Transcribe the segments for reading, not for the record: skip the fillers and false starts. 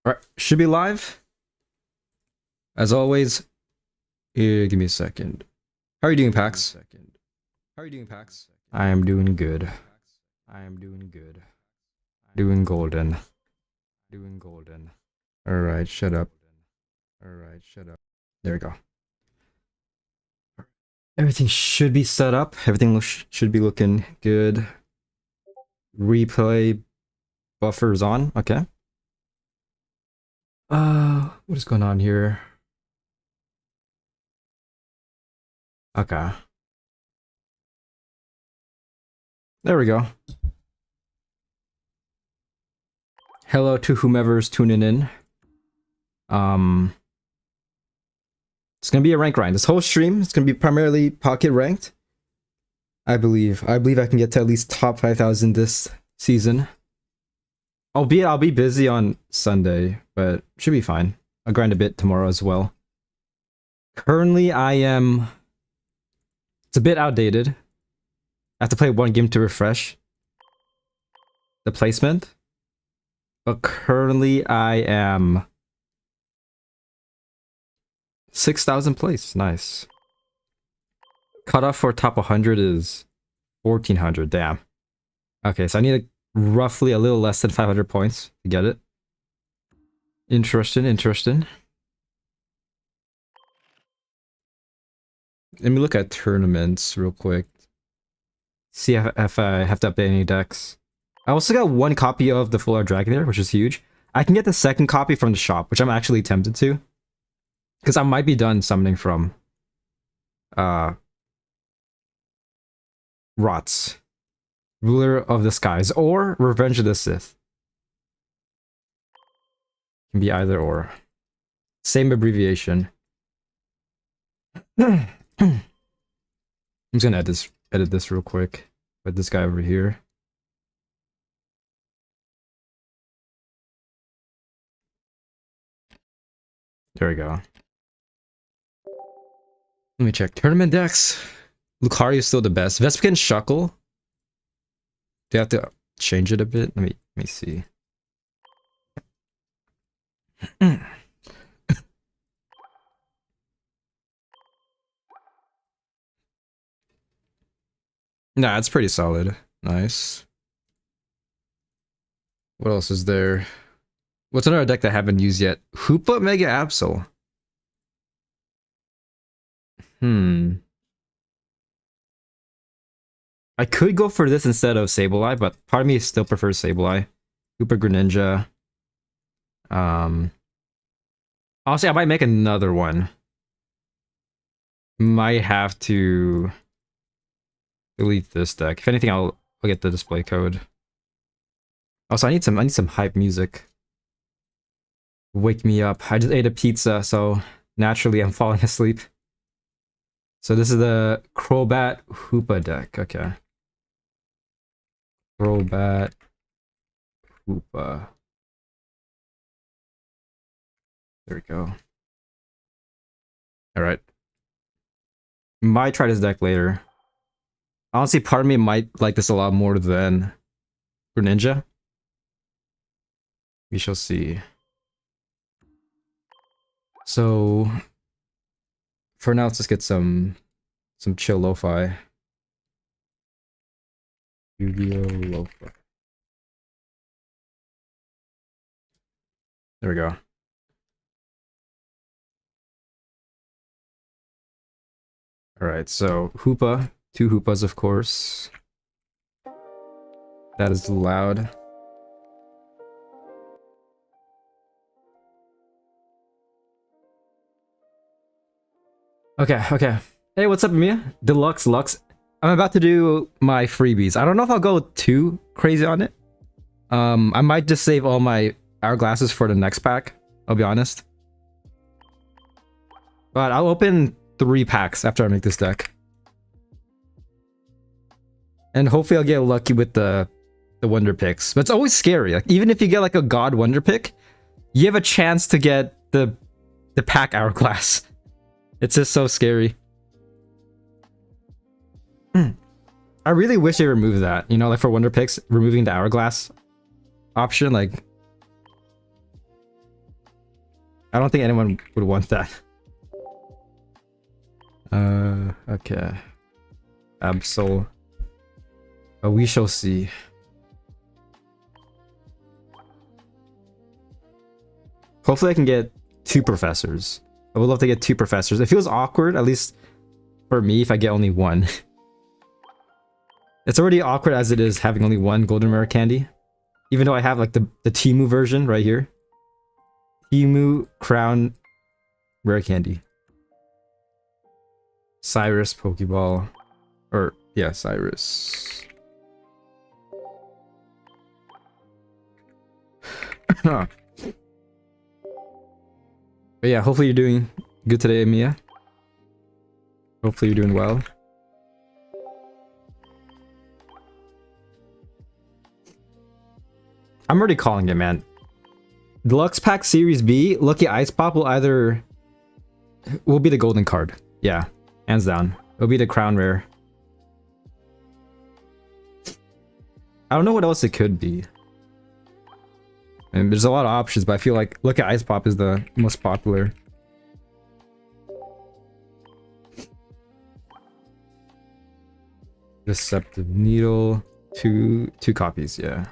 Alright, should be live. As always, give me a second. How are you doing, Pax? I am doing good. Doing golden. Alright, shut up. There we go. Everything should be set up. Everything should be looking good. Replay buffers on. Okay. What is going on here? Okay. There we go. Hello to whomever's tuning in. It's gonna be a rank grind. This whole stream is gonna be primarily pocket ranked. I believe I can get to at least top 5,000 this season. Albeit I'll be busy on Sunday, but should be fine. I'll grind a bit tomorrow as well. Currently, it's a bit outdated. I have to play one game to refresh the placement. But currently, I am 6,000 place. Nice. Cutoff for top 100 is 1,400. Damn. Okay, so I need roughly a little less than 500 points to get it. Interesting. Let me look at tournaments real quick. See if I have to update any decks. I also got one copy of the Full Art Dragon there, which is huge. I can get the second copy from the shop, which I'm actually tempted to. Because I might be done summoning from Rots, Ruler of the Skies, or Revenge of the Sith. Can be either or. Same abbreviation. I'm just gonna edit this real quick. Put this guy over here. There we go. Let me check. Tournament decks. Lucario is still the best. Vespiquen Shuckle. Do you have to change it a bit? Let me see. Nah, it's pretty solid. Nice. What else is there? What's another deck that I haven't used yet? Hoopa Mega Absol. I could go for this instead of Sableye, but part of me still prefers Sableye. Hoopa Greninja. Honestly, I might make another one. Might have to delete this deck. If anything, I'll get the display code. Also, I need some hype music. Wake me up. I just ate a pizza, so naturally I'm falling asleep. So this is the Crobat Hoopa deck. Okay. Crobat Hoopa. There we go. Alright. Might try this deck later. Honestly, part of me might like this a lot more than Greninja. We shall see. So for now, let's just get some chill lo-fi. Yu-Gi-Oh! Lo-fi. There we go. Alright, so Hoopa. 2 Hoopas, of course. That is loud. Okay. Hey, what's up, Mia? Deluxe Lux. I'm about to do my freebies. I don't know if I'll go too crazy on it. I might just save all my hourglasses for the next pack. I'll be honest. But I'll open 3 packs after I make this deck. And hopefully I'll get lucky with the wonder picks. But it's always scary. Like, even if you get like a god wonder pick, you have a chance to get the pack hourglass. It's just so scary. I really wish they removed that. You know, like for wonder picks, removing the hourglass option. Like, I don't think anyone would want that. Okay. Absol. We shall see. Hopefully I can get 2 professors. I would love to get 2 professors. It feels awkward, at least for me, if I get only 1. It's already awkward as it is having only 1 golden rare candy. Even though I have like the Timu version right here. Timu Crown Rare Candy. Cyrus Pokeball. Or, yeah, Cyrus. But yeah, hopefully you're doing good today, Mia. Hopefully you're doing well. I'm already calling it, man. Deluxe Pack Series B, Lucky Ice Pop will be the golden card. Yeah, hands down. It'll be the crown rare. I don't know what else it could be. And there's a lot of options, but I feel like Lucky Ice Pop is the most popular. Deceptive Needle, two copies, yeah.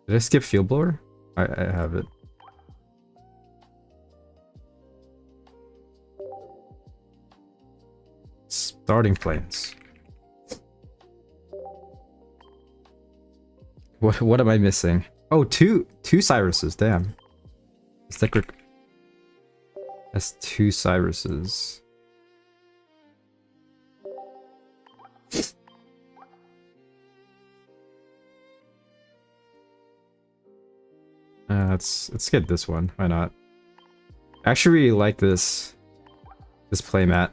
Did I skip Field Blower? I have it. Starting Plains. What am I missing? Oh, two Cyruses, damn. That's 2 Cyruses. Let's get this one. Why not? I actually really like this playmat.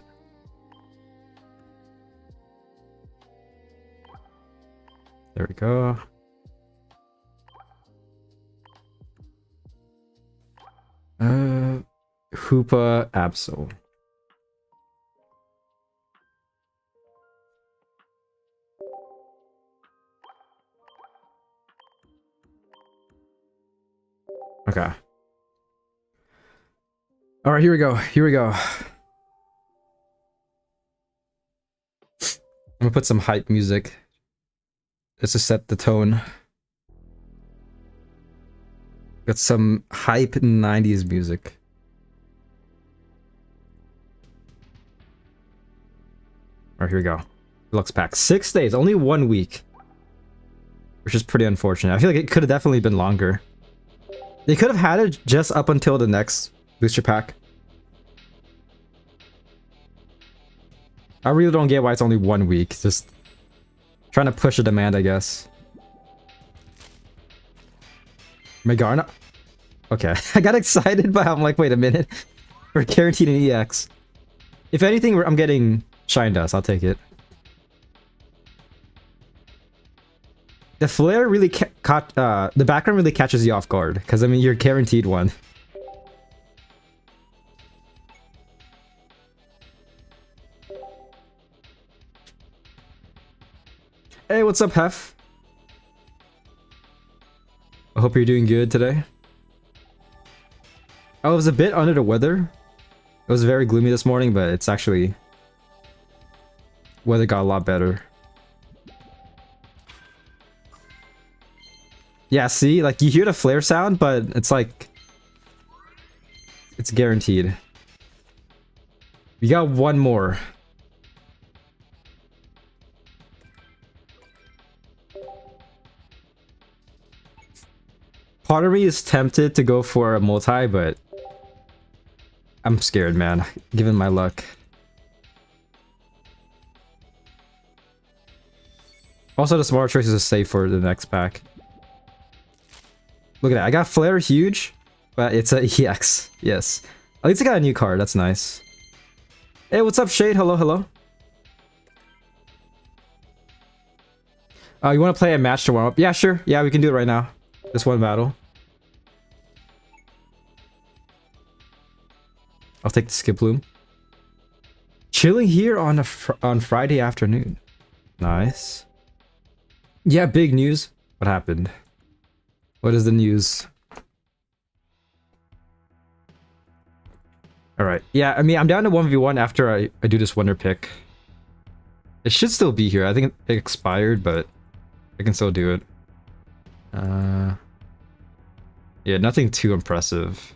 There we go. Hoopa Absol. Okay. All right, here we go. Here we go. I'm gonna put some hype music just to set the tone. Got some hype 90s music. All right, here we go. Deluxe pack. 6 days, only 1 week. Which is pretty unfortunate. I feel like it could have definitely been longer. They could have had it just up until the next booster pack. I really don't get why it's only 1 week. Just trying to push a demand, I guess. Megarna? Okay. I got excited, but I'm like, wait a minute. We're guaranteed an EX. If anything, I'm getting Shine Dust. I'll take it. The flare really caught, the background really catches you off guard. Because, I mean, you're guaranteed one. Hey, what's up, Hef? I hope you're doing good today. I was a bit under the weather. It was very gloomy this morning, but it's actually... weather got a lot better. Yeah, see? Like, you hear the flare sound, but it's like... it's guaranteed. We got one more. Part of me is tempted to go for a multi, but... I'm scared, man, given my luck. Also, the smart choice is safe for the next pack. Look at that, I got Flare huge, but it's a EX. Yes. At least I got a new card, that's nice. Hey, what's up, Shade? Hello, hello. You want to play a match to warm up? Yeah, sure. Yeah, we can do it right now. This one battle. I'll take the Skiploom. Chilling here on on Friday afternoon. Nice. Yeah, big news. What happened? What is the news? Alright. Yeah, I mean, I'm down to 1v1 after I do this wonder pick. It should still be here. I think it expired, but I can still do it. Yeah, nothing too impressive.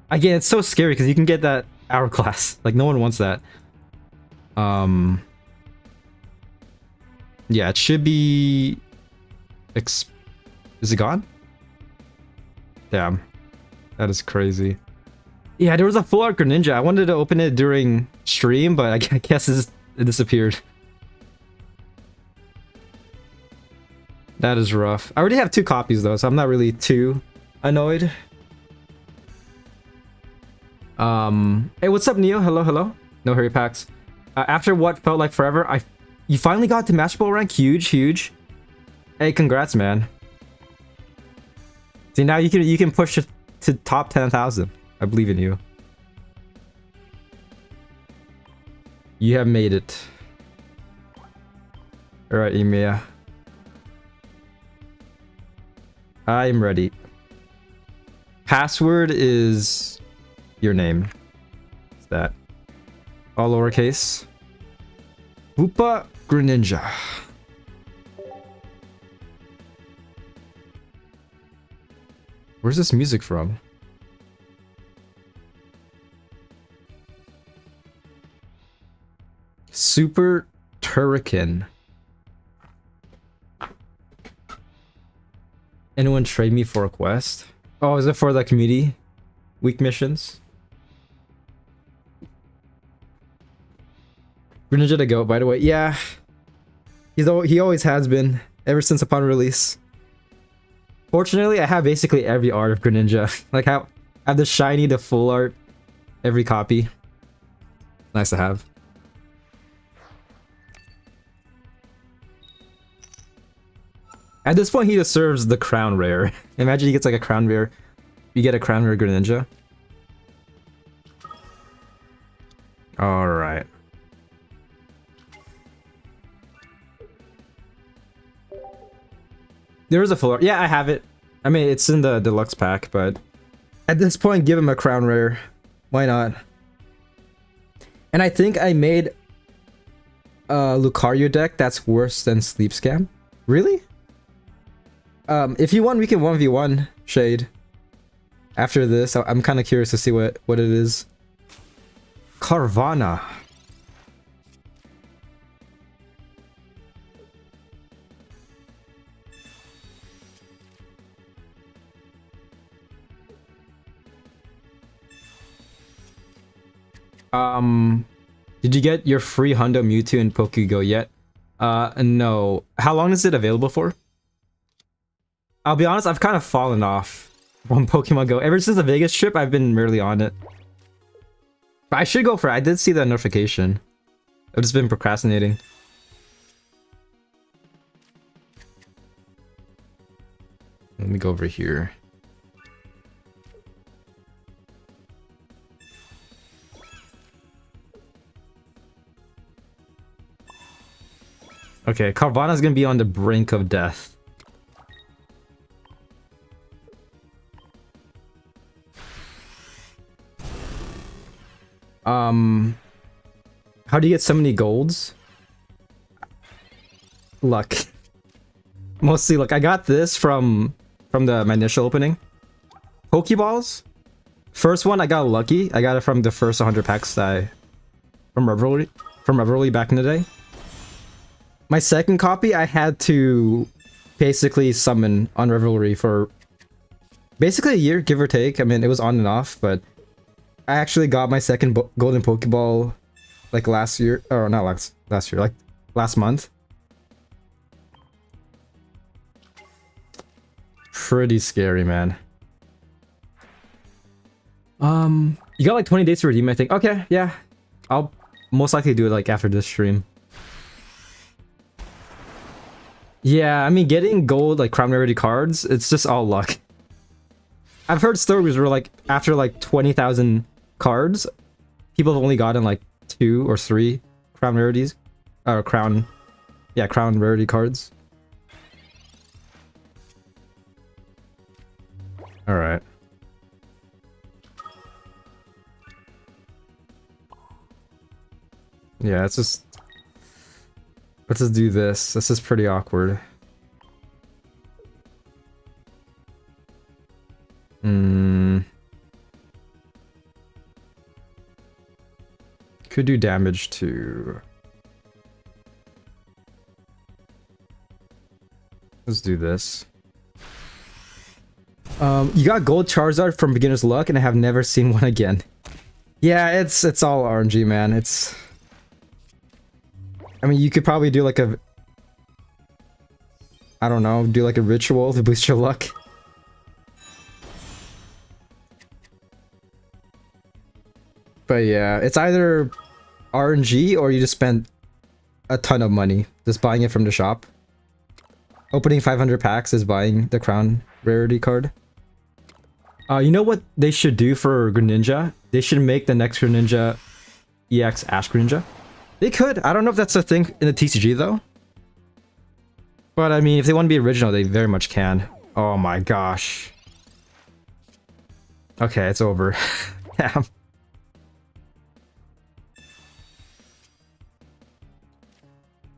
Again, it's so scary because you can get that hourglass. Like, no one wants that. Yeah, it should be... Is it gone? Damn. That is crazy. Yeah, there was a full art Greninja. I wanted to open it during stream, but I guess it disappeared. That is rough. I already have 2 copies though, so I'm not really too annoyed. Hey, what's up, Neo? Hello, hello. No hurry packs. After what felt like forever, you finally got to Match Ball rank. Huge, huge. Hey, congrats, man. See, now you can push it to top 10,000. I believe in you. You have made it. All right, Emia. I'm ready. Password is your name. What's that? All lowercase. Hoopa Greninja. Where's this music from? Super Turrican. Anyone trade me for a quest? Oh, is it for the community week missions? Greninja to go, by the way. Yeah. He always has been, ever since upon release. Fortunately, I have basically every art of Greninja. Like, I have the shiny, the full art, every copy. Nice to have. At this point, he deserves the crown rare. Imagine he gets like a crown rare. You get a crown rare Greninja. Alright. There is a full art. Yeah, I have it. I mean, it's in the deluxe pack, but at this point, give him a crown rare. Why not? And I think I made a Lucario deck that's worse than Sleep Scam. Really? If you want, we can 1v1 Shade. After this, I'm kind of curious to see what it is. Carvana. Did you get your free Hundo Mewtwo in Pokego yet? No. How long is it available for? I'll be honest, I've kind of fallen off from Pokemon Go. Ever since the Vegas trip, I've been rarely on it. But I should go for it. I did see that notification. I've just been procrastinating. Let me go over here. Okay, Carvana's gonna be on the brink of death. How do you get so many golds? Luck. Mostly luck. I got this from my initial opening. Pokeballs. First one I got lucky. I got it from the first 100 packs from Revelry back in the day. My second copy I had to basically summon on Revelry for basically a year, give or take. I mean, it was on and off, but I actually got my second golden Pokeball like last year, or not last year, like last month. Pretty scary, man. You got like 20 days to redeem, I think. Okay, yeah. I'll most likely do it like after this stream. Yeah, I mean, getting gold, like crown rarity cards, it's just all luck. I've heard stories where like after like 20,000 cards, people have only gotten like 2 or 3 crown rarities, or crown rarity cards. All right. Yeah, let's just do this. This is pretty awkward. Could do damage to... Let's do this. You got gold Charizard from beginner's luck and I have never seen one again. Yeah, it's all RNG, man. It's... I mean, you could probably do like a... I don't know, do like a ritual to boost your luck. But yeah, it's either RNG or you just spend a ton of money just buying it from the shop. Opening 500 packs is buying the crown rarity card. You know what they should do for Greninja? They should make the next Greninja EX Ash Greninja. They could. I don't know if that's a thing in the TCG though. But I mean, if they want to be original, they very much can. Oh my gosh. Okay, it's over. Damn.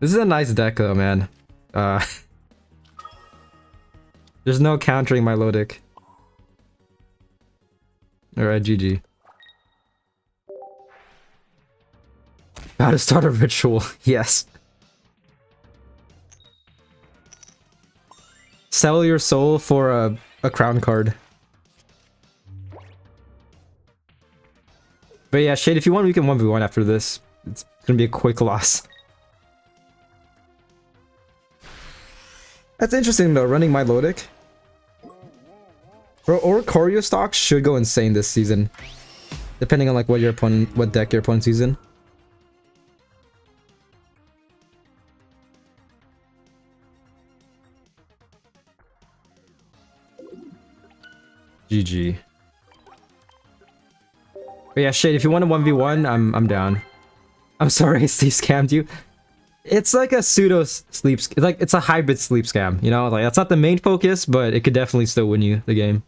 This is a nice deck though, man. There's no countering my Lodic. Alright, GG. How to start a ritual. Yes. Sell your soul for a crown card. But yeah, Shade, if you want, we can 1v1 after this. It's gonna be a quick loss. That's interesting though, running my Lodic. Bro, or Choreo stocks should go insane this season. Depending on like what deck your opponent's using. GG. But yeah, Shade, if you want a 1v1, I'm down. I'm sorry I sleep scammed you. It's like a pseudo sleep, it's a hybrid sleep scam, you know? Like that's not the main focus, but it could definitely still win you the game.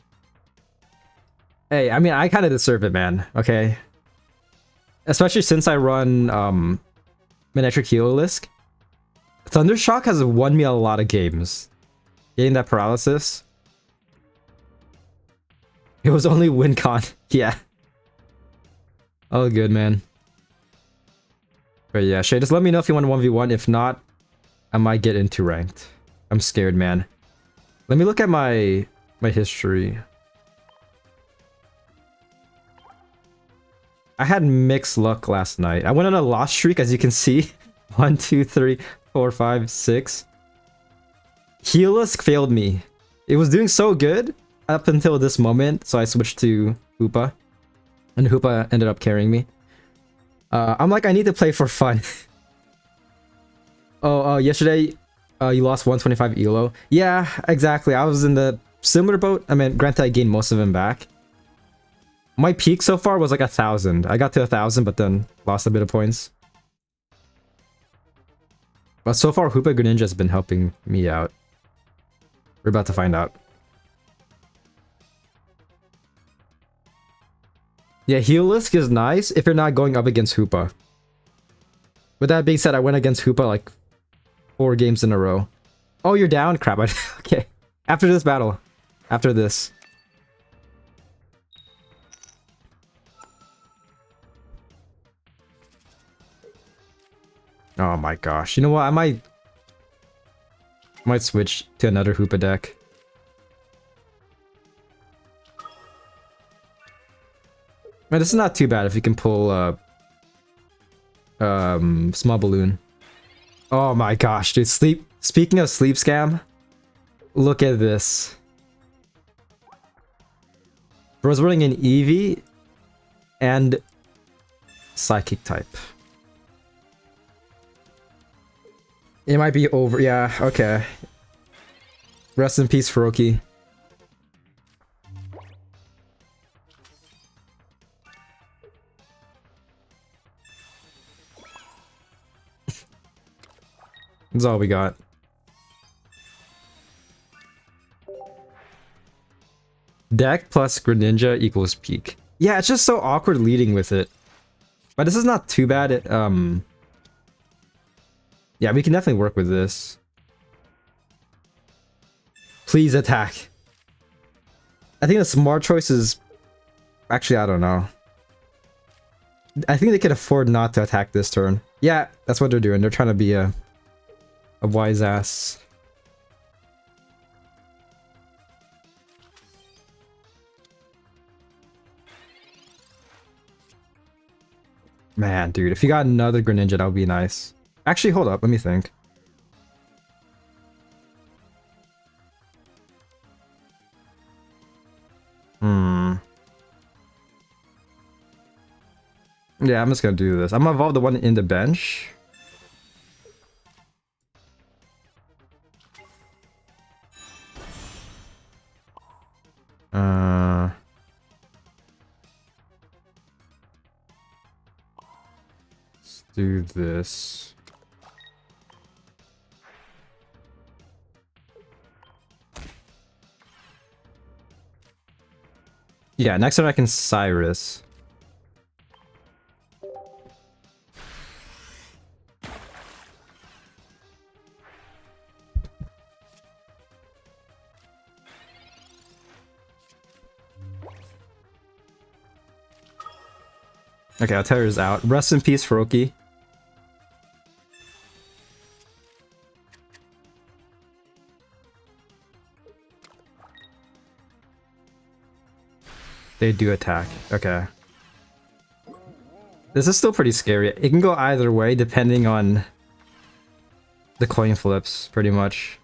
Hey, I mean, I kind of deserve it, man. Okay. Especially since I run Manectric Heliolisk. Thundershock has won me a lot of games. Getting that paralysis. It was only WinCon. Yeah. Oh, good, man. But yeah, Shay, just let me know if you want a 1v1. If not, I might get into ranked. I'm scared, man. Let me look at my history. I had mixed luck last night. I went on a loss streak, as you can see. 1, 2, 3, 4, 5, 6. Heliolisk failed me. It was doing so good up until this moment, so I switched to Hoopa. And Hoopa ended up carrying me. I'm like, I need to play for fun. Yesterday, you lost 125 ELO. Yeah, exactly. I was in the similar boat. I mean, granted, I gained most of them back. My peak so far was like 1,000. I got to 1,000, but then lost a bit of points. But so far, Hoopa Greninja has been helping me out. We're about to find out. Yeah, Heliolisk is nice if you're not going up against Hoopa. With that being said, I went against Hoopa like 4 games in a row. Oh, you're down? Crap. Okay. After this battle. After this. Oh my gosh. You know what? I might switch to another Hoopa deck. Man, this is not too bad if you can pull Small Balloon. Oh my gosh, dude. Speaking of sleep scam, look at this. Bro's running an Eevee and Psychic type. It might be over. Yeah, okay. Rest in peace, Furoki. That's all we got. Deck plus Greninja equals peak. Yeah, it's just so awkward leading with it. But this is not too bad. Yeah, we can definitely work with this. Please attack. I think the smart choice is... Actually, I don't know. I think they can afford not to attack this turn. Yeah, that's what they're doing. They're trying to be a wise ass. Man, dude, if you got another Greninja, that would be nice. Actually, hold up, let me think. Yeah, I'm just gonna do this. I'm gonna evolve the one in the bench. Let's do this. Yeah, next turn I can Cyrus. Okay, Altair's out. Rest in peace, Froakie. They do attack. Okay. This is still pretty scary. It can go either way depending on the coin flips, pretty much.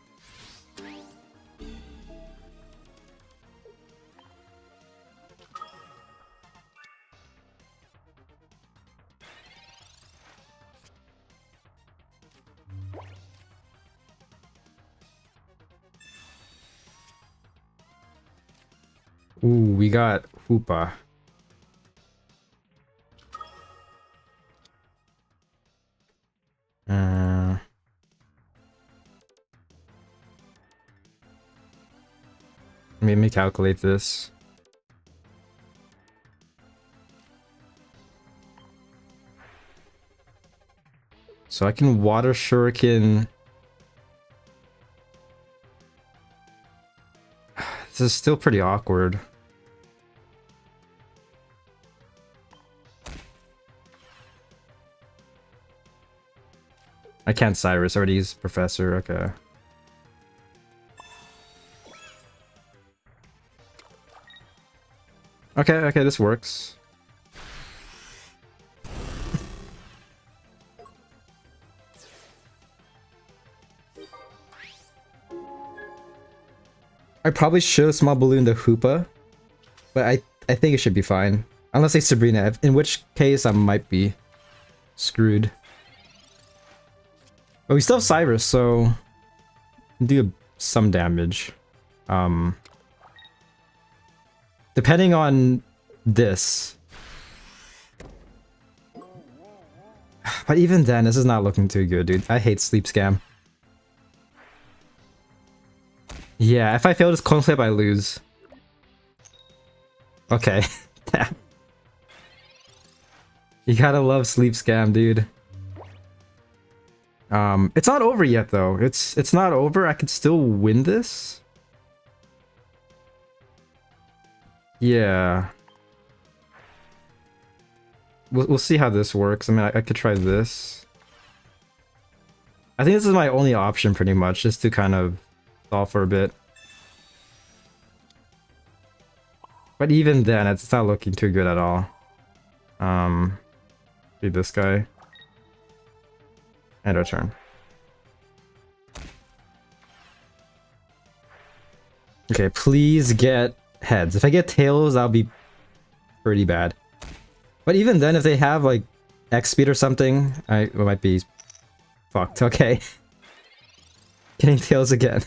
Ooh, we got Hoopa. Let me calculate this. So I can Water Shuriken. This is still pretty awkward. I can't Cyrus, already use Professor, okay. Okay, this works. I probably should have Small Balloon the Hoopa, but I think it should be fine. Unless they Sabrina, in which case I might be screwed. But we still have Cyrus, so do some damage. Depending on this. But even then, this is not looking too good, dude. I hate Sleep Scam. Yeah, if I fail this coin flip, I lose. Okay. You gotta love Sleep Scam, dude. It's not over yet, though. It's not over. I can still win this. Yeah. We'll see how this works. I mean, I could try this. I think this is my only option, pretty much, just to kind of stall for a bit. But even then, it's not looking too good at all. Be this guy. And return. Okay, please get heads. If I get tails, that'll be pretty bad. But even then, if they have like X speed or something, I might be fucked. Okay. Getting tails again.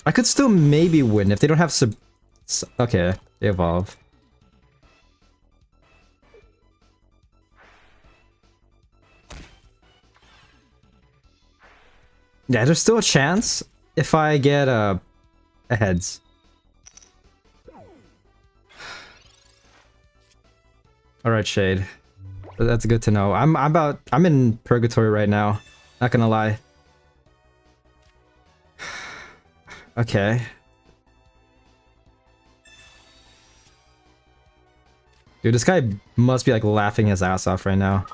I could still maybe win if they don't have okay, they evolve. Yeah, there's still a chance if I get a heads. All right, Shade. That's good to know. I'm in purgatory right now. Not gonna lie. Okay. Dude, this guy must be like laughing his ass off right now.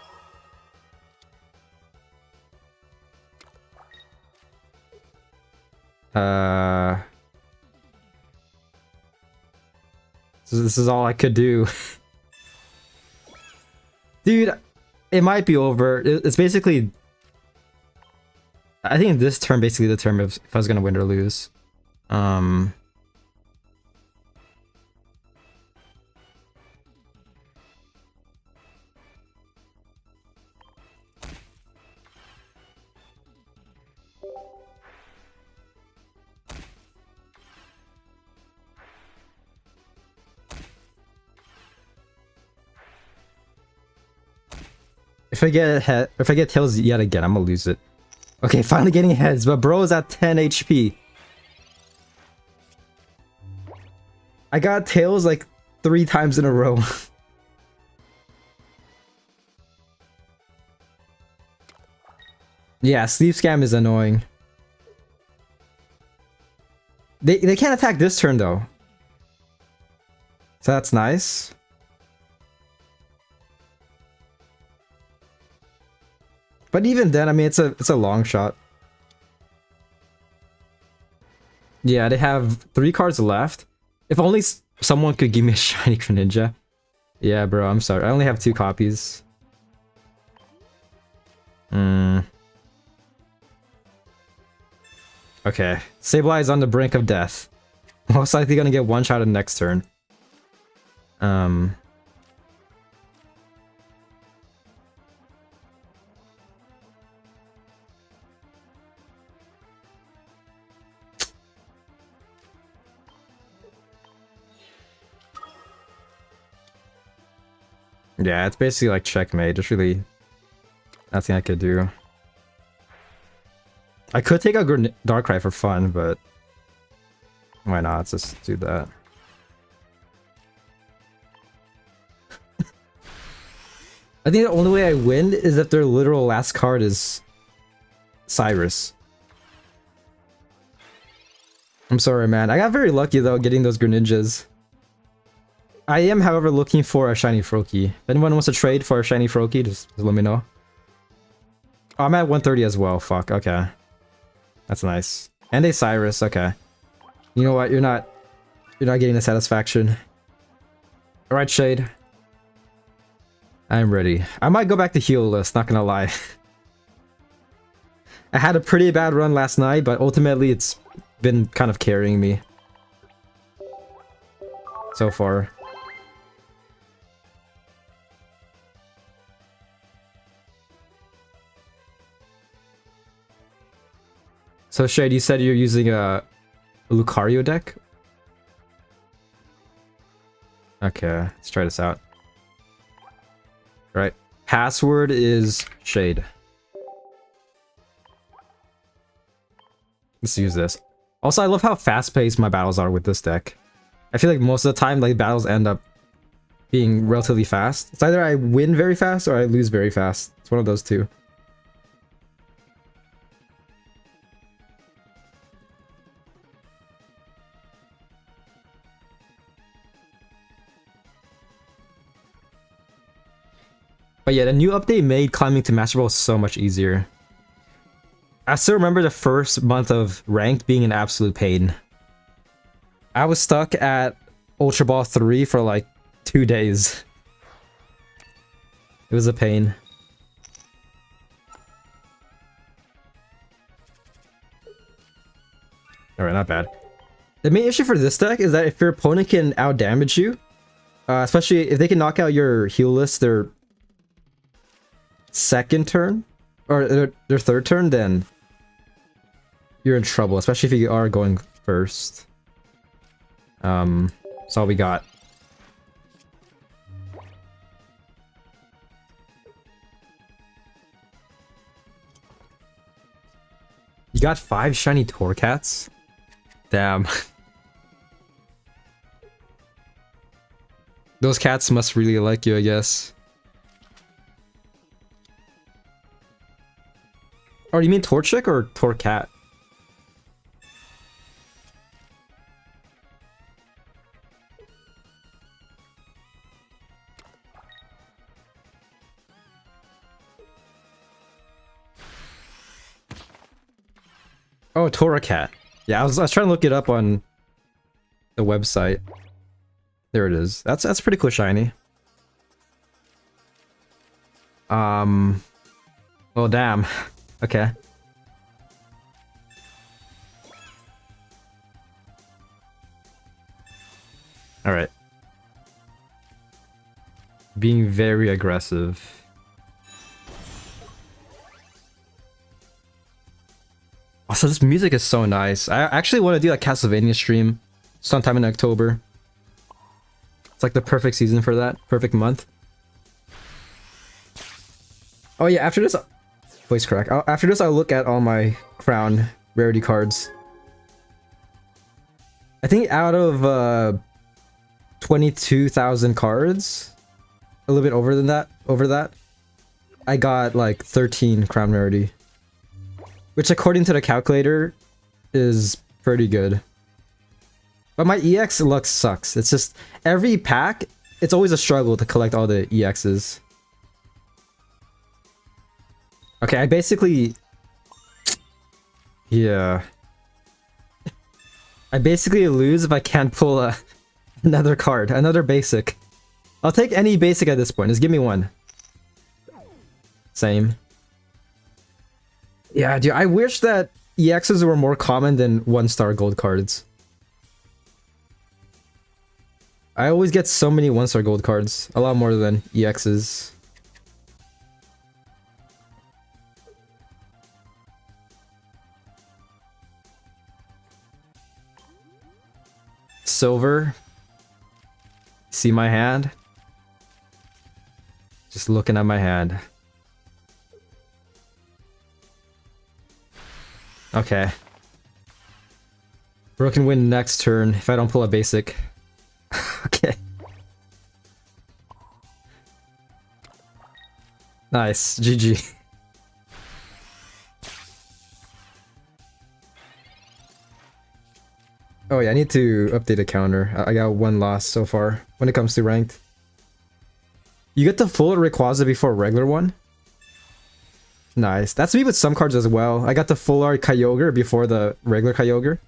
So this is all I could do. Dude, it might be over. It's basically... I think this turn basically determines if I was gonna win or lose. If I get tails yet again, I'm gonna lose it. Okay, finally getting heads, but bro is at 10 HP. I got tails like 3 times in a row. Yeah, sleep scam is annoying. They can't attack this turn though. So that's nice. But even then, I mean, it's a long shot. Yeah, they have 3 cards left. If only someone could give me a shiny Greninja. Yeah, bro, I'm sorry. I only have 2 copies. Okay. Sableye is on the brink of death. Most likely gonna get one shot in next turn. Yeah, it's basically like checkmate. There's really nothing I could do. I could take a Darkrai for fun, but why not? Let's just do that. I think the only way I win is if their literal last card is Cyrus. I'm sorry, man. I got very lucky though getting those Greninjas. I am, however, looking for a shiny Froakie. If anyone wants to trade for a shiny Froakie, just let me know. Oh, I'm at 130 as well. Fuck. Okay. That's nice. And a Cyrus. Okay. You know what? You're not getting the satisfaction. All right, Shade. I'm ready. I might go back to heal-less, not gonna lie. I had a pretty bad run last night, but ultimately it's been kind of carrying me so far. So Shade, you said you're using a Lucario deck? Okay, let's try this out. Right. Password is Shade. Let's use this. Also, I love how fast-paced my battles are with this deck. I feel like most of the time, like, battles end up being relatively fast. It's either I win very fast or I lose very fast. It's one of those two. But yeah, the new update made climbing to Master Ball so much easier. I still remember the first month of ranked being an absolute pain. I was stuck at Ultra Ball 3 for like 2 days. It was a pain. Alright, not bad. The main issue for this deck is that if your opponent can outdamage you, especially if they can knock out your heal list their second turn, or their third turn, then you're in trouble, especially if you are going first. That's all we got. You got 5 shiny Torcats? Damn. Those cats must really like you, I guess. Oh, you mean Torchic or Torcat? Oh, Torracat. Yeah, I was trying to look it up on the website. There it is. That's pretty cool shiny. Oh damn. Okay. All right. Being very aggressive. Also, this music is so nice. I actually want to do a Castlevania stream sometime in October. It's like the perfect season for that. Perfect month. Oh yeah, after this... Voice crack. After this, I'll look at all my Crown rarity cards. I think out of 22,000 cards, a little bit over that, I got like 13 Crown rarity. Which according to the calculator is pretty good. But my EX luck sucks. It's just every pack, it's always a struggle to collect all the EXs. Okay, I basically... Yeah. I basically lose if I can't pull another card, another basic. I'll take any basic at this point, just give me one. Same. Yeah, dude, I wish that EXs were more common than 1-star gold cards. I always get so many 1-star gold cards, a lot more than EXs. Silver. See my hand? Just looking at my hand. Okay. Bro can win next turn if I don't pull a basic. Okay. Nice. GG. Oh yeah, I need to update a counter. I got 1 loss so far when it comes to ranked. You get the full Rayquaza before regular one? Nice. That's me with some cards as well. I got the full art Kyogre before the regular Kyogre.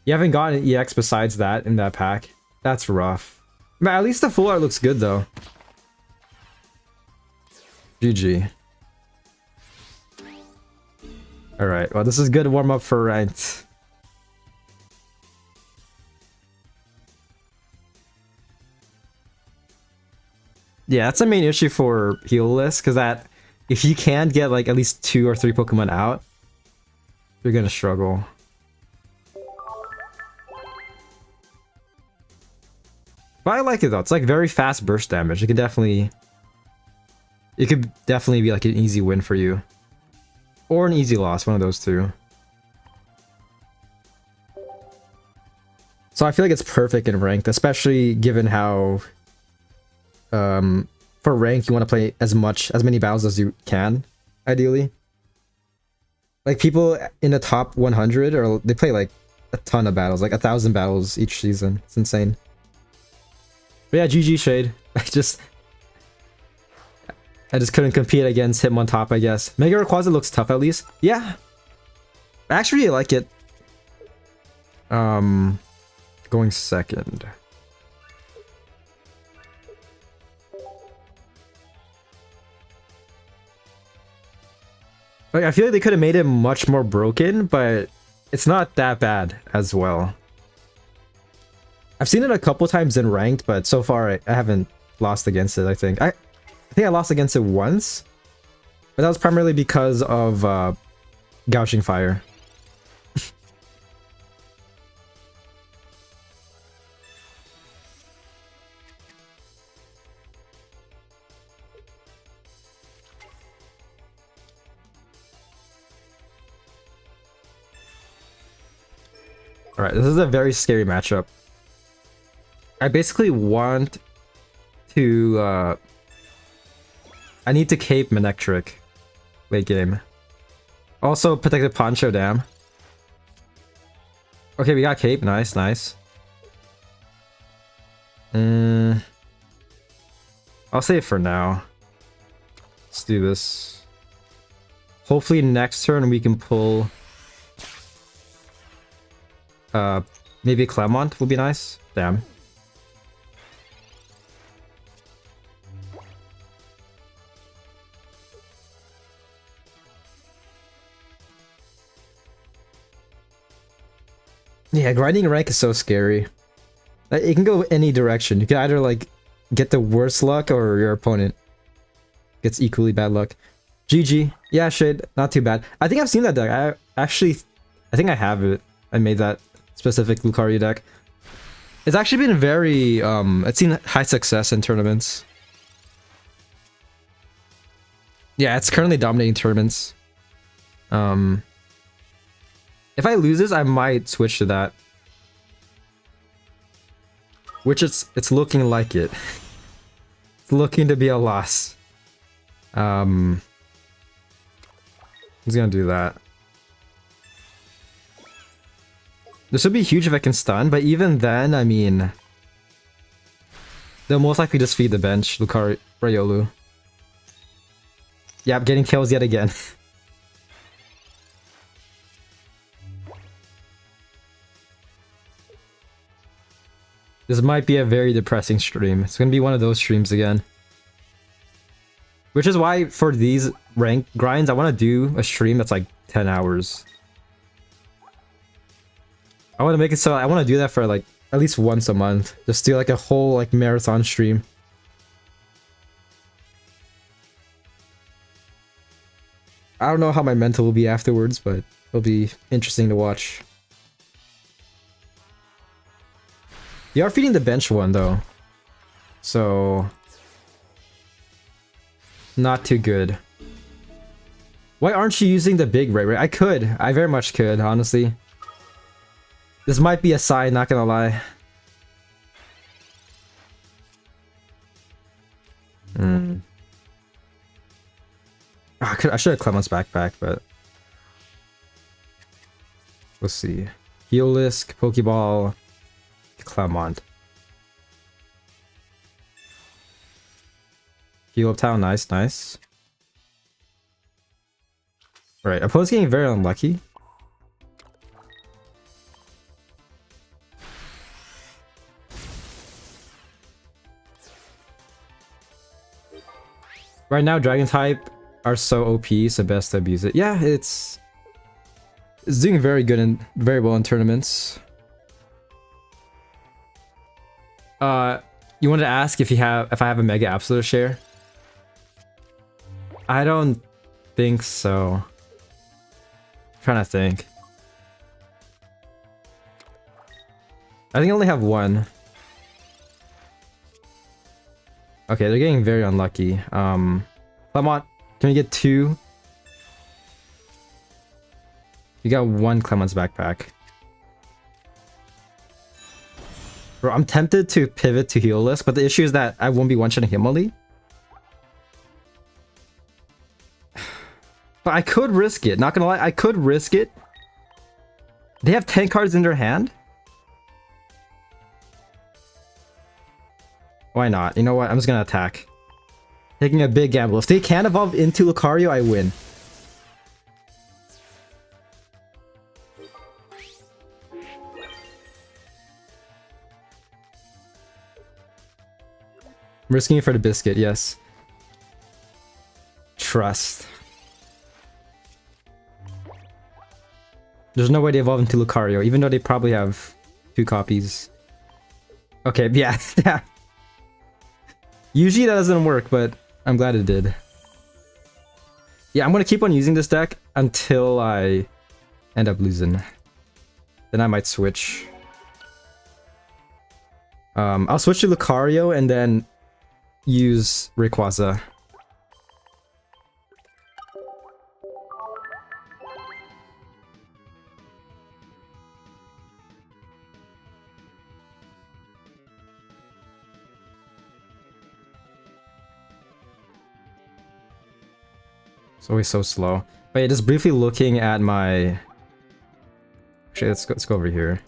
You haven't gotten an EX besides that in that pack. That's rough. Man, at least the full art looks good though. GG. Alright, well this is good warm up for ranked. Yeah, that's the main issue for heal list, because that if you can't get like at least 2 or 3 Pokemon out, you're gonna struggle. But I like it though. It's like very fast burst damage. It could definitely be like an easy win for you. Or an easy loss, one of those two. So I feel like it's perfect in ranked, especially given how for rank you want to play as many battles as you can, ideally. Like people in the top 100 or they play like a ton of battles, like 1,000 battles each season. It's insane. But yeah, GG Shade. I just couldn't compete against him on top, I guess. Mega Rayquaza looks tough at least. Yeah. I actually really like it. Going second. Like, I feel like they could have made it much more broken, but it's not that bad as well. I've seen it a couple times in ranked, but so far I haven't lost against it, I think. I think I lost against it once, but that was primarily because of Gouching Fire. Alright, this is a very scary matchup. I basically want to, I need to cape Manectric late game. Also, protected Poncho, damn. Okay, we got cape. Nice, nice. I'll save for now. Let's do this. Hopefully next turn we can pull... maybe Clemont would be nice. Damn. Yeah, grinding rank is so scary. It can go any direction. You can either like get the worst luck or your opponent gets equally bad luck. GG. Yeah, Shade. Not too bad. I think I've seen that deck. I think I have it. I made that specific Lucario deck. It's actually been very, it's seen high success in tournaments. Yeah, it's currently dominating tournaments. If I lose this, I might switch to that. Which it's looking like it. It's looking to be a loss. He's gonna do that. This would be huge if I can stun, but even then, I mean... they'll most likely just feed the bench, Lucario, Riolu. Yep, getting kills yet again. This might be a very depressing stream. It's gonna be one of those streams again. Which is why, for these rank grinds, I want to do a stream that's like 10 hours. I want to make it so I want to do that for like at least once a month. Just do like a whole like marathon stream. I don't know how my mental will be afterwards, but it'll be interesting to watch. You are feeding the bench one though, so not too good. Why aren't you using the big ray? I could. I very much could, honestly. This might be a sign, not gonna lie. I should have Clement's backpack, but let's see. Healisk, Pokeball, Clement. Heal up town, nice, nice. Right, opponent's getting very unlucky. Right now, Dragon type are so OP, so best to abuse it. Yeah, it's doing very good and very well in tournaments. You wanted to ask if I have a Mega Absolute share? I don't think so. I'm trying to think. I think I only have one. Okay, they're getting very unlucky. Clement, can we get two? You got one Clement's backpack. Bro, I'm tempted to pivot to Healisk, but the issue is that I won't be one-shotting Himoli. But I could risk it, not gonna lie, I could risk it. They have 10 cards in their hand? Why not? You know what, I'm just gonna attack. Taking a big gamble. If they can evolve into Lucario, I win. I'm risking it for the biscuit, yes. Trust. There's no way they evolve into Lucario, even though they probably have 2 copies. Okay, yeah. Usually that doesn't work, but I'm glad it did. Yeah, I'm gonna keep on using this deck until I end up losing. Then I might switch. I'll switch to Lucario and then use Rayquaza. It's always so slow. But yeah, just briefly looking at my... Actually, let's go over here.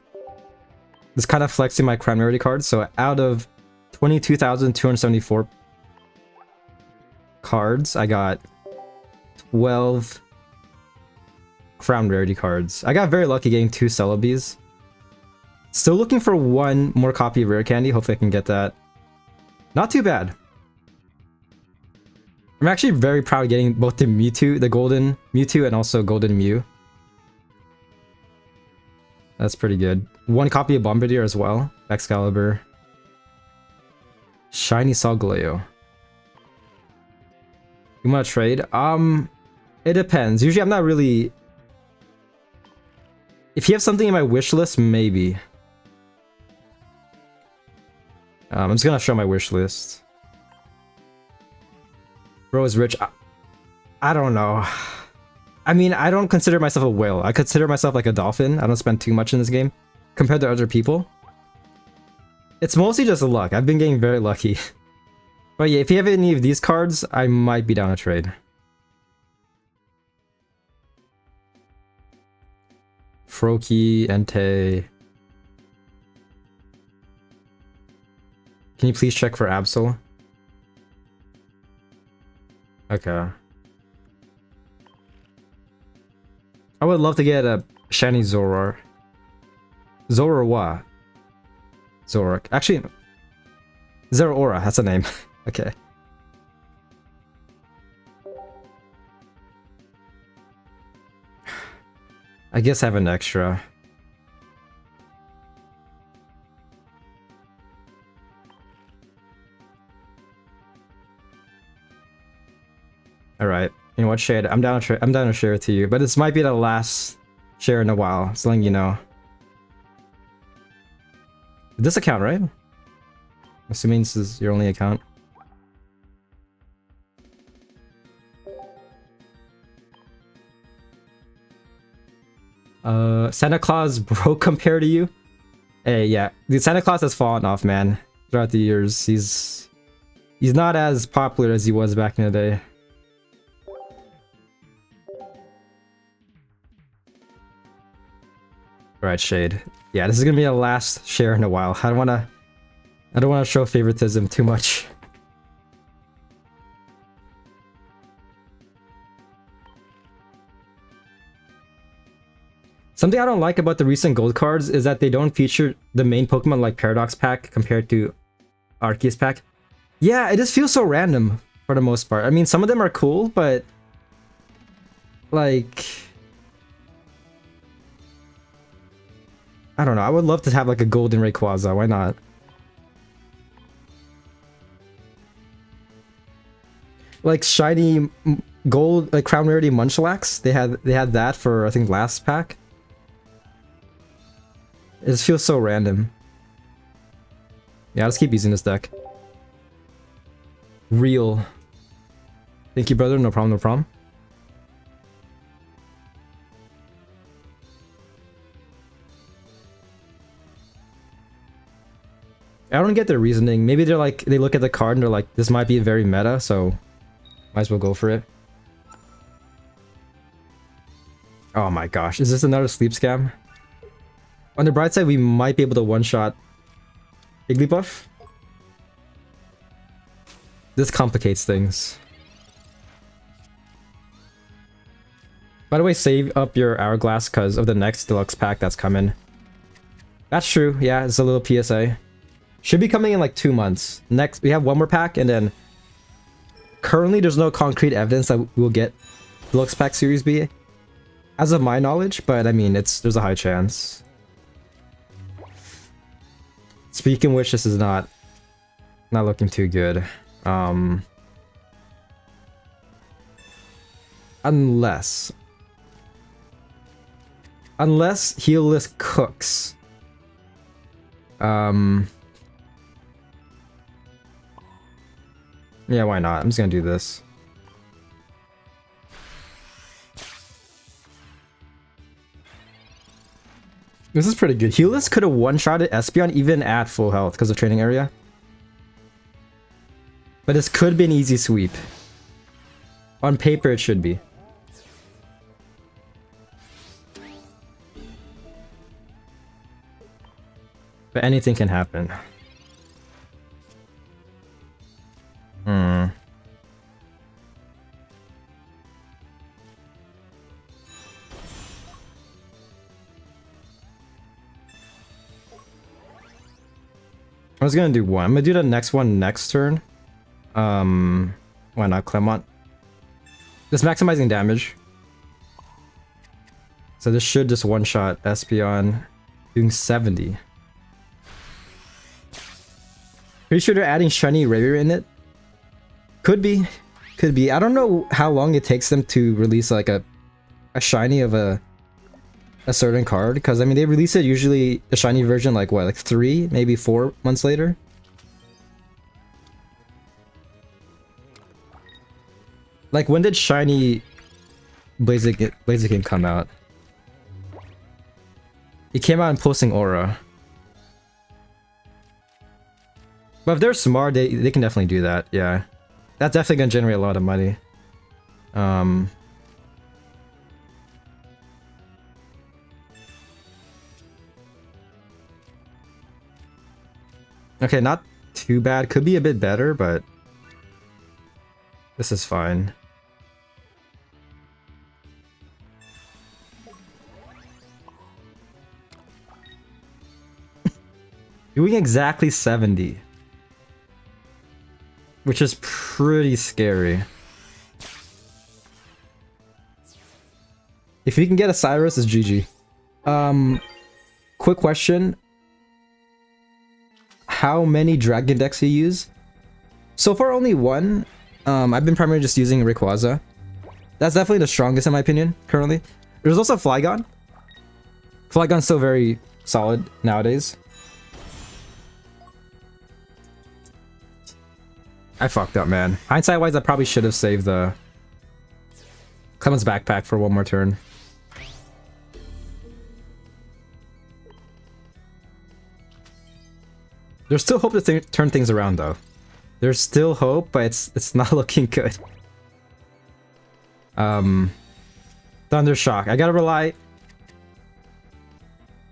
Just kind of flexing my Crown Rarity cards. So out of 22,274 cards, I got 12 Crown Rarity cards. I got very lucky getting 2 Celebies. Still looking for 1 more copy of Rare Candy. Hopefully I can get that. Not too bad. I'm actually very proud of getting both the Mewtwo, the Golden Mewtwo, and also Golden Mew. That's pretty good. 1 copy of Bombardier as well. Excalibur. Shiny Solgaleo. You want to trade? It depends. Usually I'm not really... If you have something in my wish list, maybe. I'm just gonna show my wish list. Bro is rich. I don't know. I mean, I don't consider myself a whale. I consider myself like a dolphin. I don't spend too much in this game compared to other people. It's mostly just luck. I've been getting very lucky. But yeah, if you have any of these cards, I might be down to trade. Froakie, Entei. Can you please check for Absol? Okay. I would love to get a shiny Zoroark. Zoroark. Zoroark. Actually, Zeraora, that's the name. Okay. I guess I have an extra. Alright. You know what, Shade? I'm down to share it to you, but this might be the last share in a while, just letting you know. This account, right? Assuming this is your only account. Santa Claus broke compared to you? Hey, yeah. The Santa Claus has fallen off, man. Throughout the years. He's not as popular as he was back in the day. Alright, Shade. Yeah, this is gonna be the last share in a while. I don't wanna show favoritism too much. Something I don't like about the recent gold cards is that they don't feature the main Pokemon like Paradox Pack compared to Arceus Pack. Yeah, it just feels so random for the most part. I mean, some of them are cool, but like, I don't know. I would love to have like a golden Rayquaza. Why not? Like shiny gold, like Crown Rarity Munchlax. They had that for I think last pack. It just feels so random. Yeah, let's keep using this deck. Real. Thank you, brother. No problem, no problem. I don't get their reasoning. Maybe they're like, they look at the card and they're like, this might be very meta, so might as well go for it. Oh my gosh, is this another sleep scam? On the bright side, we might be able to one-shot Igglybuff. This complicates things. By the way, save up your Hourglass because of the next deluxe pack that's coming. That's true, yeah, it's a little PSA. Should be coming in like 2 months. Next, we have 1 more pack, and then currently there's no concrete evidence that we'll get Deluxe Pack Series B, as of my knowledge, but I mean, there's a high chance. Speaking of which, this is not looking too good. Unless Heelless cooks. Yeah, why not? I'm just gonna do this. This is pretty good. Heelless could have one-shotted Espeon even at full health because of training area. But this could be an easy sweep. On paper, it should be. But anything can happen. Hmm. I was gonna do one. I'm gonna do the next one next turn. Why not Clement? Just maximizing damage. So this should just one-shot Espeon, doing 70. Pretty sure they're adding shiny Rare in it. Could be. Could be. I don't know how long it takes them to release like a shiny of a certain card, because I mean they release it usually the shiny version like what, like 3 maybe 4 months later. Like when did shiny Blaziken come out? It came out in Pulsing Aura. But if they're smart, they can definitely do that. Yeah, that's definitely gonna generate a lot of money. Okay, not too bad. Could be a bit better, but this is fine. Doing exactly 70. Which is pretty scary. If you can get a Cyrus, it's GG. Quick question. How many dragon decks you use? So far only one. I've been primarily just using Rayquaza. That's definitely the strongest in my opinion, currently. There's also Flygon. Flygon's still very solid nowadays. I fucked up, man. Hindsight-wise, I probably should have saved the Clement's backpack for one more turn. There's still hope to turn things around, though. There's still hope, but it's not looking good. Thundershock. I gotta rely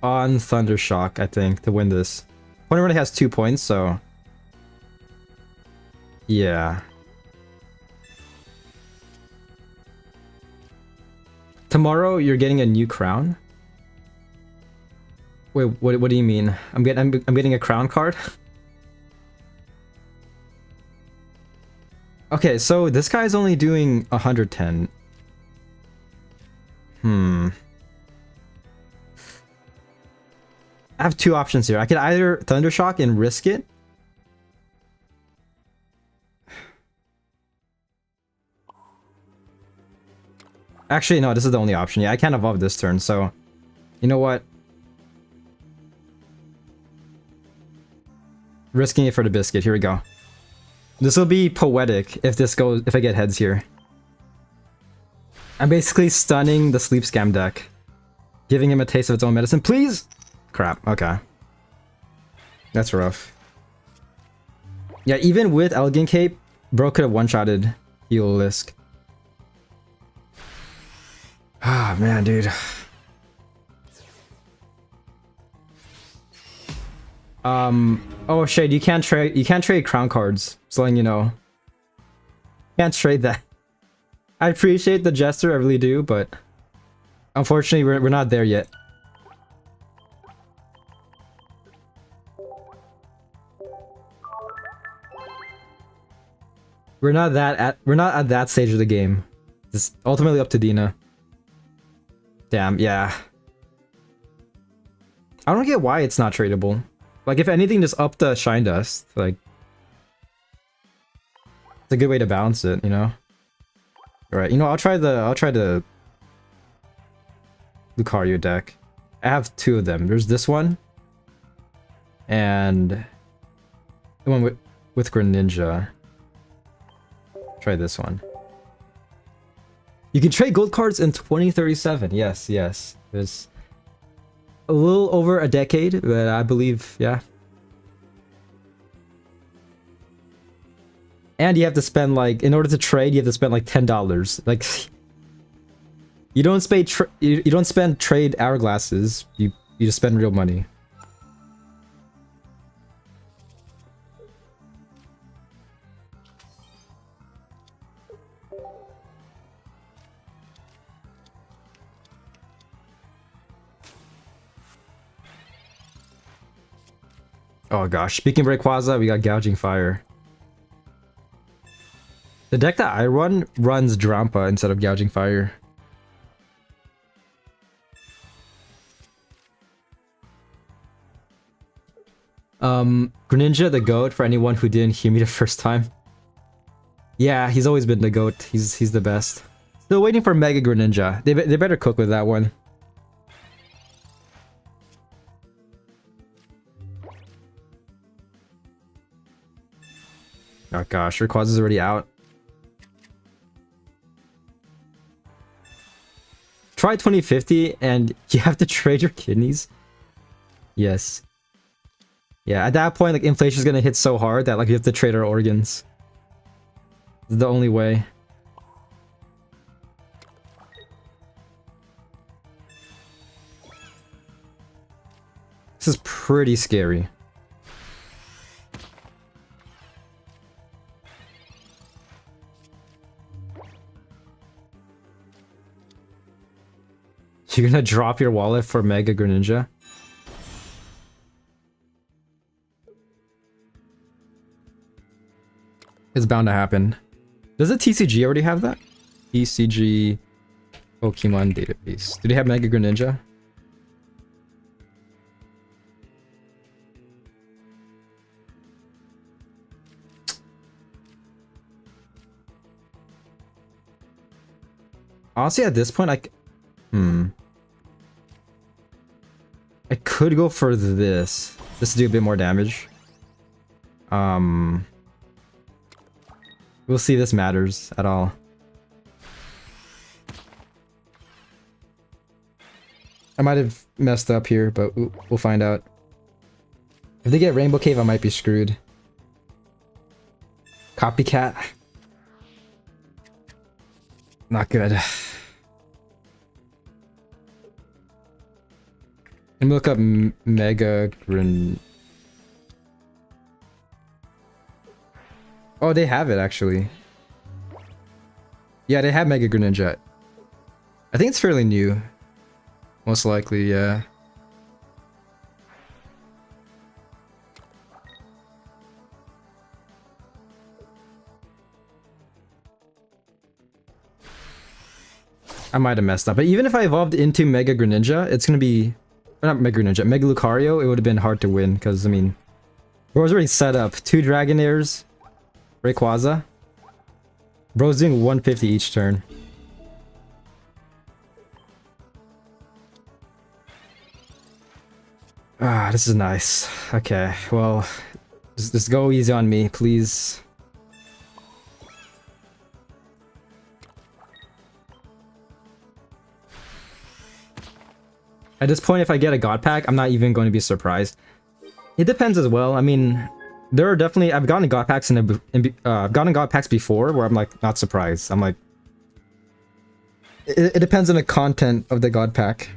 on Thundershock, I think, to win this. Opponent already has 2 points, so yeah. Tomorrow you're getting a new crown? Wait, what do you mean? I'm getting a crown card? Okay, so this guy's only doing 110. I have 2 options here. I could either Thundershock and risk it. Actually, no, this is the only option. Yeah, I can't evolve this turn, so you know what? Risking it for the biscuit. Here we go. This will be poetic if I get heads here. I'm basically stunning the Sleep Scam deck. Giving him a taste of its own medicine. Please! Crap, okay. That's rough. Yeah, even with Elegant Cape, bro could have one-shotted Heliolisk. Ah, man, dude. Oh Shade, you can't trade crown cards, just letting you know. Can't trade that. I appreciate the gesture, I really do, but unfortunately we're not there yet. We're not at that stage of the game. It's ultimately up to Dina. Damn, yeah. I don't get why it's not tradable. Like, if anything, just up the Shine Dust. Like, it's a good way to balance it, you know? Alright, you know, I'll try the Lucario deck. I have 2 of them. There's this one. And the one with Greninja. Try this one. You can trade gold cards in 2037. Yes, yes. There's a little over a decade, but I believe, yeah. And you have to spend like, in order to trade, you have to spend like $10. Like, you don't spend you don't spend trade hourglasses. You just spend real money. Oh gosh, speaking of Rayquaza, we got Gouging Fire. The deck that I run runs Drampa instead of Gouging Fire. Greninja the GOAT for anyone who didn't hear me the first time. Yeah, he's always been the GOAT. He's the best. Still waiting for Mega Greninja. They better cook with that one. Oh gosh, Rayquaza's already out. Try 2050 and you have to trade your kidneys? Yes. Yeah, at that point, like, inflation's gonna hit so hard that, like, you have to trade our organs. It's the only way. This is pretty scary. You're gonna drop your wallet for Mega Greninja? It's bound to happen. Does the TCG already have that? TCG Pokemon database. Do they have Mega Greninja? Honestly, at this point, I could go for this. Just to do a bit more damage. We'll see if this matters at all. I might have messed up here, but we'll find out. If they get Rainbow Cave, I might be screwed. Copycat. Not good. Let me look up Mega Gren. Oh, they have it actually. Yeah, they have Mega Greninja. I think it's fairly new. Most likely, yeah. I might have messed up, but even if I evolved into Mega Greninja, it's gonna be... Not Mega Greninja, Mega Lucario, it would have been hard to win, because, I mean... Bro's already set up. 2 Dragonairs, Rayquaza. Bro's doing 150 each turn. Ah, this is nice. Okay, well... Just go easy on me, please. At this point, if I get a God Pack, I'm not even going to be surprised. It depends as well. I mean, there are definitely... I've gotten God Packs I've gotten God Packs before where I'm like not surprised. I'm like, it depends on the content of the God Pack.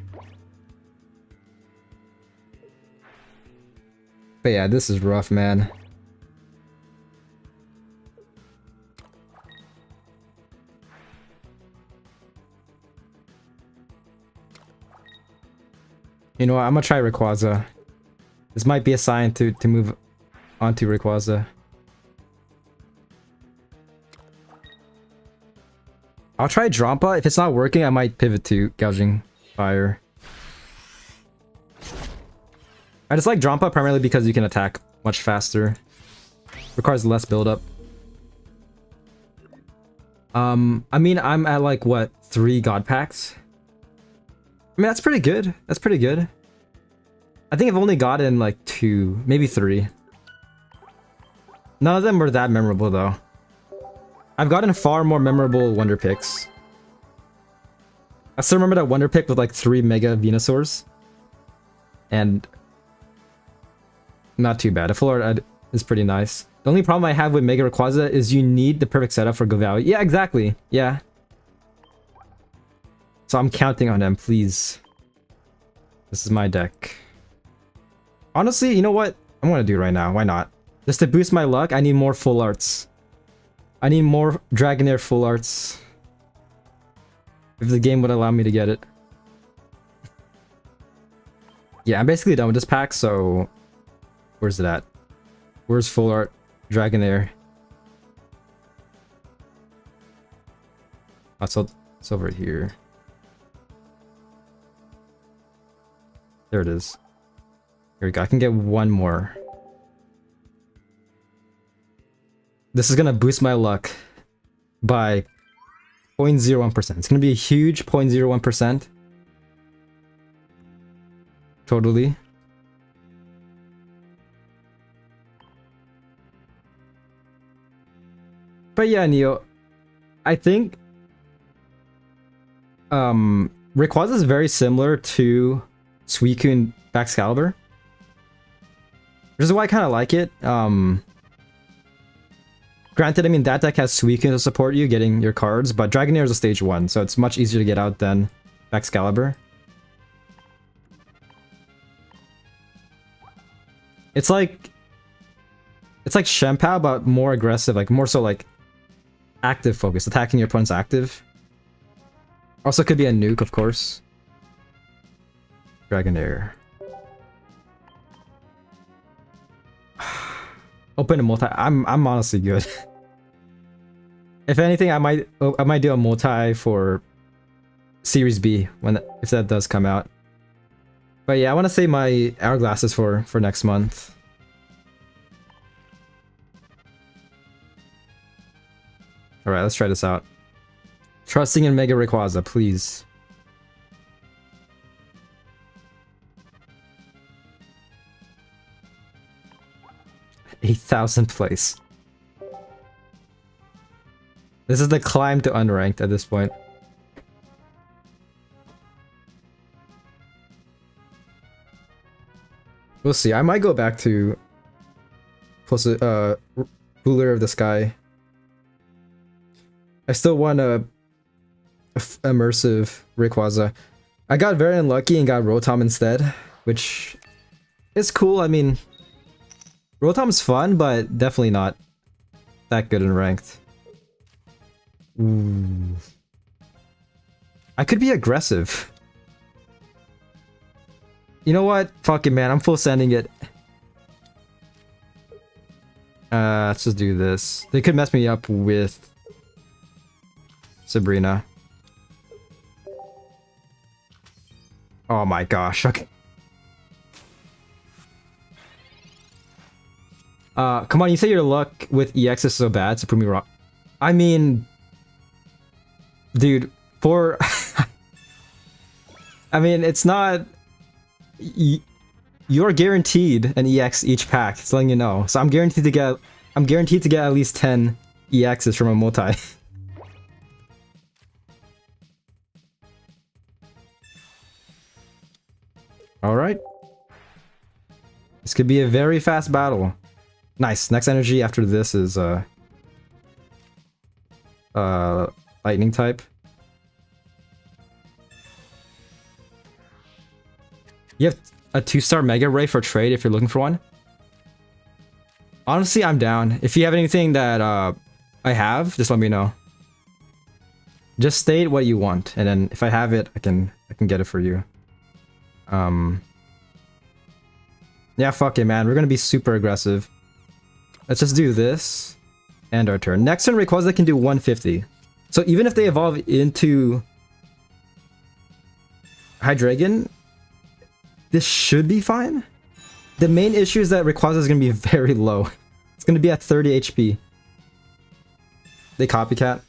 But yeah, this is rough, man. You know what? I'm gonna try Rayquaza. This might be a sign to move on to Rayquaza. I'll try Drampa. If it's not working, I might pivot to Gouging Fire. I just like Drampa primarily because you can attack much faster. Requires less buildup. I mean, I'm at like, what, 3 God Packs? I mean, that's pretty good. That's pretty good. I think I've only gotten like 2, maybe 3. None of them were that memorable though. I've gotten far more memorable Wonder Picks. I still remember that Wonder Pick with like 3 Mega Venusaurs. And... not too bad. Is is pretty nice. The only problem I have with Mega Rayquaza is you need the perfect setup for good value. Yeah, exactly. Yeah. So I'm counting on them, please. This is my deck. Honestly, you know what? I'm gonna do right now. Why not? Just to boost my luck, I need more full arts. I need more Dragonair full arts. If the game would allow me to get it. Yeah, I'm basically done with this pack, so... Where's it at? Where's full art Dragonair? Oh, it's over here. There it is. Here we go. I can get one more. This is gonna boost my luck by 0.01%. It's gonna be a huge 0.01%. Totally. But yeah, Neo, I think Rayquaza is very similar to Suicune and Excalibur. Which is why I kind of like it. Granted, I mean, that deck has Suicune to support you getting your cards, but Dragonair is a stage 1, so it's much easier to get out than Excalibur. It's like Shenpao, but more aggressive, like more so like active focus, attacking your opponent's active. Also could be a nuke, of course. Dragonair. Open a multi. I'm honestly good. If anything, I might do a multi for Series B if that does come out. But yeah, I want to save my hourglasses for next month. All right, let's try this out. Trusting in Mega Rayquaza, please. $8,000 place. This is the climb to unranked at this point. We'll see. I might go back to Ruler of the Sky. I still want a immersive Rayquaza. I got very unlucky and got Rotom instead, which is cool. I mean, Rotom's fun, but definitely not that good in ranked. Ooh. I could be aggressive. You know what? Fuck it, man. I'm full sending it. Let's just do this. They could mess me up with Sabrina. Oh my gosh. Okay. Come on, you say your luck with EX is so bad, so prove me wrong. I mean, dude, for I mean, it's not you're guaranteed an EX each pack, it's letting you know. So I'm guaranteed to get at least 10 EXs from a multi. Alright. This could be a very fast battle. Nice. Next energy after this is lightning type. You have a 2-star Mega Ray for trade if you're looking for one. Honestly, I'm down. If you have anything that I have, just let me know. Just state what you want, and then if I have it, I can get it for you. Yeah, fuck it, man. We're gonna be super aggressive. Let's just do this and our turn. Next turn, Rayquaza can do 150. So even if they evolve into Hydreigon, this should be fine. The main issue is that Rayquaza is gonna be very low. It's gonna be at 30 HP. They copycat.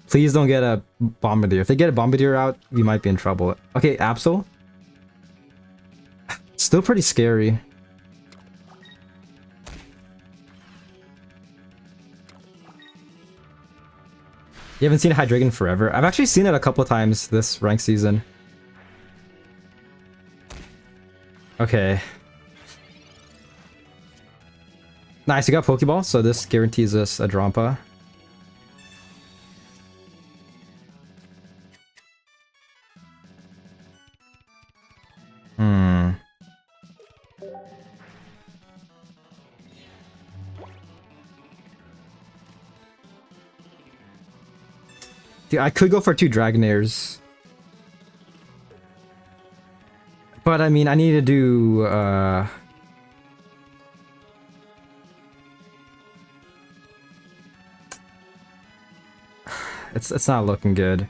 Please don't get a Bombardier. If they get a Bombardier out, we might be in trouble. Okay, Absol. Still pretty scary. You haven't seen Hydreigon forever? I've actually seen it a couple times this ranked season. Okay. Nice, you got Pokeball, so this guarantees us a Drampa. Dude, I could go for 2 Dragonairs. But I mean, I need to do, It's not looking good.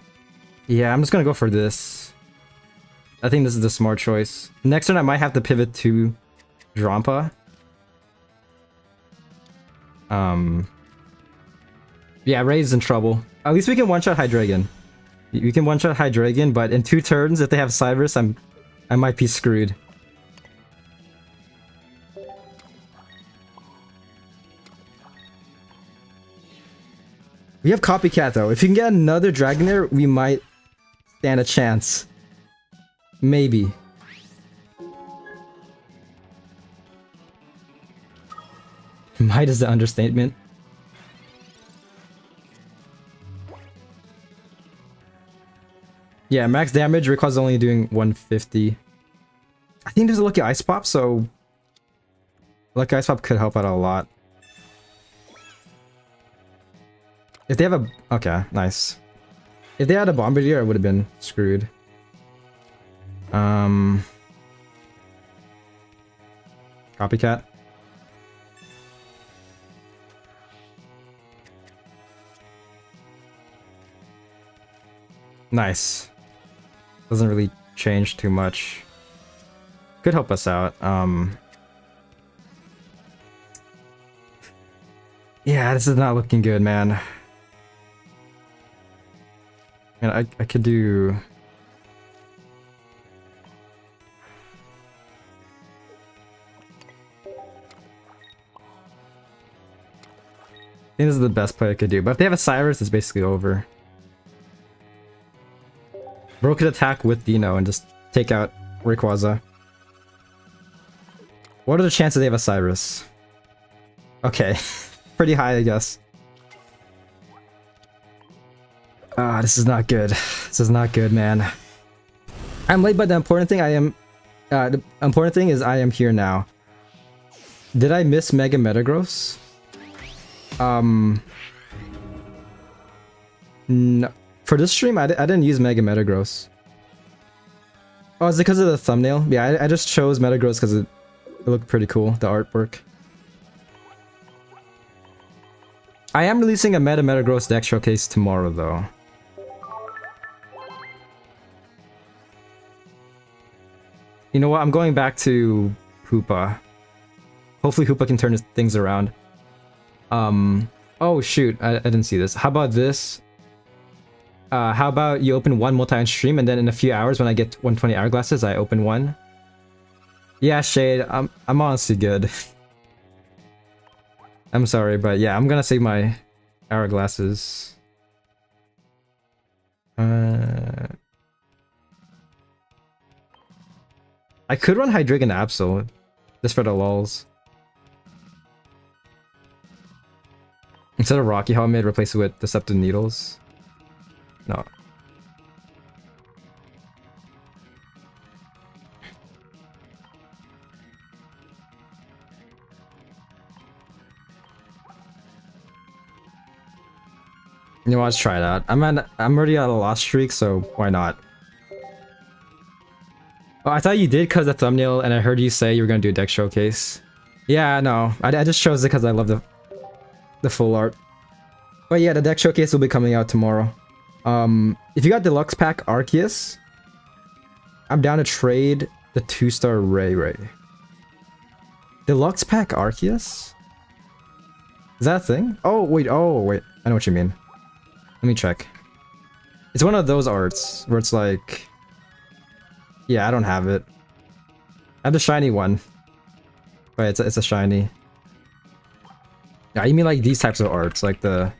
Yeah, I'm just gonna go for this. I think this is the smart choice. Next turn I might have to pivot to Drampa. Yeah, Ray's in trouble. At least we can one-shot Hydreigon. We can one-shot Hydreigon, but in 2 turns, if they have Cyrus, I might be screwed. We have Copycat though. If you can get another Dragonair, we might stand a chance. Maybe. Might is the understatement. Yeah, max damage requires only doing 150. I think there's a Lucky Ice Pop, so Lucky Ice Pop could help out a lot. If they have a... Okay, nice. If they had a Bombardier, I would have been screwed. Copycat. Nice. Doesn't really change too much. Could help us out. Yeah, this is not looking good, man. And I could do... I think this is the best play I could do, but if they have a Cyrus, it's basically over. Bro could attack with Dino and just take out Rayquaza. What are the chances they have a Cyrus? Okay, pretty high, I guess. Ah, this is not good. This is not good, man. I'm late, but the important thing is I am here now. Did I miss Mega Metagross? No. For this stream, I didn't use Mega Metagross. Oh, is it because of the thumbnail? Yeah, I just chose Metagross because it looked pretty cool, the artwork. I am releasing a Metagross deck showcase tomorrow, though. You know what? I'm going back to Hoopa. Hopefully Hoopa can turn things around. Oh shoot, I didn't see this. How about this? How about you open one multi on stream and then in a few hours when I get 120 hourglasses, I open one? Yeah, Shade, I'm honestly good. I'm sorry, but yeah, I'm gonna save my hourglasses. I could run Hydreigon Absol, just for the lulz. Instead of Rocky Helmet, replace it with Deceptive Needles. No. You know, let's try that. I'm already on a lost streak, so why not? Oh, I thought you did because of the thumbnail, and I heard you say you were gonna do a deck showcase. Yeah, no, I just chose it because I love the full art. But yeah, the deck showcase will be coming out tomorrow. If you got Deluxe Pack Arceus, I'm down to trade the 2-star Ray. Deluxe Pack Arceus? Is that a thing? Oh wait, I know what you mean. Let me check. It's one of those arts where it's like... Yeah, I don't have it. I have the shiny one. But it's a shiny. Yeah, you mean like these types of arts, like the...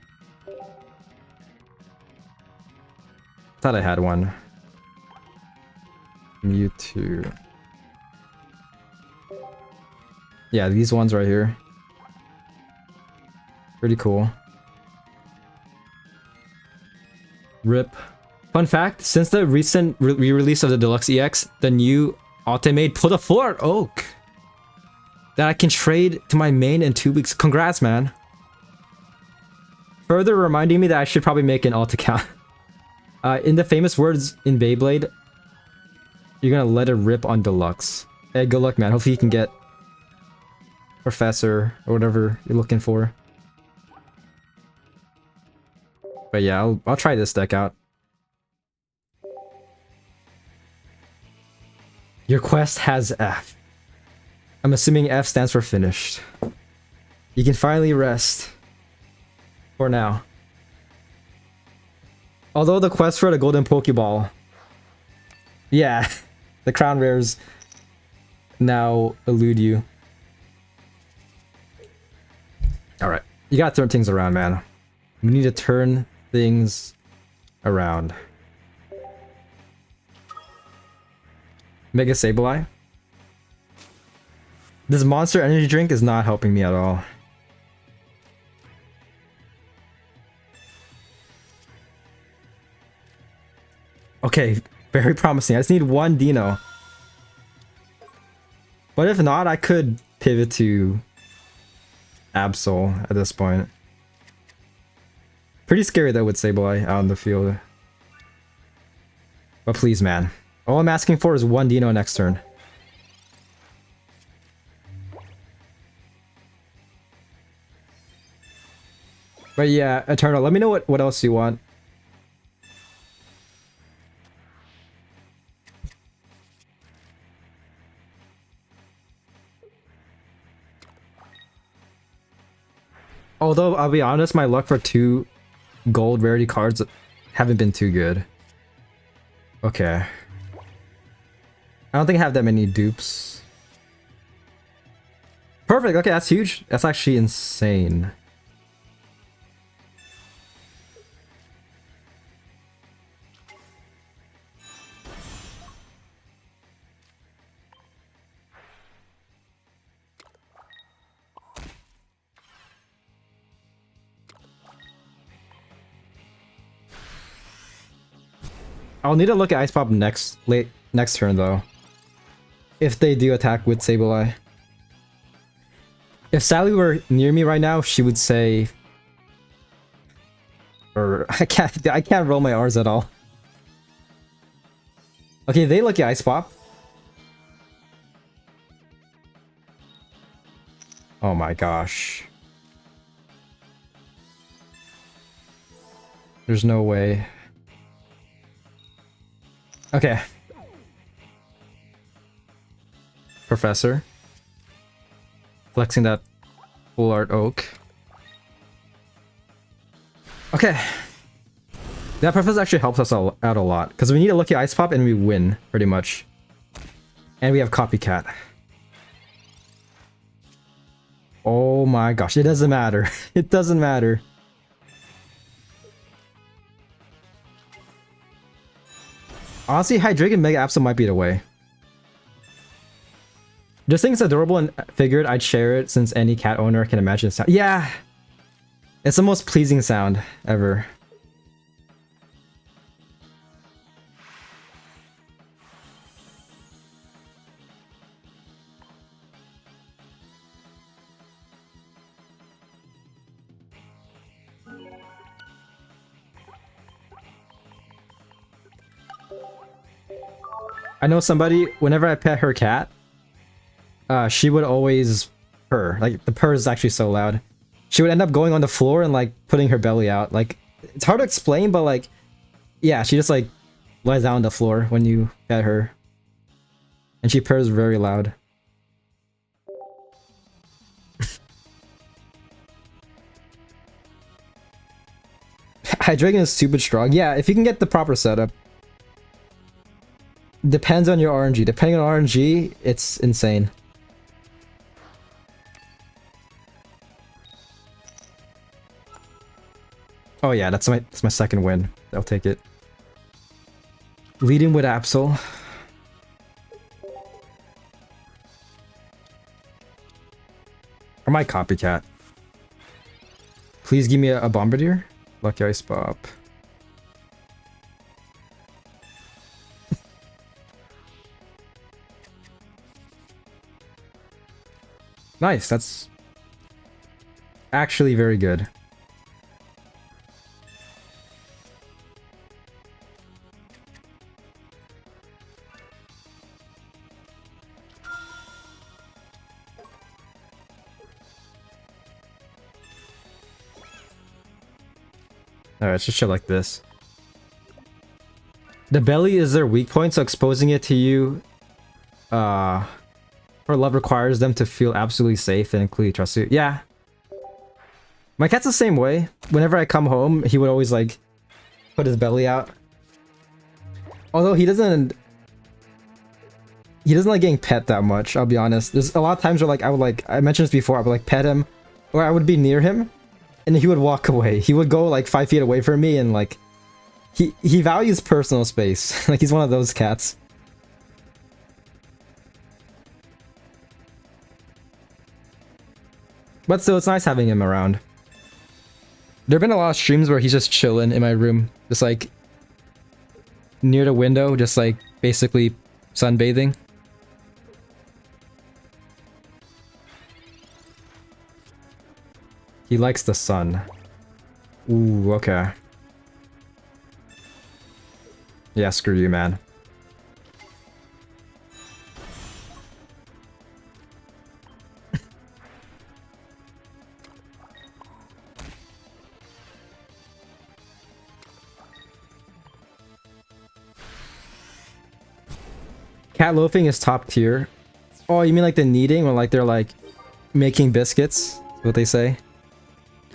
Thought I had one. Mewtwo. Yeah, these ones right here. Pretty cool. RIP. Fun fact, since the recent re-release of the Deluxe EX, the new Ultimate put a 4 Oak that I can trade to my main in 2 weeks. Congrats, man. Further reminding me that I should probably make an alt account. In the famous words in Beyblade, you're gonna let it rip on Deluxe. Hey, good luck, man. Hopefully you can get Professor or whatever you're looking for. But yeah, I'll try this deck out. Your quest has F. I'm assuming F stands for finished. You can finally rest. For now. Although the quest for the golden Pokeball. Yeah, the crown rares now elude you. Alright, you gotta turn things around, man. We need to turn things around. Mega Sableye. This Monster Energy drink is not helping me at all. Okay, very promising. I just need one Dino. But if not, I could pivot to Absol at this point. Pretty scary though with Sableye out in the field. But please, man. All I'm asking for is one Dino next turn. But yeah, Eternal, let me know what else you want. Although, I'll be honest, my luck for 2 gold rarity cards haven't been too good. Okay. I don't think I have that many dupes. Perfect, okay, that's huge. That's actually insane. I'll need to look at Ice Pop next turn though. If they do attack with Sableye. If Sally were near me right now, she would say, or I can't roll my R's at all. Okay, they look at Ice Pop. Oh my gosh. There's no way. Okay. Professor. Flexing that full art oak. Okay. That Professor actually helps us out a lot. Because we need a lucky Ice Pop and we win, pretty much. And we have Copycat. Oh my gosh, it doesn't matter. It doesn't matter. Honestly, Hydreigon Mega Absol might be the way. Just think it's adorable and figured I'd share it since any cat owner can imagine the sound. Yeah! It's the most pleasing sound ever. I know somebody, whenever I pet her cat, she would always purr. Like, the purr is actually so loud. She would end up going on the floor and, like, putting her belly out. Like, it's hard to explain, but, like, yeah, she just, like, lies down on the floor when you pet her. And she purrs very loud. Hydreigon is stupid strong. Yeah, if you can get the proper setup. Depends on your RNG. Depending on RNG, it's insane. Oh yeah, that's my second win. I'll take it. Leading with Absol. Or my copycat. Please give me a Bombardier. Lucky Ice Pop. Nice, that's actually very good. Alright, it's just shit like this. The belly is their weak point, so exposing it to you for love requires them to feel absolutely safe and completely trust you. Yeah. My cat's the same way. Whenever I come home, he would always like put his belly out. Although he doesn't like getting pet that much, I'll be honest. There's a lot of times where like I mentioned this before, I would like pet him or I would be near him and he would walk away. He would go like 5 feet away from me and like he values personal space. Like he's one of those cats. But still, it's nice having him around. There have been a lot of streams where he's just chilling in my room, just like near the window, just like basically sunbathing. He likes the sun. Ooh, okay. Yeah, screw you, man. Cat loafing is top tier. Oh, you mean like the kneading or like they're like making biscuits? Is what they say?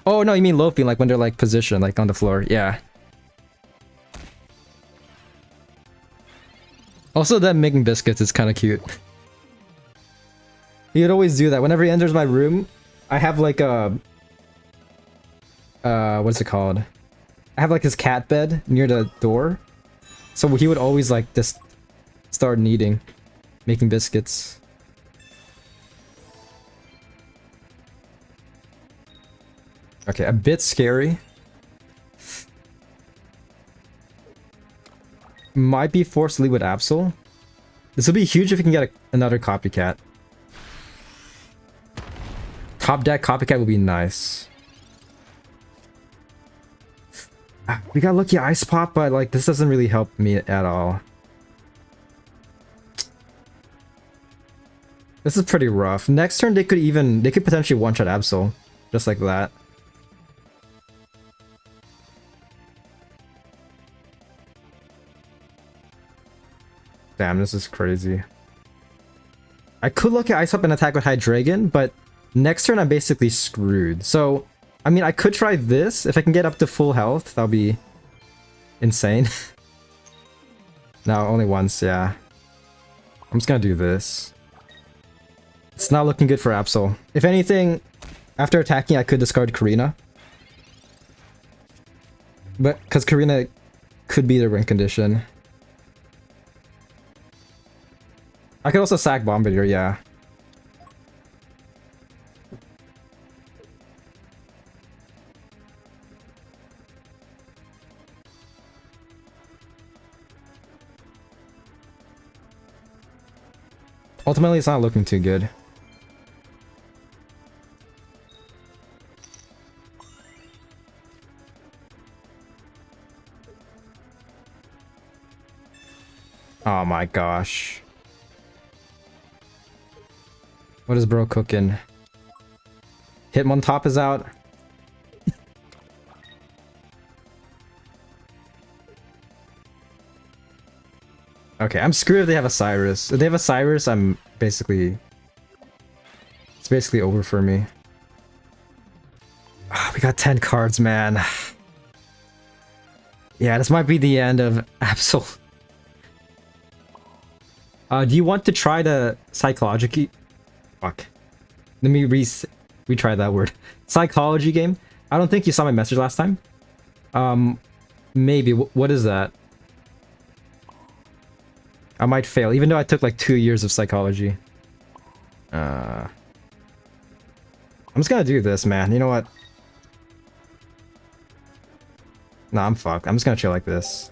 Oh no, you mean loafing like when they're like positioned like on the floor. Yeah. Also, them making biscuits is kind of cute. He would always do that. Whenever he enters my room, I have like a what's it called? I have like his cat bed near the door. So he would always like just start kneading, making biscuits. Okay, a bit scary. Might be forced to leave with Absol. This will be huge if we can get another copycat. Top deck copycat would be nice. We got lucky Ice Pop, but like this doesn't really help me at all. This is pretty rough. Next turn they could potentially one-shot Absol. Just like that. Damn, this is crazy. I could look at Ice Up and attack with Hydreigon, but next turn I'm basically screwed. So, I mean, I could try this. If I can get up to full health, that'll be insane. No, only once, yeah. I'm just gonna do this. It's not looking good for Absol. If anything, after attacking, I could discard Karina. But, because Karina could be the win condition. I could also sack Bombardier, yeah. Ultimately, it's not looking too good. Oh my gosh. What is bro cooking? Hitmontop is out. Okay, I'm screwed if they have a Cyrus. If they have a Cyrus, I'm basically... It's basically over for me. Ah, we got 10 cards, man. Yeah, this might be the end of Absol. Do you want to try the psychology? Fuck. Let me retry that word. Psychology game? I don't think you saw my message last time. Maybe. What is that? I might fail, even though I took like 2 years of psychology. I'm just gonna do this, man. You know what? Nah, I'm fucked. I'm just gonna chill like this.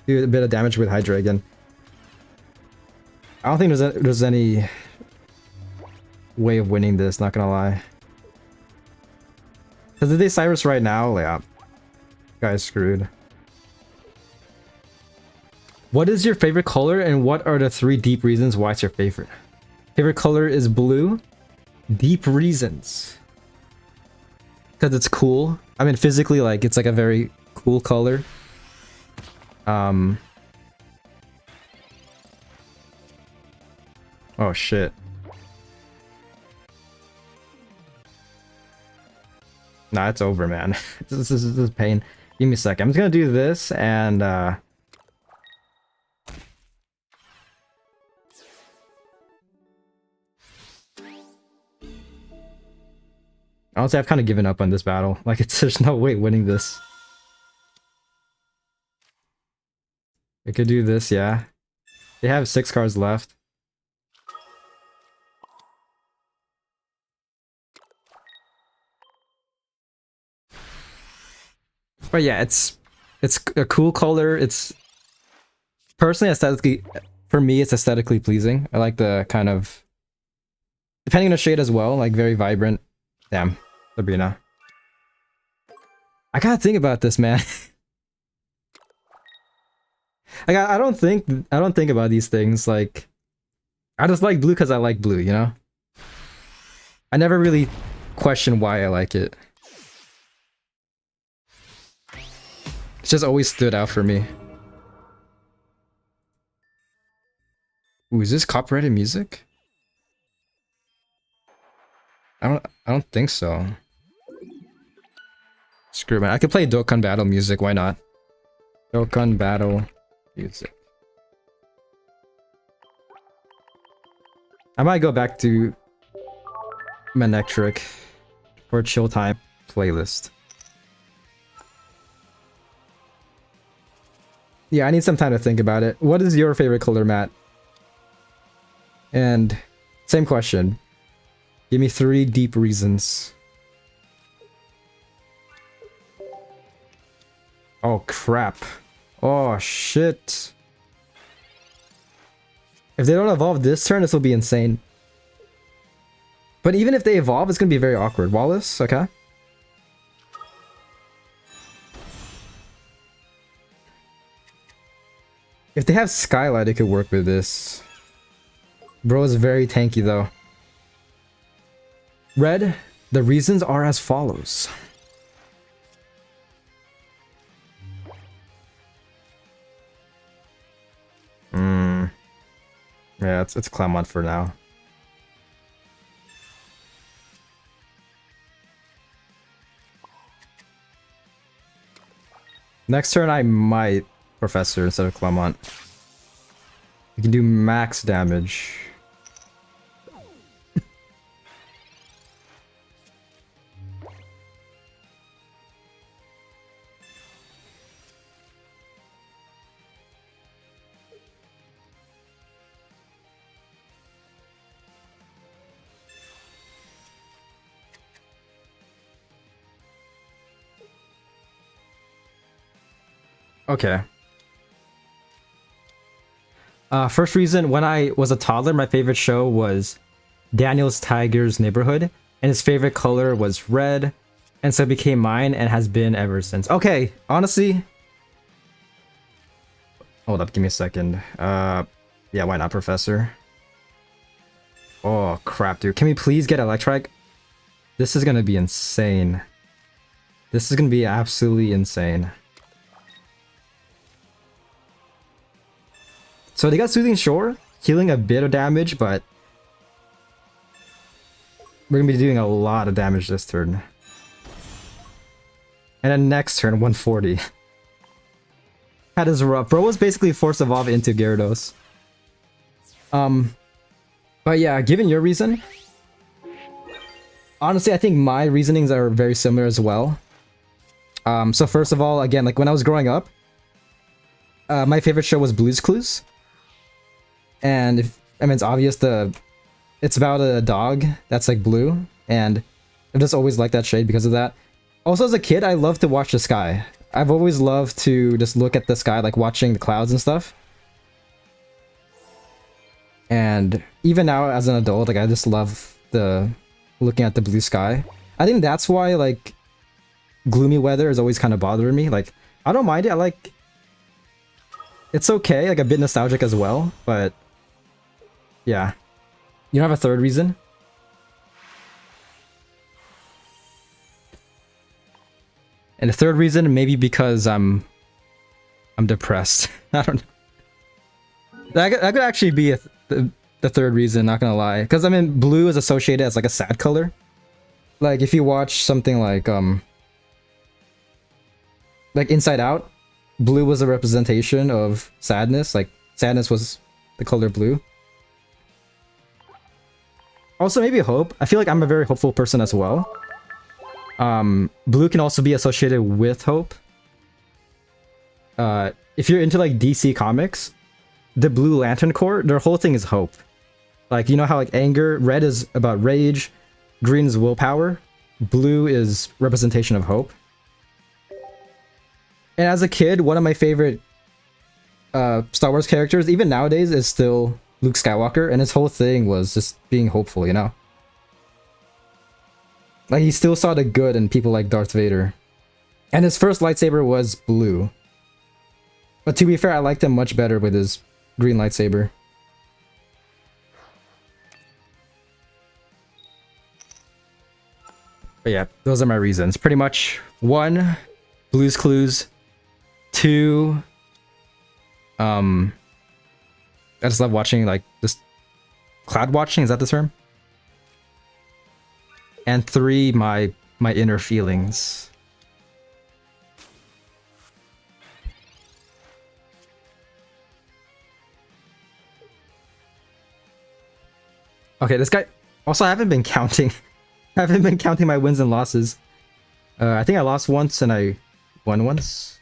Do a bit of damage with Hydra again. I don't think there's any way of winning this, not gonna lie. Because if they Cyrus right now, yeah, guy's screwed. What is your favorite color and what are the 3 deep reasons why it's your favorite? Favorite color is blue. Deep reasons. Because it's cool. I mean, physically, like, it's like a very cool color. Oh, shit. Nah, it's over, man. This is pain. Give me a second. I'm just gonna do this and, honestly, I've kind of given up on this battle. Like, there's no way winning this. I could do this, yeah. They have 6 cards left. But yeah, it's a cool color. It's personally aesthetically, for me, it's aesthetically pleasing. I like the kind of, depending on the shade as well, like very vibrant. Damn, Sabrina. I gotta think about this, man. Like I don't think about these things. Like I just like blue because I like blue, you know? I never really question why I like it. It's just always stood out for me. Ooh, is this copyrighted music? I don't think so. Screw it, man. I could play Dokkan Battle music, why not? Dokkan Battle music. I might go back to Manectric for a chill time playlist. Yeah, I need some time to think about it. What is your favorite color, Matt? And same question. Give me 3 deep reasons. Oh, crap. Oh, shit. If they don't evolve this turn, this will be insane. But even if they evolve, it's going to be very awkward. Wallace, okay. If they have Skylight, it could work with this. Bro is very tanky, though. Red, the reasons are as follows. Yeah, it's Clamont for now. Next turn, I might Professor instead of Clamont. We can do max damage. Okay. First reason, when I was a toddler, my favorite show was Daniel's Tiger's Neighborhood, and his favorite color was red, and so it became mine and has been ever since. Okay, honestly... Hold up, give me a second. Yeah, why not, Professor? Oh, crap, dude. Can we please get Electrike? This is gonna be insane. This is gonna be absolutely insane. So they got Soothing Shore, healing a bit of damage, but we're gonna be doing a lot of damage this turn. And then next turn, 140. That is rough. Bro was basically forced evolve into Gyarados. But yeah, given your reason, honestly, I think my reasonings are very similar as well. So first of all, again, like when I was growing up, my favorite show was Blue's Clues. And if, I mean, it's obvious it's about a dog that's like blue, and I've just always liked that shade because of that. Also, as a kid, I love to watch the sky. I've always loved to just look at the sky, like watching the clouds and stuff. And even now, as an adult, like I just love the looking at the blue sky. I think that's why like gloomy weather is always kind of bothering me. Like I don't mind it. I like it's okay, like a bit nostalgic as well, but yeah. You don't have a third reason? And the third reason, maybe because I'm depressed. I don't know. That could actually be the third reason, not gonna lie. Because I mean, blue is associated as like a sad color. Like if you watch something like Inside Out, blue was a representation of sadness. Like sadness was the color blue. Also maybe hope. I feel like I'm a very hopeful person as well. Blue can also be associated with hope. If you're into like DC Comics, the Blue Lantern Corps, their whole thing is hope. Like, you know how like anger, red is about rage, green is willpower, blue is representation of hope. And as a kid, one of my favorite Star Wars characters, even nowadays, is still Luke Skywalker, and his whole thing was just being hopeful, you know? Like, he still saw the good in people like Darth Vader. And his first lightsaber was blue. But to be fair, I liked him much better with his green lightsaber. But yeah, those are my reasons. Pretty much, 1, Blue's Clues. 2, I just love watching, like, just cloud watching, is that the term? And 3, my inner feelings. Okay, this guy... Also, I haven't been counting. I haven't been counting my wins and losses. I think I lost once and I won once.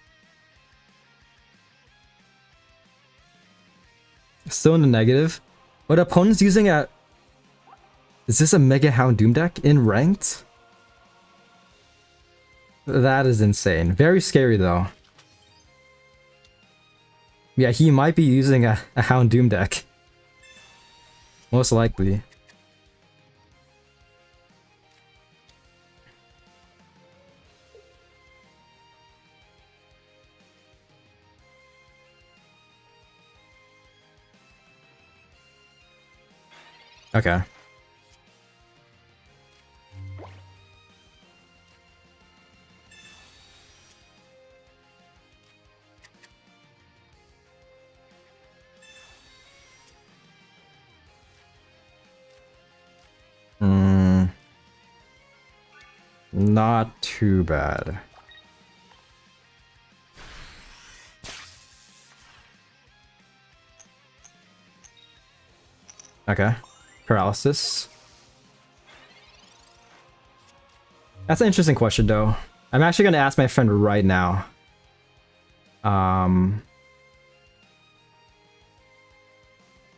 Still in the negative. What opponent's using a... Is this a Mega Houndoom deck in ranked? That is insane. Very scary though. Yeah, he might be using a Houndoom deck. Most likely. Okay. Not too bad. Okay. Paralysis. That's an interesting question, though. I'm actually gonna ask my friend right now.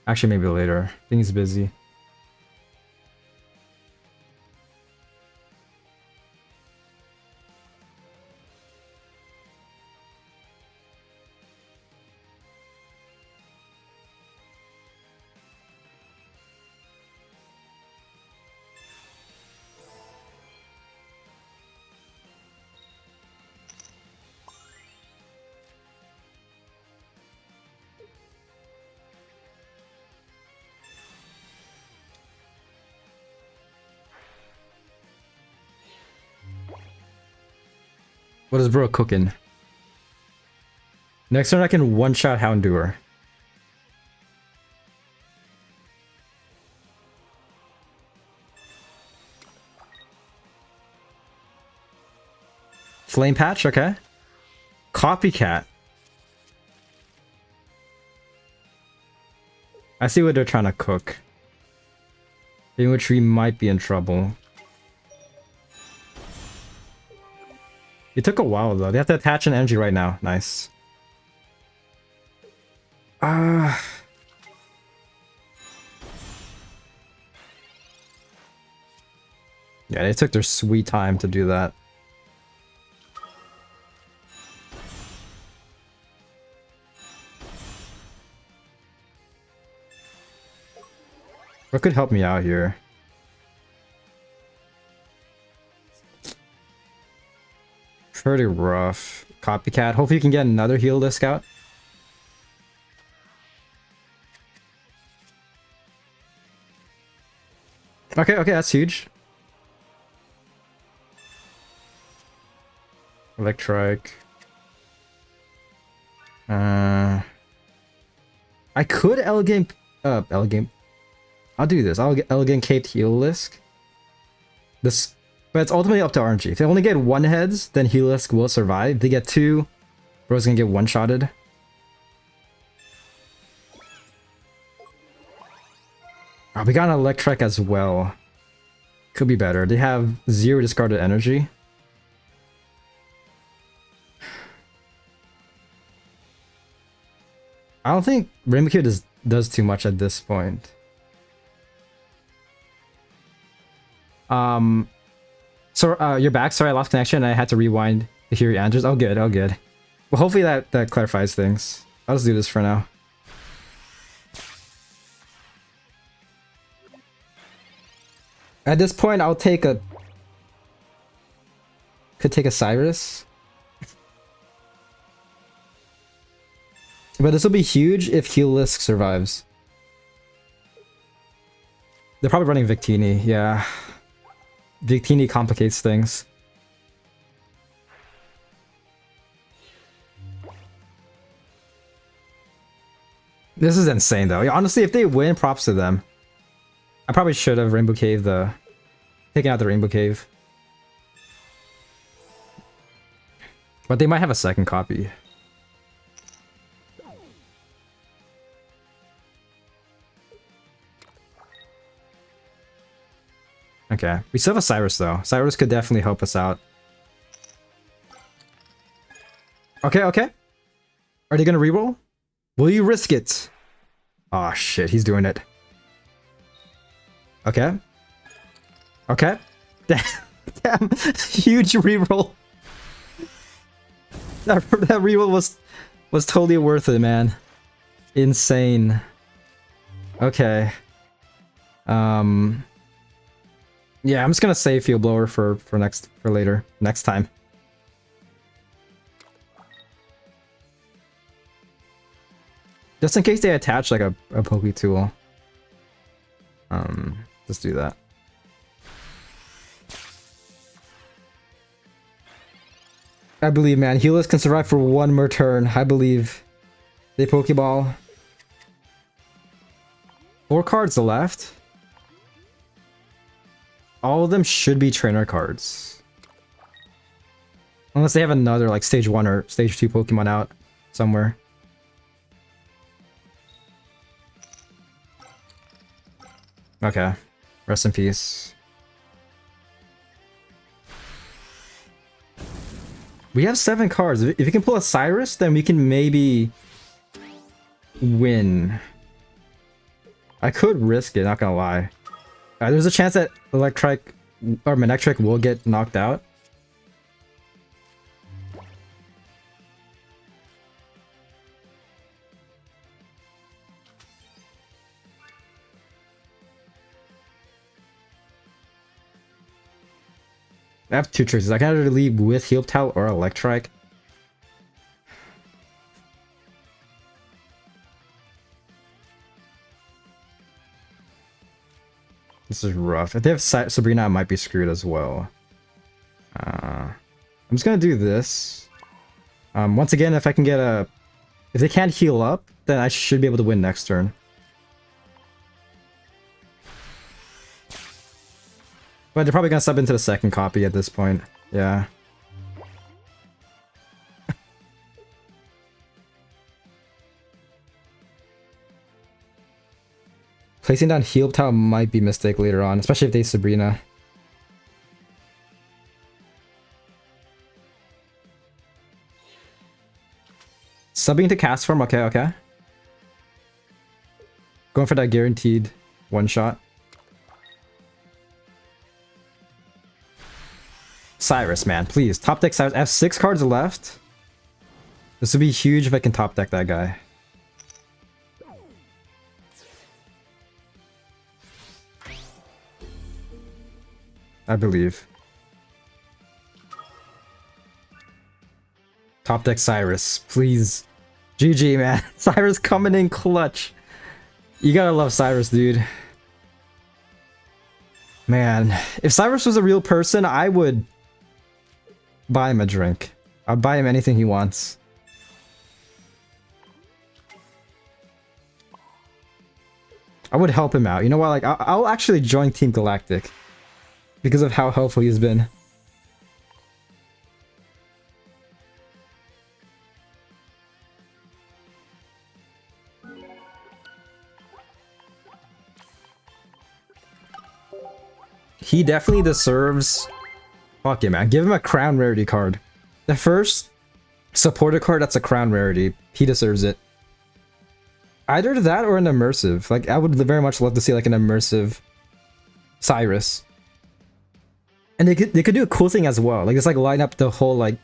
Actually, maybe later. I think he's busy. What is bro cooking? Next turn I can one-shot Houndour. Flame Patch, okay. Copycat. I see what they're trying to cook. In which we might be in trouble. It took a while though. They have to attach an energy right now. Nice. Yeah, they took their sweet time to do that. What could help me out here? Pretty rough. Copycat. Hopefully you can get another heal disc out. Okay, that's huge. Electric. I could elegant I'll do this. I'll get elegant caped heal disc. This, but it's ultimately up to RNG. If they only get 1 heads, then heal disc will survive. If they get 2, bro's gonna get one-shotted. Oh, we got an electric as well. Could be better. They have 0 discarded energy. I don't think Rainbow Cube does too much at this point. So you're back. Sorry, I lost connection and I had to rewind to hear your answers. Oh good, oh good. Well, hopefully that clarifies things. I'll just do this for now. At this point, I'll take a... Could take a Cyrus. But this will be huge if Healisk survives. They're probably running Victini, yeah. Victini complicates things. This is insane though. Honestly, if they win, props to them. I probably should have Rainbow Cave taken out the Rainbow Cave. But they might have a second copy. Okay, we still have a Cyrus though. Cyrus could definitely help us out. Okay, okay. Are they gonna reroll? Will you risk it? Oh shit, he's doing it. Okay. Okay. Damn, huge reroll. That reroll was totally worth it, man. Insane. Okay. Yeah, I'm just gonna save Field Blower for later, next time. Just in case they attach like a Poke Tool. Just do that. I believe, man. Healers can survive for 1 more turn. I believe. They Pokeball. 4 cards left. All of them should be trainer cards. Unless they have another like stage 1 or stage 2 Pokemon out somewhere. Okay. Rest in peace. We have 7 cards. If you can pull a Cyrus, then we can maybe win. I could risk it, not gonna lie. There's a chance that Electric or Manectric will get knocked out. I have 2 choices. I can either leave with Heal Towel or Electric. This is rough. If they have Sabrina, I might be screwed as well. I'm just gonna do this. Once again, if I can get a... If they can't heal up, then I should be able to win next turn. But they're probably gonna sub into the second copy at this point. Yeah. Placing down Heal Towel might be a mistake later on, especially if they Sabrina. Subbing to Cast Form, okay, okay. Going for that guaranteed one shot. Cyrus, man, please. Top deck Cyrus. I have 6 cards left. This would be huge if I can top deck that guy. I believe. Top deck Cyrus, please. GG, man. Cyrus coming in clutch. You gotta love Cyrus, dude. Man, if Cyrus was a real person, I would buy him a drink. I'd buy him anything he wants. I would help him out. You know what? Like, I'll actually join Team Galactic because of how helpful he's been. He definitely deserves... Fuck yeah, man. Give him a crown rarity card. The first supporter card that's a crown rarity. He deserves it. Either that or an immersive. Like, I would very much love to see like an immersive Cyrus. And they could do a cool thing as well. Like, just like line up the whole like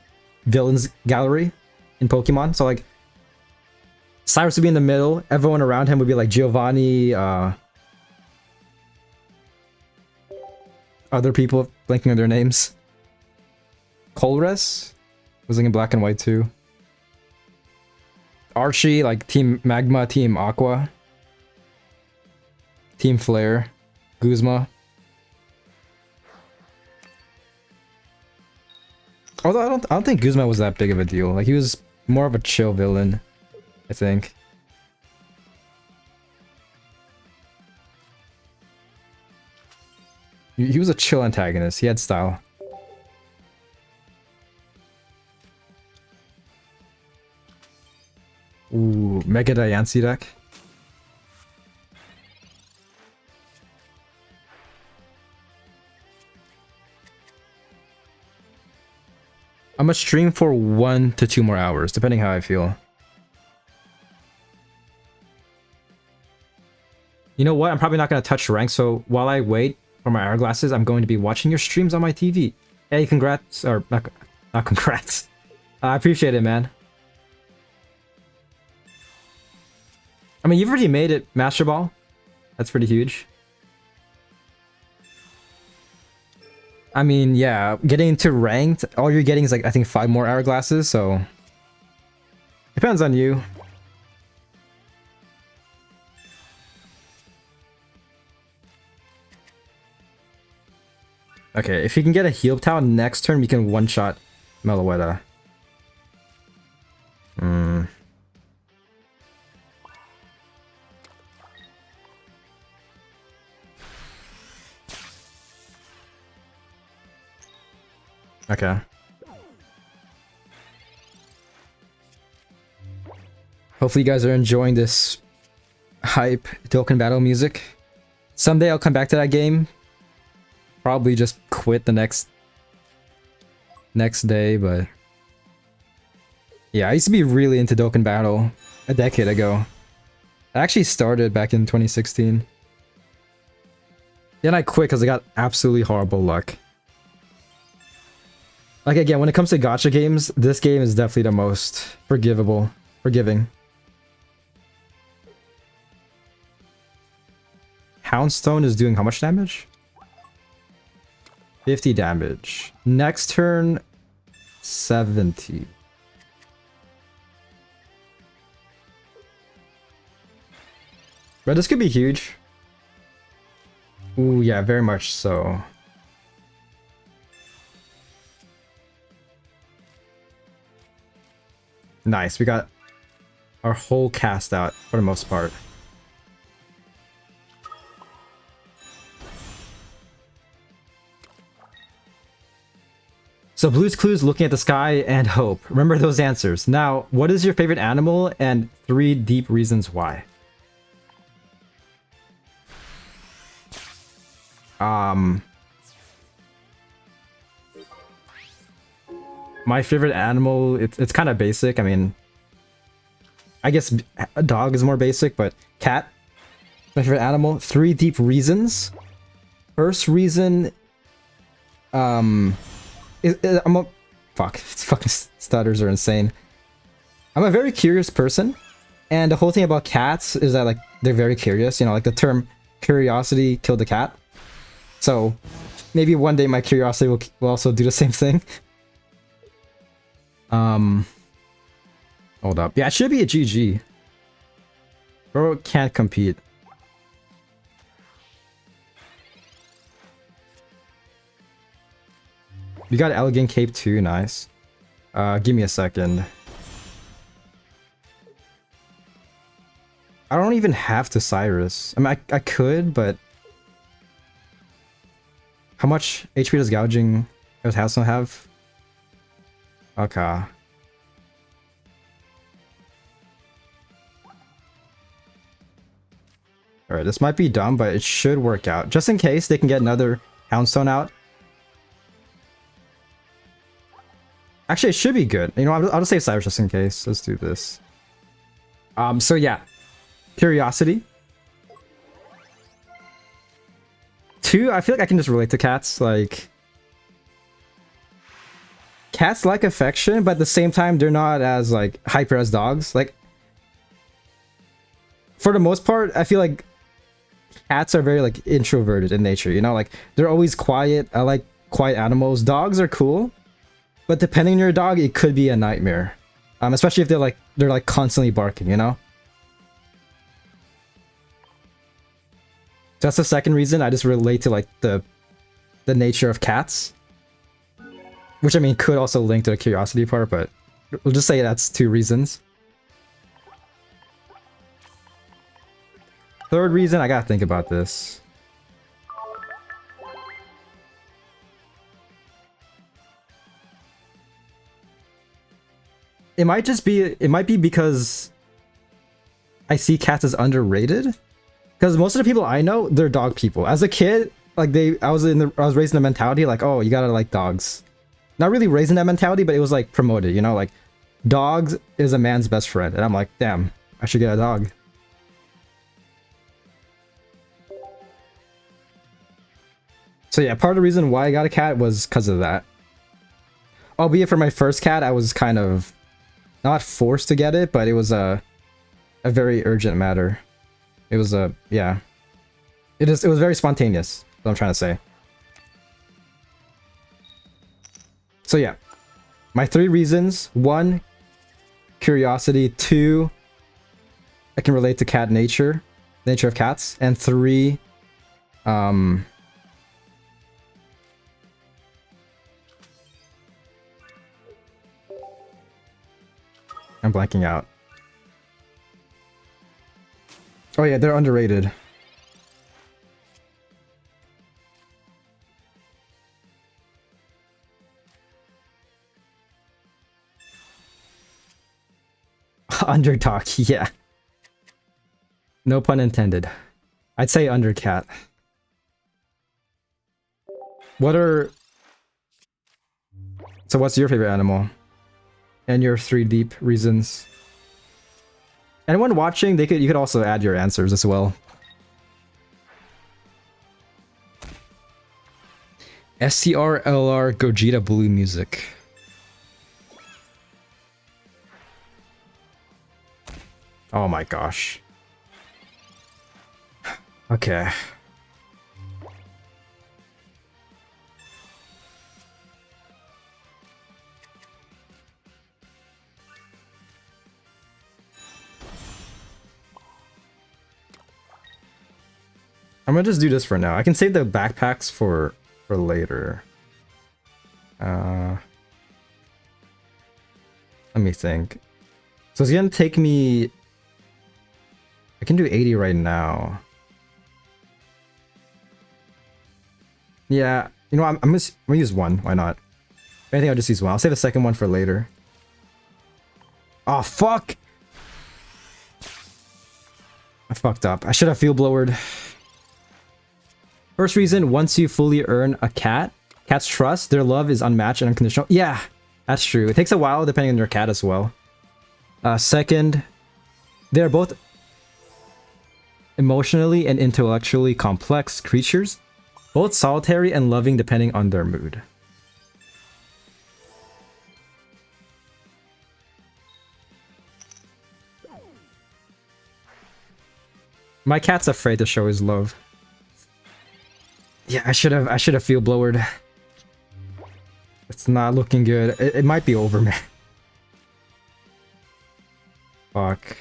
villains gallery in Pokemon. So like Cyrus would be in the middle. Everyone around him would be like Giovanni, other people blanking on their names. Colress was like in black and white too. Archie, like Team Magma, Team Aqua, Team Flare, Guzma. Although I don't think Guzma was that big of a deal. Like, he was more of a chill villain, I think. He was a chill antagonist. He had style. Ooh, Mega Diancie deck. I'm gonna stream for 1 to 2 more hours, depending how I feel. You know what? I'm probably not gonna touch rank, so while I wait for my hourglasses, I'm going to be watching your streams on my TV. Hey, congrats, or not congrats. I appreciate it, man. I mean, you've already made it, Master Ball. That's pretty huge. I mean, yeah, getting into ranked, all you're getting is like, I think 5 more hourglasses, so... Depends on you. Okay, if you can get a Heal Town next turn, we can one-shot Meloetta. Okay. Hopefully you guys are enjoying this hype Dokkan Battle music. Someday I'll come back to that game. Probably just quit the next day, but... Yeah, I used to be really into Dokkan Battle a decade ago. I actually started back in 2016. Then I quit because I got absolutely horrible luck. Like, again, when it comes to gacha games, this game is definitely the most forgiving. Houndstone is doing how much damage? 50 damage. Next turn, 70. But this could be huge. Ooh, yeah, very much so. Nice, we got our whole cast out for the most part. So Blue's Clues, looking at the sky, and hope. Remember those answers. Now, what is your favorite animal and 3 deep reasons why? My favorite animal, it's kind of basic. I mean, I guess a dog is more basic, but cat. My favorite animal. 3 deep reasons. First reason, I'm a fuck. Fucking stutters are insane. I'm a very curious person, and the whole thing about cats is that like they're very curious. You know, like the term curiosity killed the cat. So maybe one day my curiosity will also do the same thing. Hold up. Yeah, it should be a GG. Bro can't compete. You got Elegant Cape too, nice. Give me a second. I don't even have to Cyrus. I mean, I could, but... How much HP does Gouging House have? Okay. Alright, this might be dumb, but it should work out. Just in case they can get another Houndstone out. Actually, it should be good. You know, I'll just save Cyrus just in case. Let's do this. So yeah. Curiosity. 2, I feel like I can just relate to cats. Like... Cats like affection, but at the same time, they're not as, like, hyper as dogs. Like... For the most part, I feel like... Cats are very, like, introverted in nature, you know? Like, they're always quiet. I like quiet animals. Dogs are cool. But depending on your dog, it could be a nightmare. Especially if they're like constantly barking, you know? So that's the second reason I just relate to like the nature of cats. Which I mean could also link to the curiosity part, but we'll just say that's 2 reasons. Third reason, I gotta think about this. It might be because I see cats as underrated. Because most of the people I know, they're dog people. As a kid, like I was raised in the mentality like, oh, you gotta like dogs. Not really raised in that mentality, but it was like promoted, you know, like dogs is a man's best friend. And I'm like, damn, I should get a dog. So yeah, part of the reason why I got a cat was because of that. Albeit for my first cat, I was kind of not forced to get it, but it was a very urgent matter. It was yeah. It was very spontaneous, what I'm trying to say. So yeah. My 3 reasons. 1, curiosity. 2, I can relate to cat nature of cats. And 3, I'm blanking out. Oh yeah, they're underrated. Underdog, yeah. No pun intended. I'd say undercat. So what's your favorite animal? And your 3 deep reasons. Anyone watching, you could also add your answers as well. STRLR Gogeta Blue music. Oh my gosh. Okay. I'm gonna just do this for now. I can save the backpacks for later. Let me think. So it's gonna take me... I can do 80 right now. Yeah, you know, I'm gonna use 1. Why not? If anything, I'll just use 1. I'll save the second one for later. Oh, fuck! I fucked up. I should have fuel blowered. First reason, once you fully earn a cat, cats trust, their love is unmatched and unconditional. Yeah, that's true. It takes a while depending on your cat as well. Second, they're both emotionally and intellectually complex creatures, both solitary and loving depending on their mood. My cat's afraid to show his love. Yeah, I should have field blowered. It's not looking good. It might be over, man. Fuck.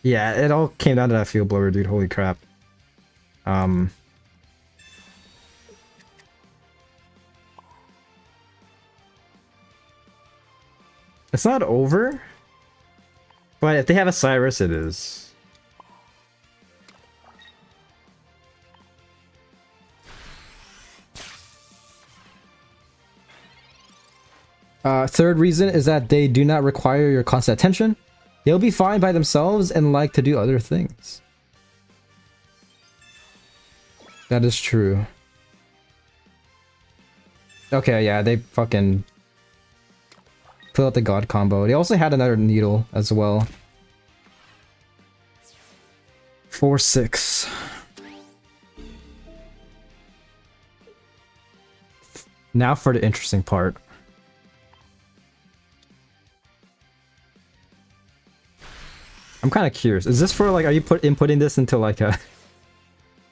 Yeah, it all came down to that field blower, dude. Holy crap. It's not over, but if they have a Cyrus, it is. Third reason is that they do not require your constant attention. They'll be fine by themselves and like to do other things. That is true. Okay, yeah, they fucking pull out the god combo. They also had another needle as well. 4-6. Now for the interesting part. I'm kind of curious. Is this for like, are you inputting this into like a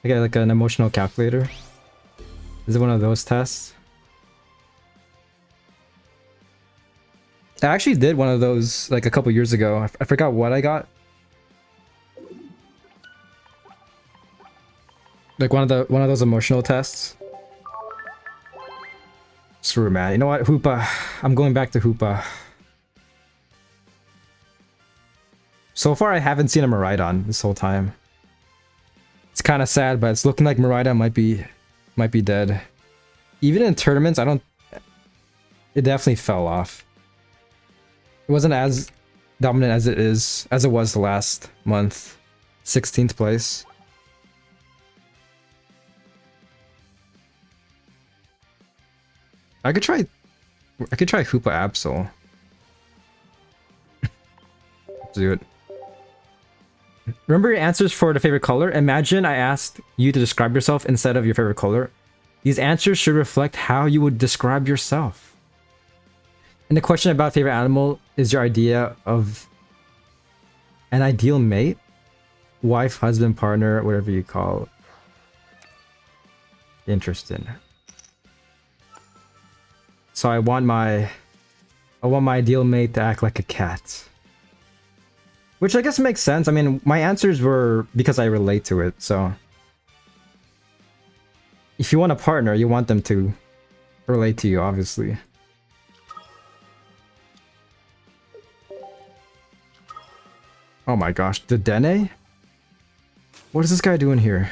like an emotional calculator? Is it one of those tests? I actually did one of those like a couple years ago. I forgot what I got. Like one of those emotional tests. Screw it, man. You know what? Hoopa. I'm going back to Hoopa. So far, I haven't seen a Miraidon this whole time. It's kind of sad, but it's looking like Miraidon might be dead. Even in tournaments, I don't. It definitely fell off. It wasn't as dominant as it was the last month. 16th place. I could try Hoopa Absol. Do it. Remember your answers for the favorite color? Imagine I asked you to describe yourself instead of your favorite color. These answers should reflect how you would describe yourself. And the question about favorite animal is your idea of an ideal mate? Wife, husband, partner, whatever you call it. Interesting. So I want my ideal mate to act like a cat. Which I guess makes sense. I mean, my answers were because I relate to it, so... If you want a partner, you want them to relate to you, obviously. Oh my gosh, the Dene? What is this guy doing here?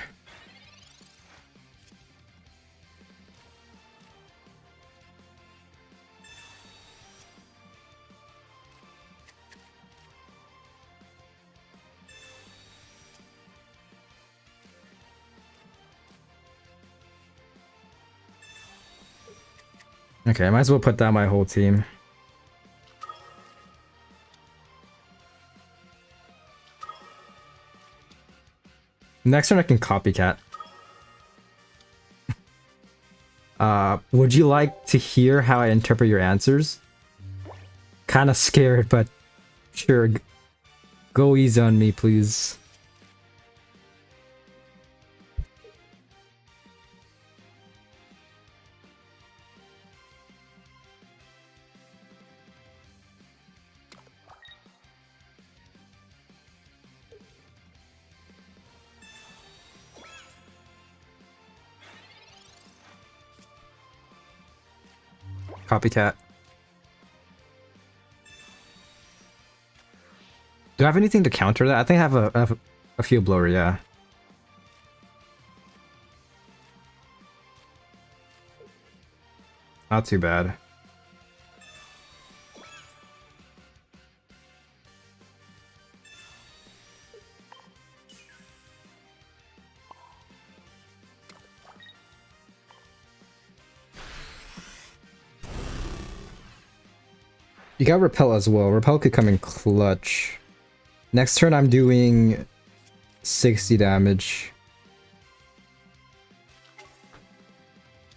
Okay, I might as well put down my whole team. Next turn I can copycat. Would you like to hear how I interpret your answers? Kinda scared, but sure. Go easy on me, please. Copycat. Do I have anything to counter that? I think I have a field blower, yeah. Not too bad. You got Repel as well. Repel could come in clutch. Next turn I'm doing 60 damage.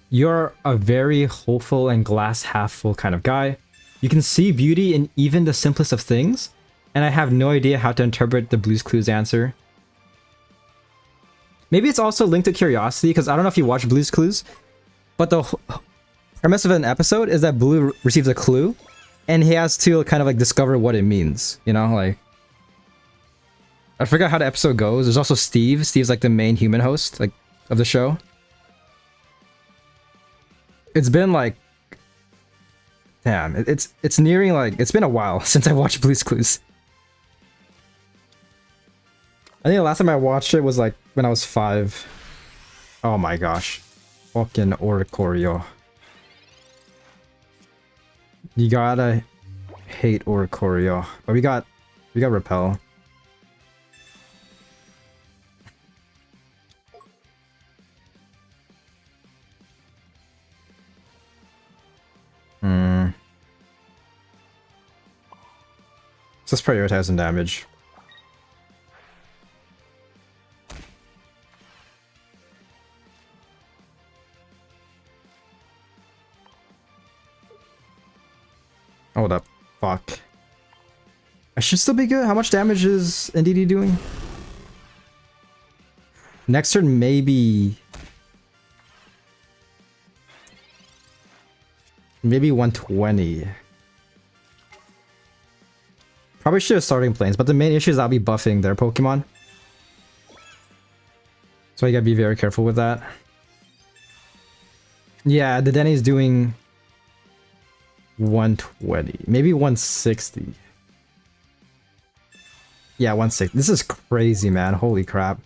You're a very hopeful and glass half full kind of guy. You can see beauty in even the simplest of things, and I have no idea how to interpret the Blue's Clues answer. Maybe it's also linked to curiosity, because I don't know if you watch Blue's Clues, but the premise of an episode is that Blue receives a clue, and he has to kind of like discover what it means, you know, like... I forgot how the episode goes. There's also Steve. Steve's like the main human host, like, of the show. It's been like... Damn, it's nearing like... It's been a while since I watched Blue's Clues. I think the last time I watched it was like when I was 5. Oh my gosh. Fucking Oricorio. You gotta hate Oricorio. But we got Repel. So let's prioritize some damage. Hold up. Fuck. I should still be good. How much damage is NDD doing? Next turn, maybe... Maybe 120. Probably should have starting planes, but the main issue is I'll be buffing their Pokemon. So you gotta be very careful with that. Yeah, the Denny's doing... 120. Maybe 160. Yeah, 160. This is crazy, man. Holy crap.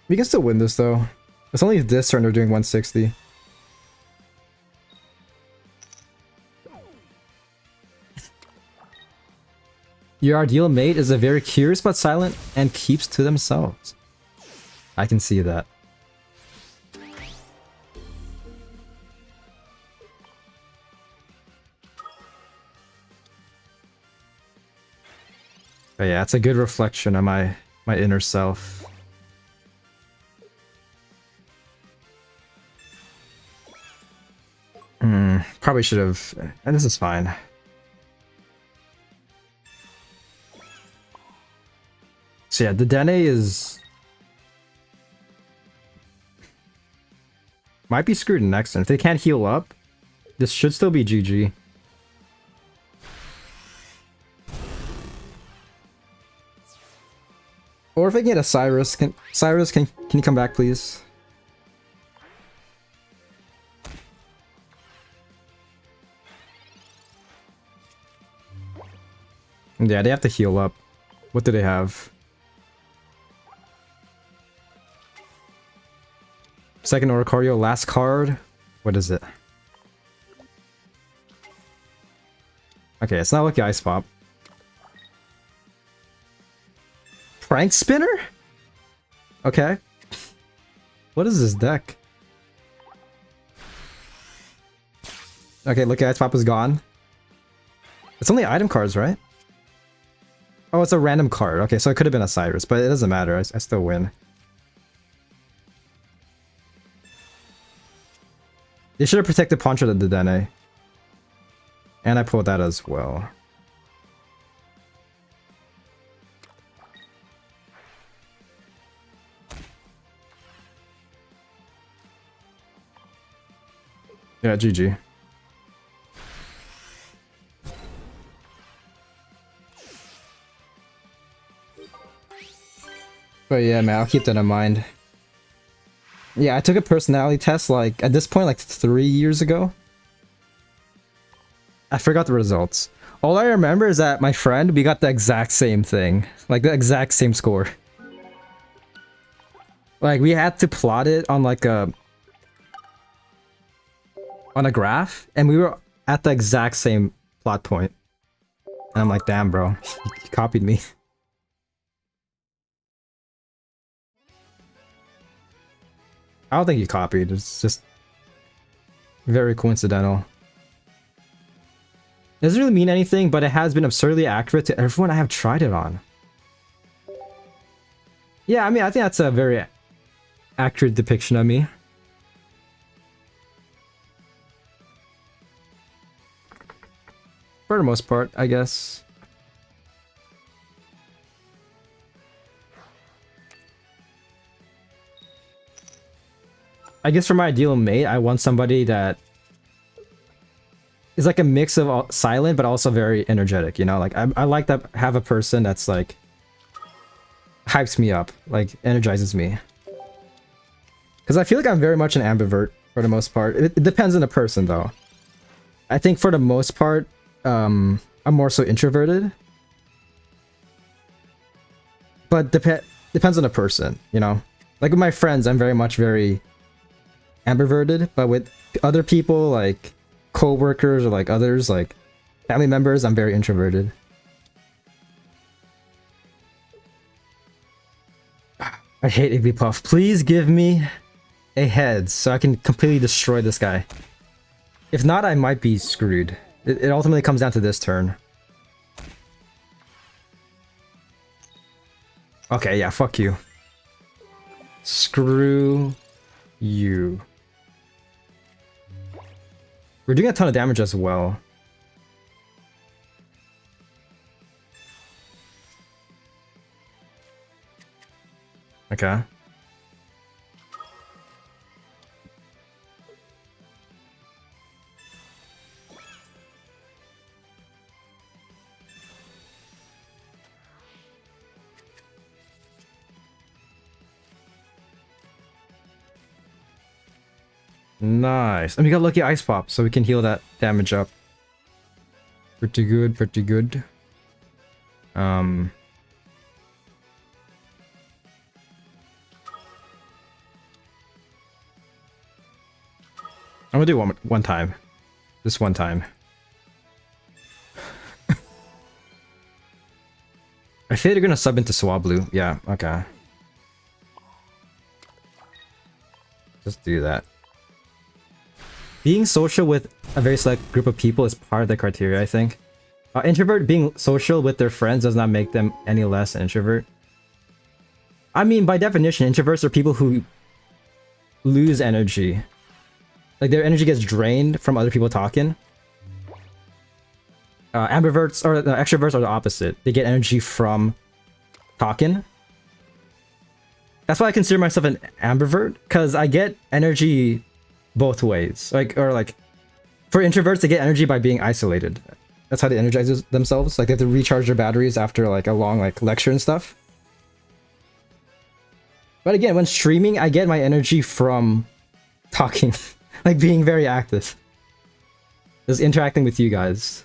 We can still win this, though. It's only this turn they're doing 160. Your ideal mate is a very curious but silent and keeps to themselves. I can see that. But yeah, it's a good reflection of my inner self. Probably should have... And this is fine. So yeah, the Dene is... Might be screwed next, and if they can't heal up, this should still be GG. Or if I get a Cyrus, can you come back, please? Yeah, they have to heal up. What do they have? Second Oricorio, last card. What is it? Okay, it's not Lucky Ice Pop. Prank Spinner? Okay. What is this deck? Okay, Lucky Ice Pop is gone. It's only item cards, right? Oh, it's a random card. Okay, so it could have been a Cyrus, but it doesn't matter. I still win. They should have protected Poncho the Dene. And I pulled that as well. Yeah, GG. But yeah, man, I'll keep that in mind. Yeah, I took a personality test, like, at this point, like 3 years ago. I forgot the results. All I remember is that my friend, we got the exact same thing. Like, the exact same score. Like, we had to plot it on, like, on a graph, and we were at the exact same plot point. And I'm like, damn, bro. You copied me. I don't think you copied. It's just very coincidental. It doesn't really mean anything, but it has been absurdly accurate to everyone I have tried it on. Yeah, I mean, I think that's a very accurate depiction of me. For the most part, I guess. I guess for my ideal mate, I want somebody that is like a mix of silent but also very energetic, you know? Like I like to have a person that's like hypes me up, like energizes me. Because I feel like I'm very much an ambivert for the most part. It depends on the person though. I think for the most part, I'm more so introverted. But depends on the person, you know? Like with my friends, I'm very ambiverted, but with other people, like co-workers or like others, like family members, I'm very introverted. I hate Igglypuff. Please give me a heads so I can completely destroy this guy. If not, I might be screwed. It ultimately comes down to this turn. Okay, yeah, fuck you. Screw you. We're doing a ton of damage as well. Okay. Nice. And we got lucky ice pop, so we can heal that damage up. Pretty good, pretty good. I'm gonna do one time. Just one time. I feel you're gonna sub into Swablu. Yeah, okay. Just do that. Being social with a very select group of people is part of the criteria, I think. Introvert being social with their friends does not make them any less an introvert. I mean, by definition, introverts are people who lose energy. Like, their energy gets drained from other people talking. Ambiverts, or extroverts are the opposite. They get energy from talking. That's why I consider myself an ambivert, because I get energy both ways. Like, or like, for introverts, they get energy by being isolated. That's how they energize themselves. Like, they have to recharge their batteries after like a long like lecture and stuff. But again, when streaming, I get my energy from talking. Like, being very active. Just interacting with you guys.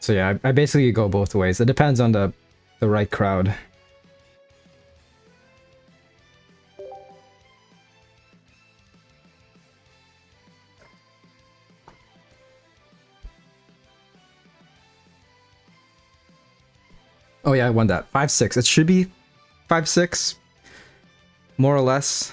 So yeah, I basically go both ways. It depends on the right crowd. Oh yeah, I won that. 5-6. It should be 5-6. More or less.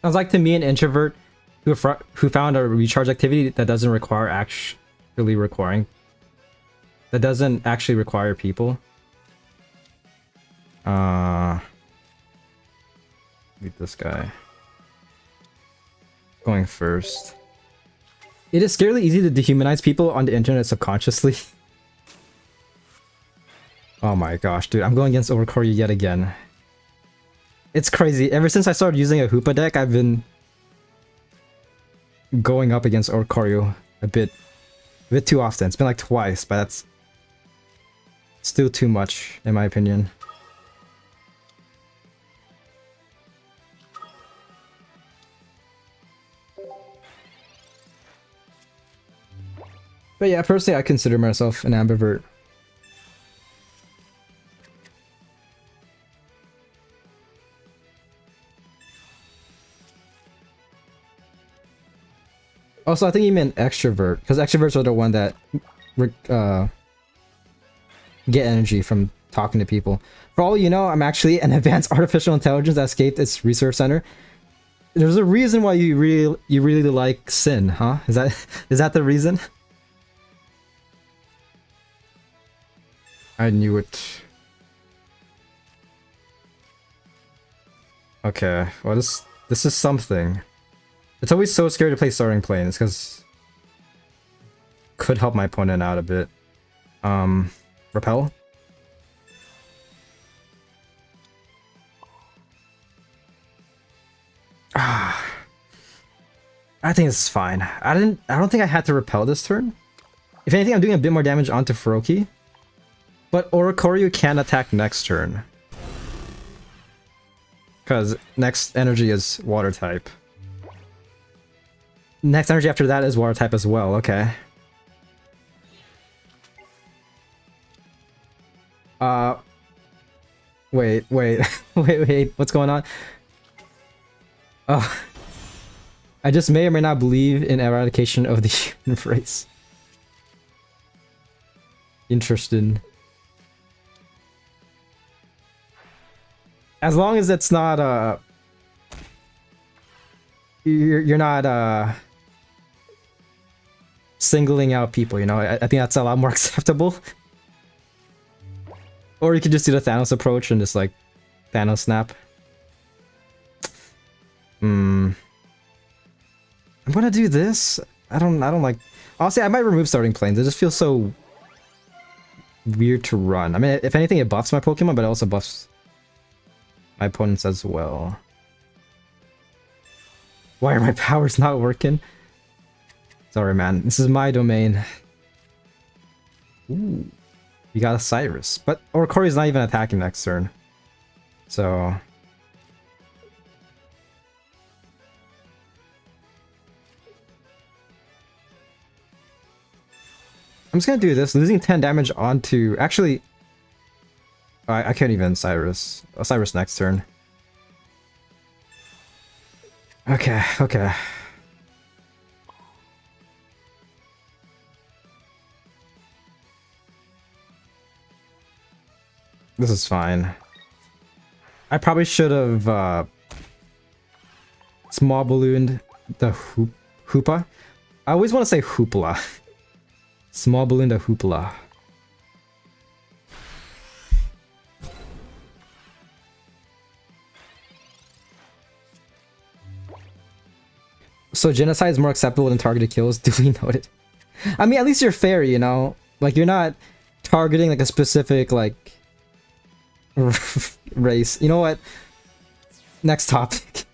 Sounds like to me an introvert who found a recharge activity that doesn't require that doesn't actually require people. Meet this guy. Going first. It is scarily easy to dehumanize people on the internet subconsciously. Oh my gosh, dude, I'm going against Overcore yet again. It's crazy. Ever since I started using a Hoopa deck, I've been going up against Oricorio a bit too often. It's been like twice, but that's still too much, in my opinion. But yeah, personally, I consider myself an ambivert. Also, I think you meant extrovert, because extroverts are the one that get energy from talking to people. For all you know, I'm actually an advanced artificial intelligence that escaped its research center. There's a reason why you really like Sin, huh? Is that the reason? I knew it. Okay, well this is something. It's always so scary to play starting plane. It's because could help my opponent out a bit. Repel. Ah, I think this is fine. I don't think I had to repel this turn. If anything, I'm doing a bit more damage onto Furoki. But Orikoryu can attack next turn. Because next energy is water type. Next energy after that is water type as well, okay. Wait, wait, what's going on? Oh. I just may or may not believe in eradication of the human race. Interesting. As long as it's not, you're not, singling out people, you know? I think that's a lot more acceptable. Or you could just do the Thanos approach and just, like, Thanos snap. I'm gonna do this. I don't like... Honestly, I might remove starting planes. It just feels so weird to run. I mean, if anything, it buffs my Pokemon, but it also buffs my opponents as well. Why are my powers not working? Sorry, man. This is my domain. Ooh. You got a Cyrus. But Orikoryu's not even attacking next turn. So... I'm just gonna do this, losing 10 damage onto... Actually... I can't even Cyrus. Cyrus next turn. Okay, okay. This is fine. I probably should have small ballooned the Hoopa. I always want to say Hoopla. Small balloon the Hoopla. So genocide is more acceptable than targeted kills. Duly noted. I mean, at least you're fair, you know? Like, you're not targeting, like, a specific, like... race. You know what? Next topic.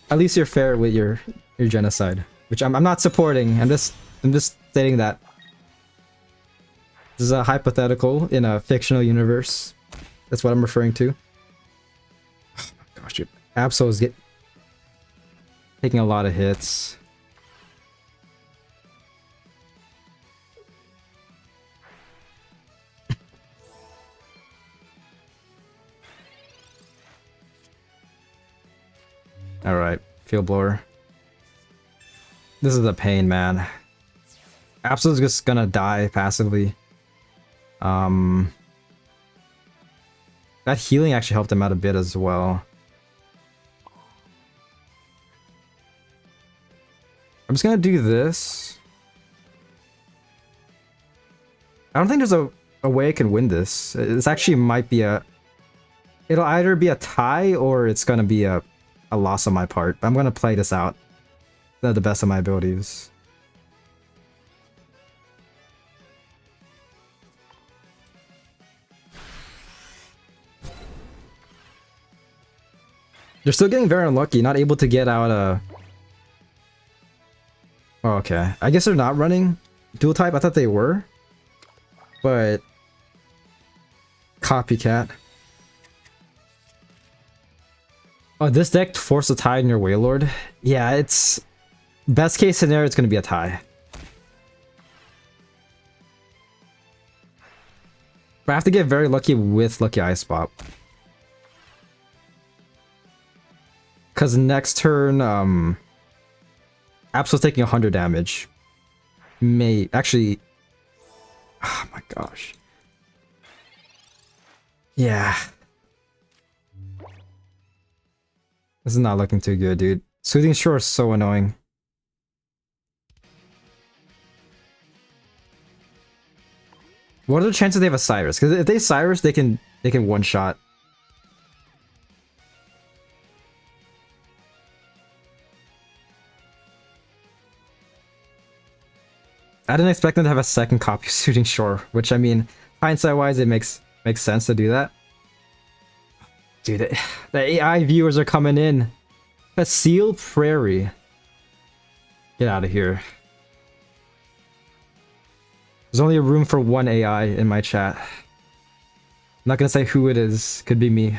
At least you're fair with your genocide, which I'm not supporting. I'm just stating that this is a hypothetical in a fictional universe. That's what I'm referring to. Oh my gosh, your Absol is taking a lot of hits. Alright, Field Blower. This is a pain, man. Absol's just gonna die passively. That healing actually helped him out a bit as well. I'm just gonna do this. I don't think there's a way I can win this. This actually might be a... It'll either be a tie or it's gonna be a loss on my part. But I'm gonna play this out to the best of my abilities. You're still getting very unlucky, not able to get out a... Oh, okay. I guess they're not running dual type. I thought they were. But... Copycat. Oh, this deck forced a tie in your Wailord? Yeah, it's... Best case scenario, it's gonna be a tie. But I have to get very lucky with Lucky Eye Spot. Because next turn, Absol's taking 100 damage. Actually... Oh my gosh. Yeah. This is not looking too good, dude. Soothing Shore is so annoying. What are the chances they have a Cyrus? Because if they Cyrus, they can one shot. I didn't expect them to have a second copy of Shooting Shore, which I mean, hindsight wise, it makes sense to do that. Dude, the AI viewers are coming in. Seal Prairie. Get out of here. There's only room for one AI in my chat. I'm not gonna say who it is. Could be me.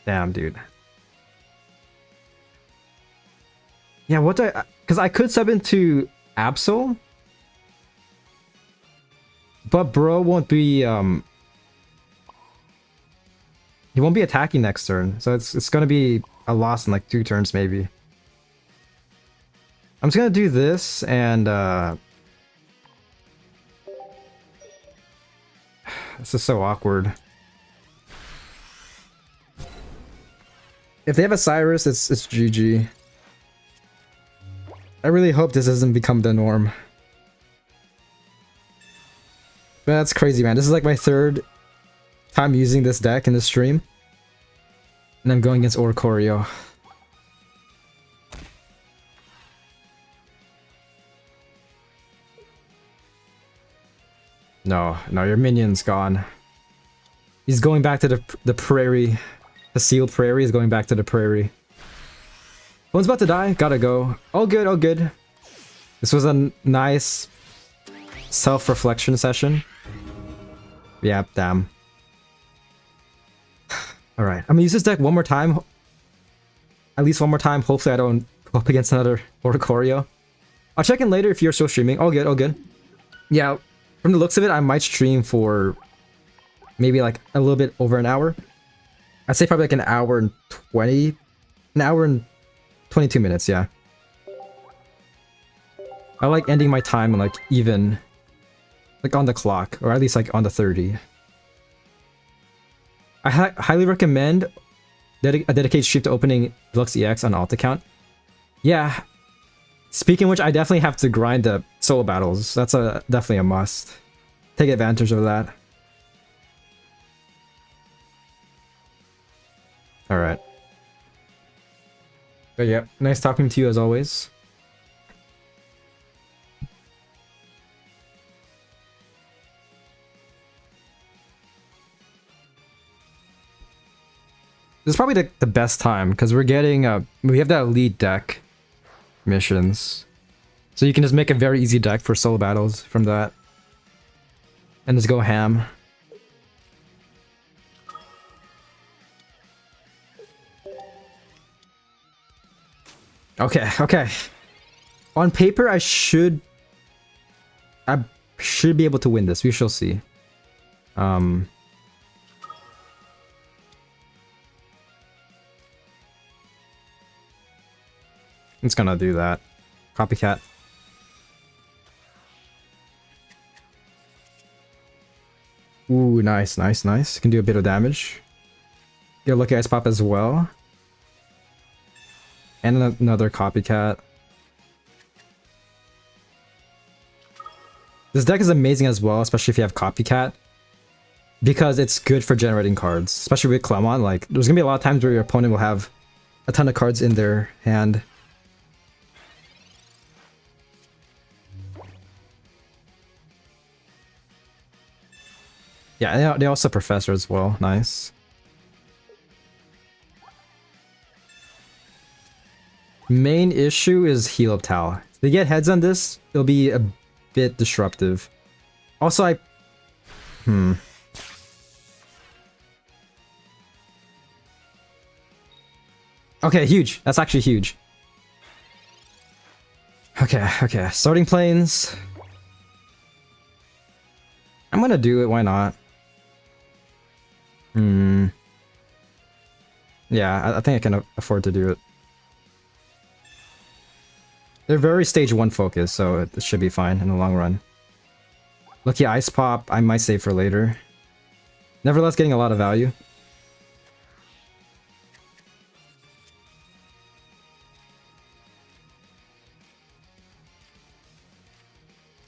Damn, dude. Yeah, what do I... Because I could sub into Absol. But bro won't be... He won't be attacking next turn. So it's gonna be a loss in like 2 turns maybe. I'm just gonna do this and... This is so awkward. If they have a Cyrus, it's GG. I really hope this doesn't become the norm. But that's crazy, man. This is like my 3rd time using this deck in the stream. And I'm going against Oricorio. No, your minion's gone. He's going back to the prairie. The sealed prairie is going back to the prairie. One's about to die. Gotta go. All good, all good. This was a nice self-reflection session. Yeah, damn. Alright, I'm gonna use this deck one more time. At least one more time. Hopefully I don't go up against another Oricorio. I'll check in later if you're still streaming. All good, all good. Yeah, from the looks of it, I might stream for maybe like a little bit over an hour. I'd say probably like an hour and 20... An hour and 22 minutes, yeah. I like ending my time on like even... Like on the clock, or at least like on the 30. I highly recommend a dedicated stream to opening Deluxe EX on alt account. Yeah. Speaking of which, I definitely have to grind the solo battles. That's definitely a must. Take advantage of that. Alright. But yeah, nice talking to you as always. This is probably the best time, because we're getting, we have that elite deck missions. So you can just make a very easy deck for solo battles from that. And just go ham. Okay, okay. On paper, I should be able to win this. We shall see. It's gonna do that. Copycat. Ooh, nice, nice, nice. Can do a bit of damage. Get a lucky ice pop as well. And another copycat. This deck is amazing as well, especially if you have copycat. Because it's good for generating cards. Especially with Clemon, like, there's gonna be a lot of times where your opponent will have a ton of cards in their hand. Yeah, they also Professor as well. Nice. Main issue is Heal Up Tal. If they get heads on this, it'll be a bit disruptive. Also, Okay, huge. That's actually huge. Okay, okay. Starting planes. I'm gonna do it, why not? Yeah, I think I can afford to do it. They're very stage 1 focused, so it should be fine in the long run. Lucky Ice Pop, I might save for later. Nevertheless, getting a lot of value.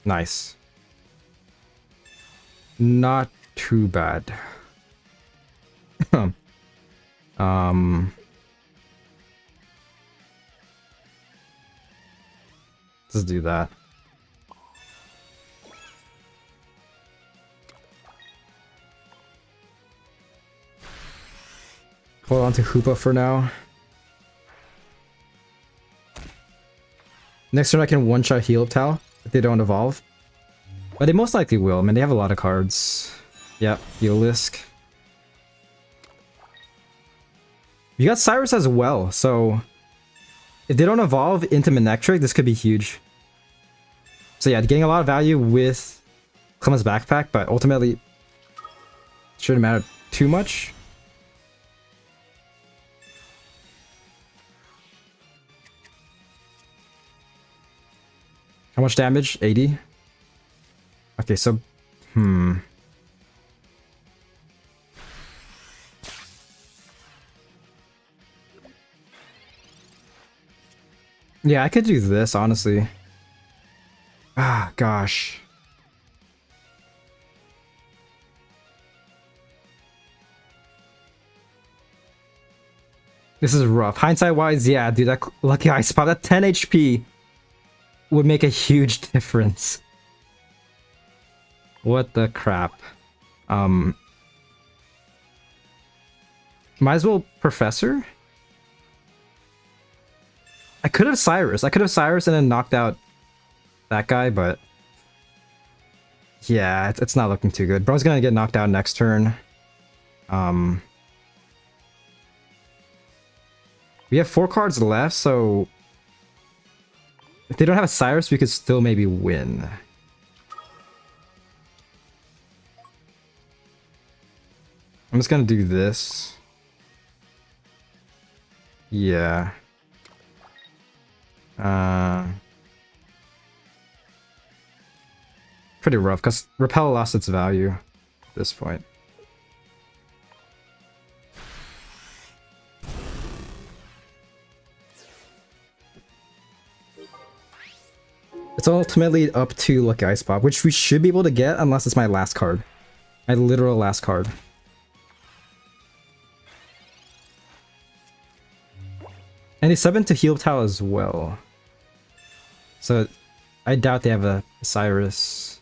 Nice. Not too bad. um, let's do that. Hold on to Hoopa for now. Next turn I can one-shot Heal Up Towel if they don't evolve. But they most likely will. I mean, they have a lot of cards. Yep, Healisk. You got Cyrus as well, so if they don't evolve into Manectric, this could be huge. So yeah, getting a lot of value with Clemens Backpack, but ultimately it shouldn't matter too much. How much damage? 80? Okay, so... Yeah, I could do this, honestly. Ah, gosh. This is rough. Hindsight-wise, yeah, dude, that Lucky Ice Pop, that 10 HP would make a huge difference. What the crap? Might as well Professor? I could have Cyrus. I could have Cyrus and then knocked out that guy, but... Yeah, it's not looking too good. Bro's gonna get knocked out next turn. We have 4 cards left, so... If they don't have a Cyrus, we could still maybe win. I'm just gonna do this. Yeah. Pretty rough, because Repel lost its value at this point. It's ultimately up to Lucky Ice Pop, which we should be able to get unless it's my last card. My literal last card. And they sub into Heal Towel as well. So I doubt they have a Cyrus.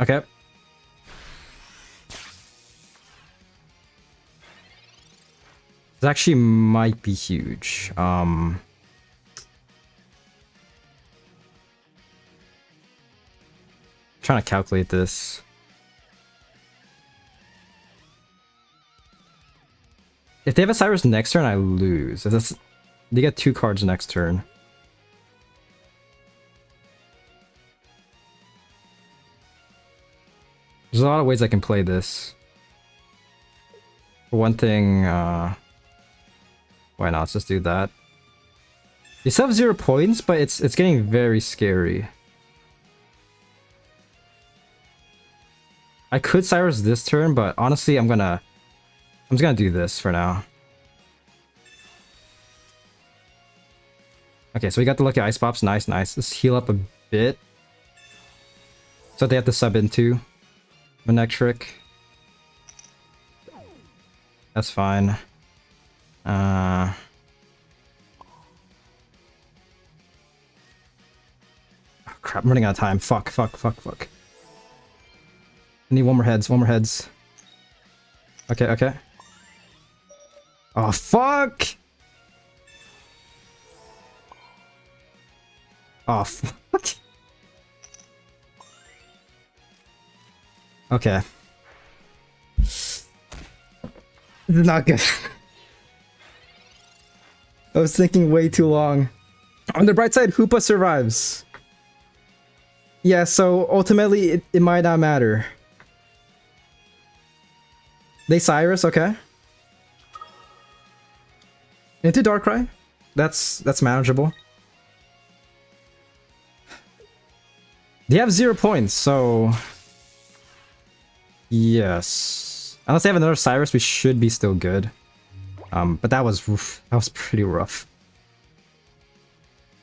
Okay. This actually might be huge. Trying to calculate this. If they have a Cyrus next turn, I lose. If that's, they get 2 cards next turn. There's a lot of ways I can play this. For one thing, why not? Let's just do that. They still have 0 points, but it's getting very scary. I could Cyrus this turn, but honestly, I'm just gonna do this for now. Okay, so we got the Lucky Ice Pops. Nice, nice. Let's heal up a bit. So they have to sub into Manectric. That's fine. Oh, crap, I'm running out of time. Fuck. I need one more heads. Okay. Oh, fuck! Oh, fuck. Okay. This is not good. I was thinking way too long. On the bright side, Hoopa survives. Yeah, so ultimately, it might not matter. They Cyrus, okay. Into Darkrai. That's manageable. They have 0 points, so... Yes. Unless they have another Cyrus, we should be still good. But that was pretty rough.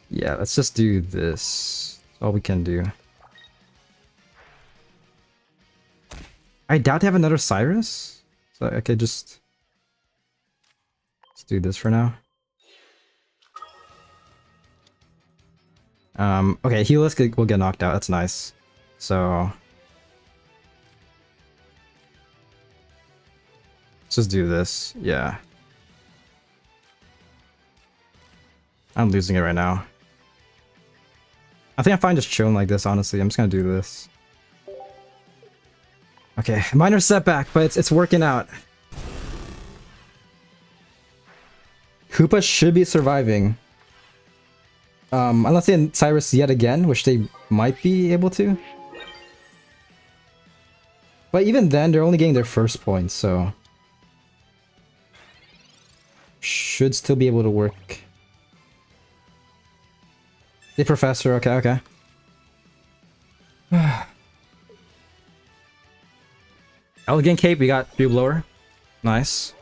Yeah, let's just do this. That's all we can do. I doubt they have another Cyrus. So I could just... let's do this for now. Okay, Helix will get knocked out. That's nice. So... let's just do this. Yeah. I'm losing it right now. I think I'm fine just chilling like this, honestly. I'm just gonna do this. Okay, minor setback, but it's working out. Koopa should be surviving. Unless they had Cyrus yet again, which they might be able to. But even then, they're only getting their first point, so... should still be able to work. The Professor, okay. Elegant Cape, we got Cube Blower. Nice.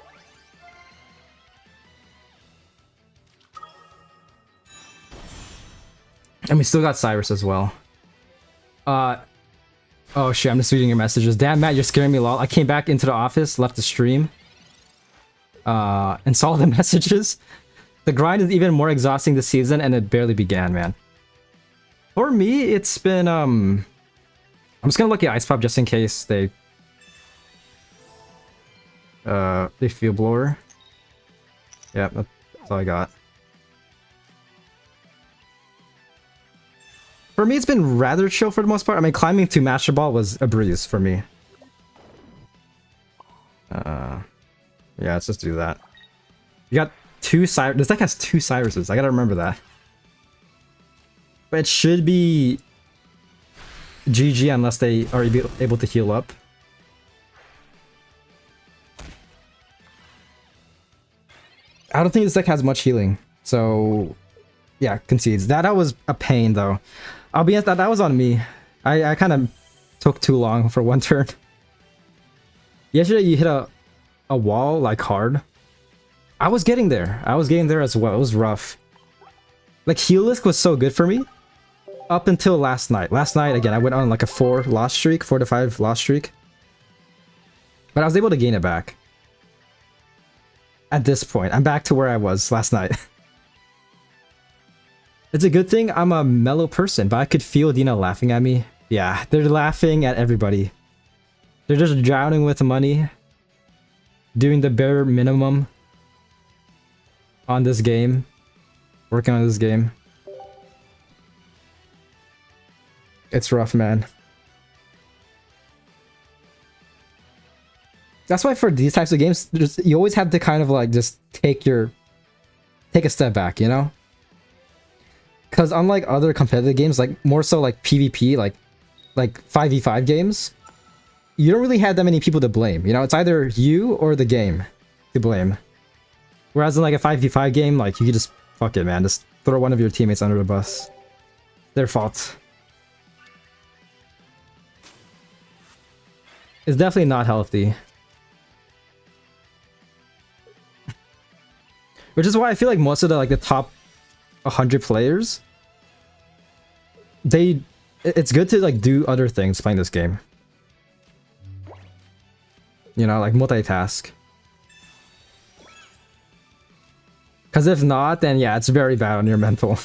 And we still got Cyrus as well. Oh shit, I'm just reading your messages. Damn, Matt, you're scaring me, lol. I came back into the office, left the stream. And saw the messages. The grind is even more exhausting this season, and it barely began, man. For me, it's been, I'm just gonna look at Ice Pop just in case they Field Blower. Yeah, that's all I got. For me, it's been rather chill for the most part. I mean, climbing to Master Ball was a breeze for me. Yeah, let's just do that. You got two Cyrus. This deck has two Cyruses. I gotta remember that. But it should be GG unless they are able to heal up. I don't think this deck has much healing. So, yeah, concedes. That was a pain, though. I'll be honest, that was on me. I kind of took too long for one turn. Yesterday, you hit a wall, like, hard. I was getting there. I was getting there as well. It was rough. Like, Helix was so good for me. Up until last night. Last night, again, I went on like a 4 to 5 loss streak. But I was able to gain it back. At this point, I'm back to where I was last night. It's a good thing I'm a mellow person, but I could feel Dina laughing at me. Yeah, they're laughing at everybody. They're just drowning with money. Doing the bare minimum. On this game. Working on this game. It's rough, man. That's why for these types of games, you always have to kind of like just take a step back, you know? Because unlike other competitive games, like more so like PvP, like 5v5 games, you don't really have that many people to blame. You know, it's either you or the game to blame. Whereas in like a 5v5 game, like you could just fuck it, man. Just throw one of your teammates under the bus. Their fault. It's definitely not healthy. Which is why I feel like most of the top 100 players, it's good to like do other things playing this game. You know, like multitask. Because if not, then yeah, it's very bad on your mental.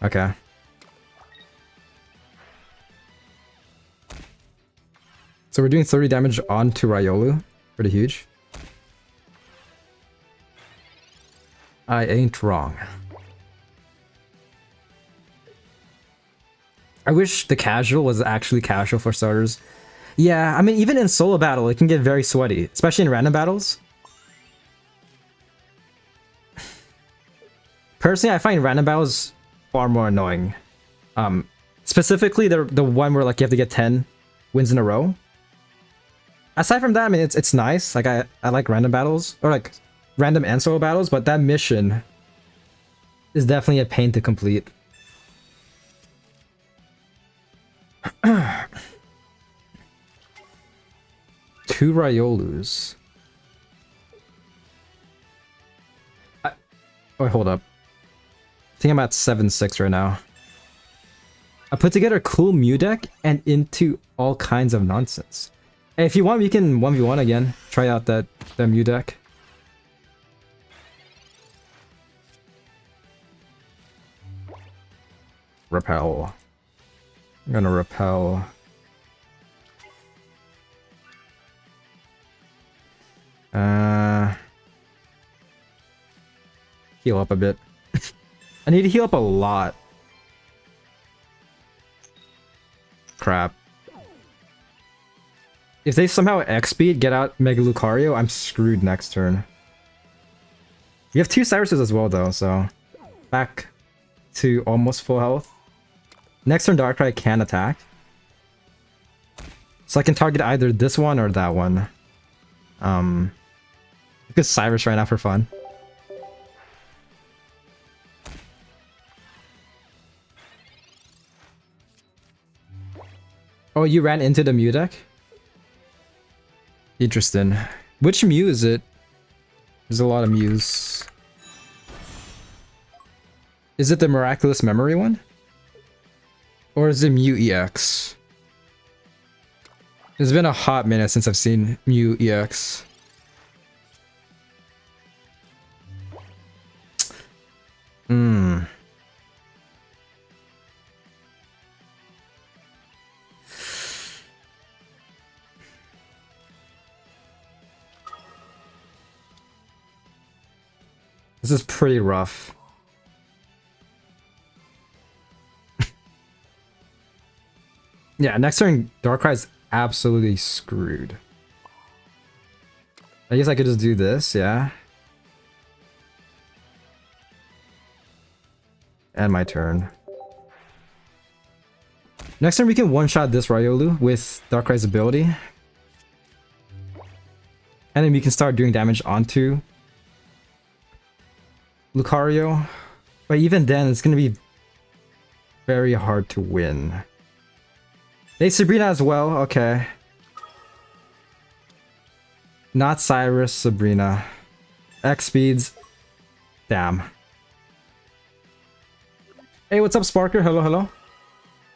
Okay. So we're doing 30 damage onto Riolu. Pretty huge. I ain't wrong. I wish the casual was actually casual for starters. Yeah, I mean, even in solo battle, it can get very sweaty, especially in random battles. Personally, I find random battles far more annoying. Specifically, the one where like you have to get 10 wins in a row. Aside from that, I mean, it's nice. Like I like random battles, or like random and solo battles, but that mission is definitely a pain to complete. 2 Riolus. Oh, hold up. I think I'm at 7-6 right now. I put together a cool Mew deck and into all kinds of nonsense. Hey, if you want, we can 1v1 again. Try out that Mew deck. Repel. I'm gonna repel. Heal up a bit. I need to heal up a lot. Crap. If they somehow X-speed, get out Mega Lucario, I'm screwed next turn. We have 2 Cyruses as well though, so back to almost full health. Next turn Darkrai can attack. So I can target either this one or that one. Because Cyrus right now for fun. Oh, you ran into the Mew deck? Interesting. Which Mew is it? There's a lot of Mews. Is it the Miraculous Memory one? Or is it Mew EX? It's been a hot minute since I've seen Mew EX. This is pretty rough. Yeah, next turn Darkrai's absolutely screwed. I guess I could just do this, yeah. And my turn. Next turn we can one-shot this Riolu with Darkrai's ability. And then we can start doing damage onto Lucario. But even then, it's gonna be very hard to win. Hey, Sabrina as well, okay. Not Cyrus, Sabrina. X speeds. Damn. Hey, what's up, Sparker? Hello, hello.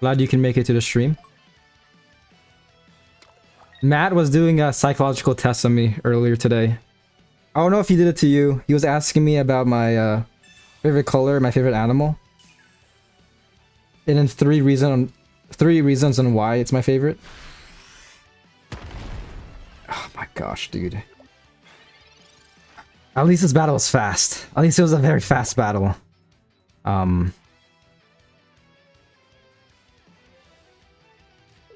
Glad you can make it to the stream. Matt was doing a psychological test on me earlier today. I don't know if he did it to you. He was asking me about my favorite color, my favorite animal. And then 3 reasons on why it's my favorite. Oh my gosh, dude. At least this battle was fast. At least it was a very fast battle.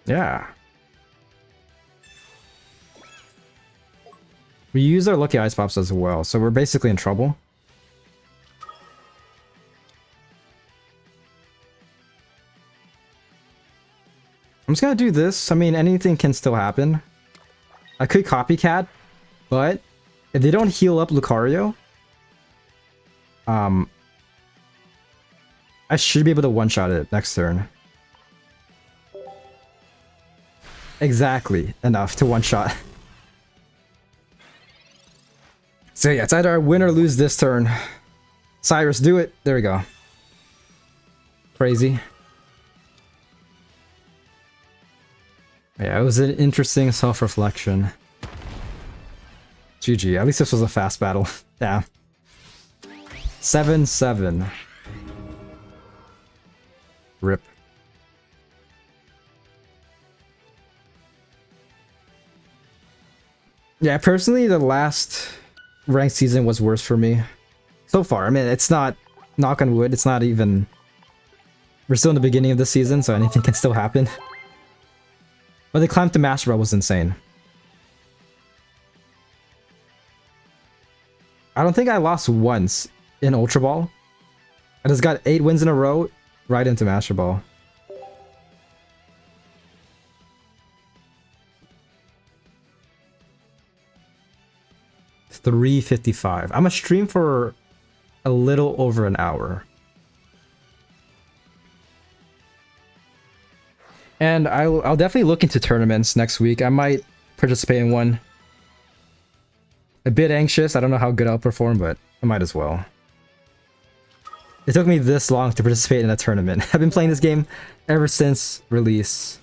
Yeah. We use our lucky ice pops as well, so we're basically in trouble. I'm just gonna do this. I mean, anything can still happen. I could copycat, but if they don't heal up Lucario, I should be able to one-shot it next turn. Exactly enough to one-shot. So yeah, it's either I win or lose this turn. Cyrus, do it. There we go. Crazy. Yeah, it was an interesting self-reflection. GG. At least this was a fast battle. Yeah. 7-7. Rip. Yeah, personally, the last ranked season was worse for me. So far. I mean, it's not... Knock on wood, it's not even... We're still in the beginning of the season, so anything can still happen. But the climb to Master Ball was insane. I don't think I lost once in Ultra Ball. I just got 8 wins in a row right into Master Ball. $3.55. I'm gonna stream for a little over an hour. And I'll definitely look into tournaments next week. I might participate in one. A bit anxious. I don't know how good I'll perform, but I might as well. It took me this long to participate in a tournament. I've been playing this game ever since release.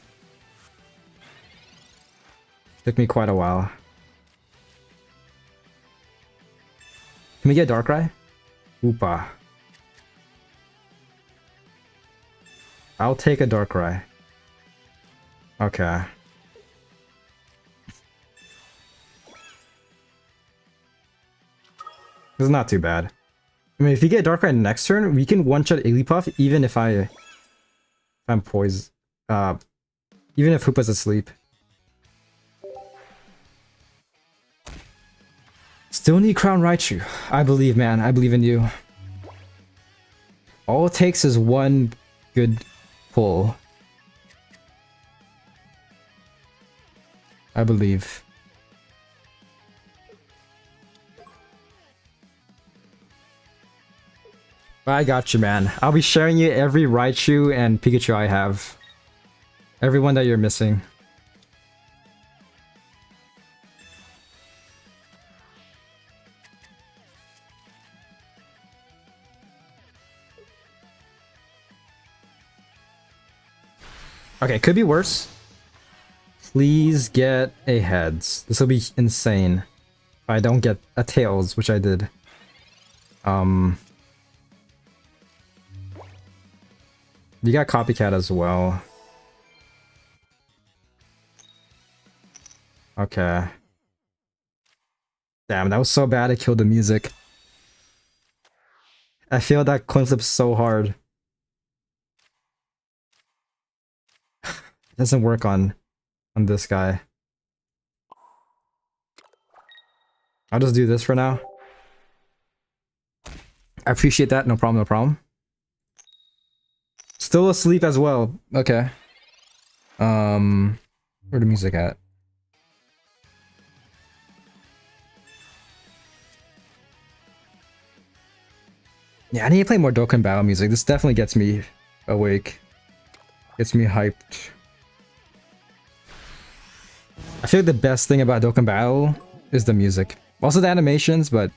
Took me quite a while. Can we get Darkrai? Oopa. I'll take a Darkrai. Okay. This is not too bad. I mean, if you get Darkrai next turn, we can one-shot Igglybuff even if I'm poised. Even if Hoopa's asleep. Still need Crown Raichu. I believe, man. I believe in you. All it takes is one good pull. I believe. I got you, man. I'll be sharing you every Raichu and Pikachu I have. Everyone that you're missing. Okay, could be worse. Please get a heads. This will be insane. If I don't get a tails, which I did. You got Copycat as well. Okay. Damn, that was so bad I killed the music. I feel that coin flip so hard. It doesn't work on this guy. I'll just do this for now. I appreciate that. No problem, no problem. Still asleep as well. Okay. Where the music at? Yeah, I need to play more Dokkan Battle music. This definitely gets me awake. Gets me hyped. I feel like the best thing about Dokkan Battle is the music. Also the animations, but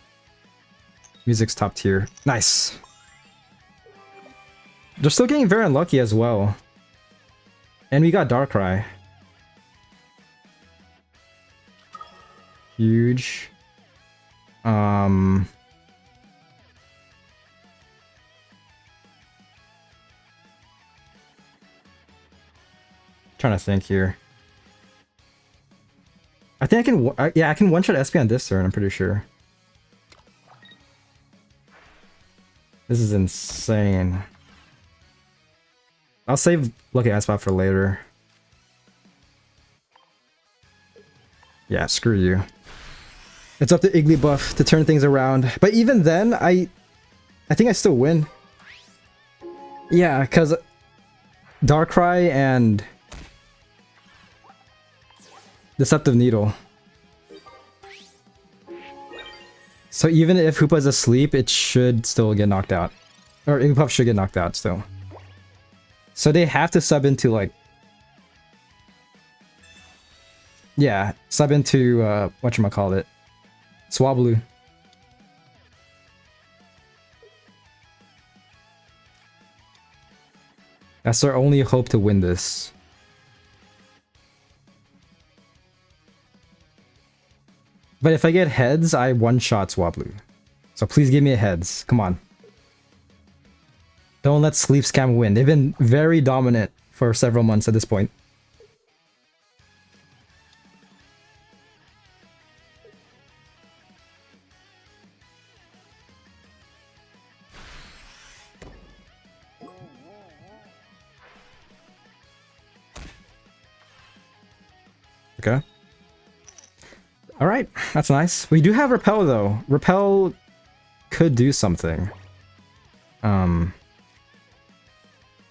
music's top tier. Nice. They're still getting very unlucky as well. And we got Darkrai. Huge. Trying to think here. I think I can. Yeah, I can one-shot SP on this turn. I'm pretty sure. This is insane. I'll save Lucky Ice Spot for later. Yeah, screw you. It's up to Igglybuff to turn things around. But even then, I think I still win. Yeah, because Darkrai and Deceptive Needle. So even if Hoopa's asleep, it should still get knocked out. Or Igglybuff should get knocked out still. So they have to sub into like... Yeah, sub into, whatchamacallit. Swablu. That's our only hope to win this. But if I get heads, I one-shot Swablu. So please give me a heads. Come on. Don't let Sleep Scam win. They've been very dominant for several months at this point. Okay. Alright, that's nice. We do have Repel though. Repel could do something.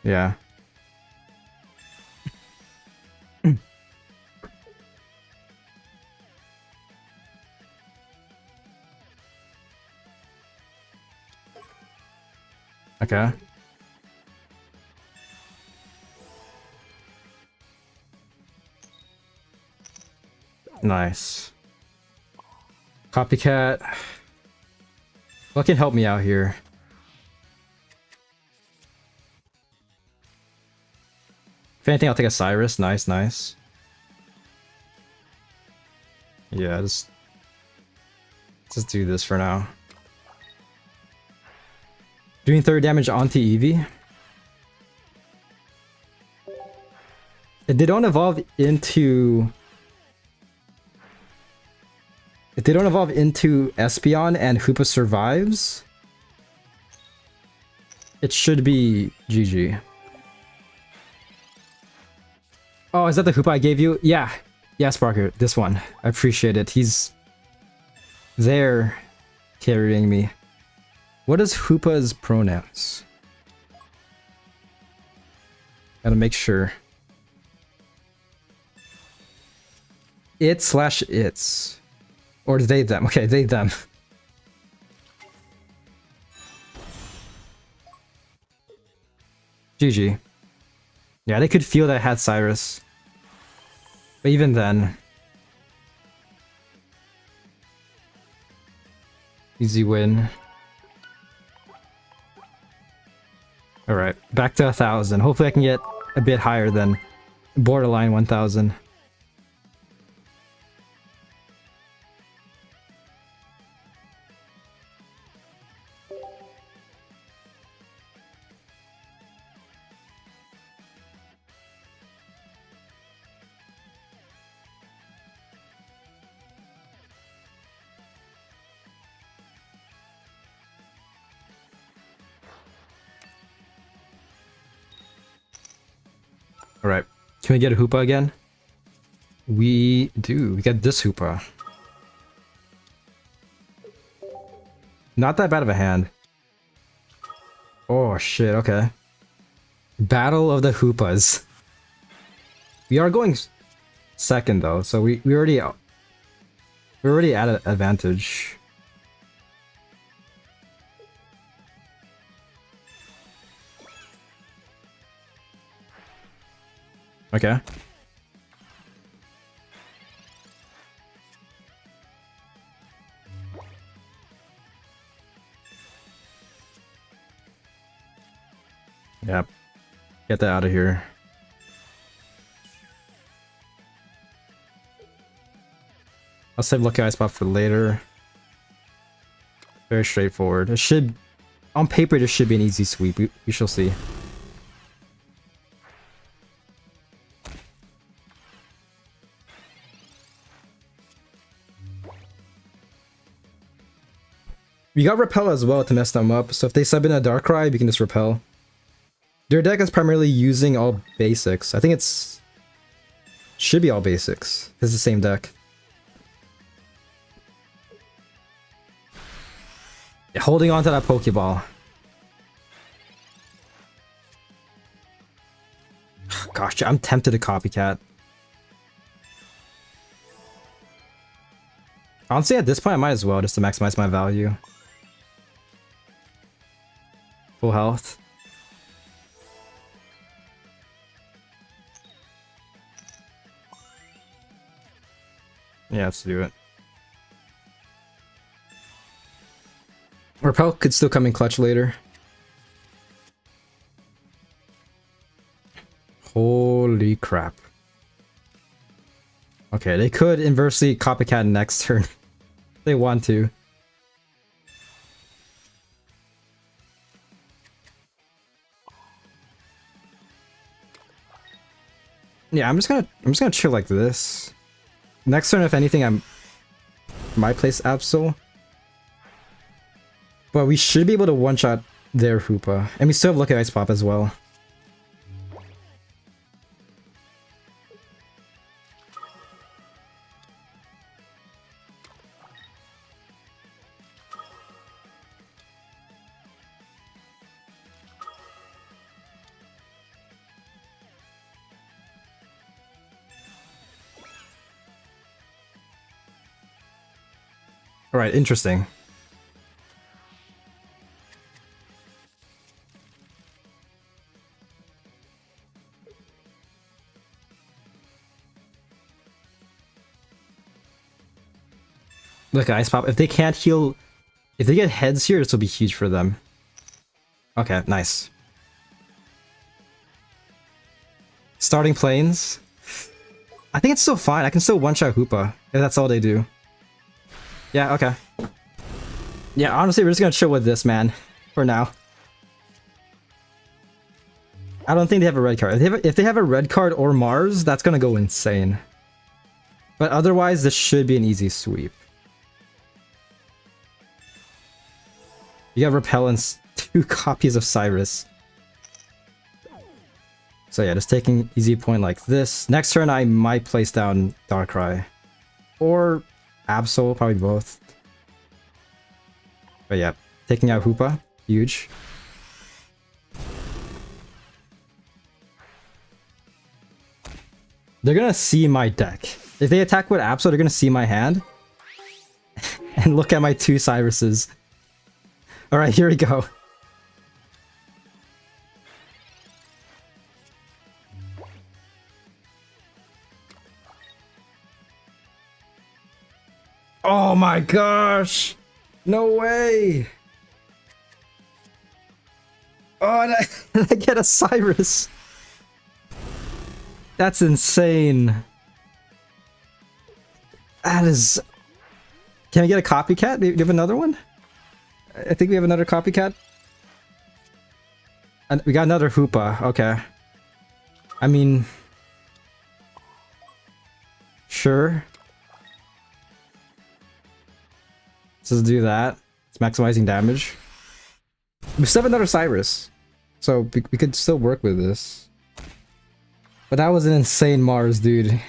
Yeah. Okay. Nice. Copycat. What can help me out here? If anything, I'll take a Cyrus. Nice, nice. Yeah, just do this for now. Doing 30 damage onto Eevee. If they don't evolve into... If they don't evolve into Espeon and Hoopa survives, it should be GG. Oh, is that the Hoopa I gave you? Yeah. Yeah, Sparker, this one. I appreciate it. He's there carrying me. What is Hoopa's pronouns? Gotta make sure. It/its. Or they them. Okay, they them. GG. Yeah, they could feel that I had Cyrus. But even then... Easy win. Alright, back to 1,000. Hopefully I can get a bit higher than borderline 1,000. Alright, can we get a Hoopa again? We do. We get this Hoopa. Not that bad of a hand. Oh shit, okay. Battle of the Hoopas. We are going second though, so we're already at an advantage. Okay. Yep. Get that out of here. I'll save Lucky Eye Spot for later. Very straightforward. It should... On paper, this should be an easy sweep. We shall see. We got Repel as well to mess them up, so if they sub in a Darkrai, we can just Repel. Their deck is primarily using all basics. I think it's... should be all basics. It's the same deck. Yeah, holding on to that Pokeball. Gosh, I'm tempted to copycat. Honestly, at this point, I might as well, just to maximize my value. Full health. Yeah, let's do it. Repel could still come in clutch later. Holy crap. Okay, they could inversely copycat next turn. They want to. Yeah, I'm just gonna chill like this. Next turn, if anything, I might place Absol. But we should be able to one-shot their Hoopa. And we still have Lucky Ice Pop as well. Alright, interesting. Look, Ice Pop. If they can't heal... If they get heads here, this will be huge for them. Okay, nice. Starting planes. I think it's still fine. I can still one-shot Hoopa if that's all they do. Yeah, okay. Yeah, honestly, we're just gonna chill with this, man. For now. I don't think they have a red card. If they have a red card or Mars, that's gonna go insane. But otherwise, this should be an easy sweep. You got Repellents, 2 copies of Cyrus. So yeah, just taking easy point like this. Next turn, I might place down Darkrai. Or Absol, probably both. But yeah, taking out Hoopa, huge. They're gonna see my deck. If they attack with Absol, they're gonna see my hand. And look at my 2 Cyruses. Alright, here we go. Oh my gosh! No way! Oh, and I get a Cyrus! That's insane. That is... Can I get a copycat? Do you have another one? I think we have another copycat. And we got another Hoopa. Okay. I mean... Sure. Let's do that. It's maximizing damage. We still have another Cyrus. So we could still work with this. But that was an insane Mars, dude.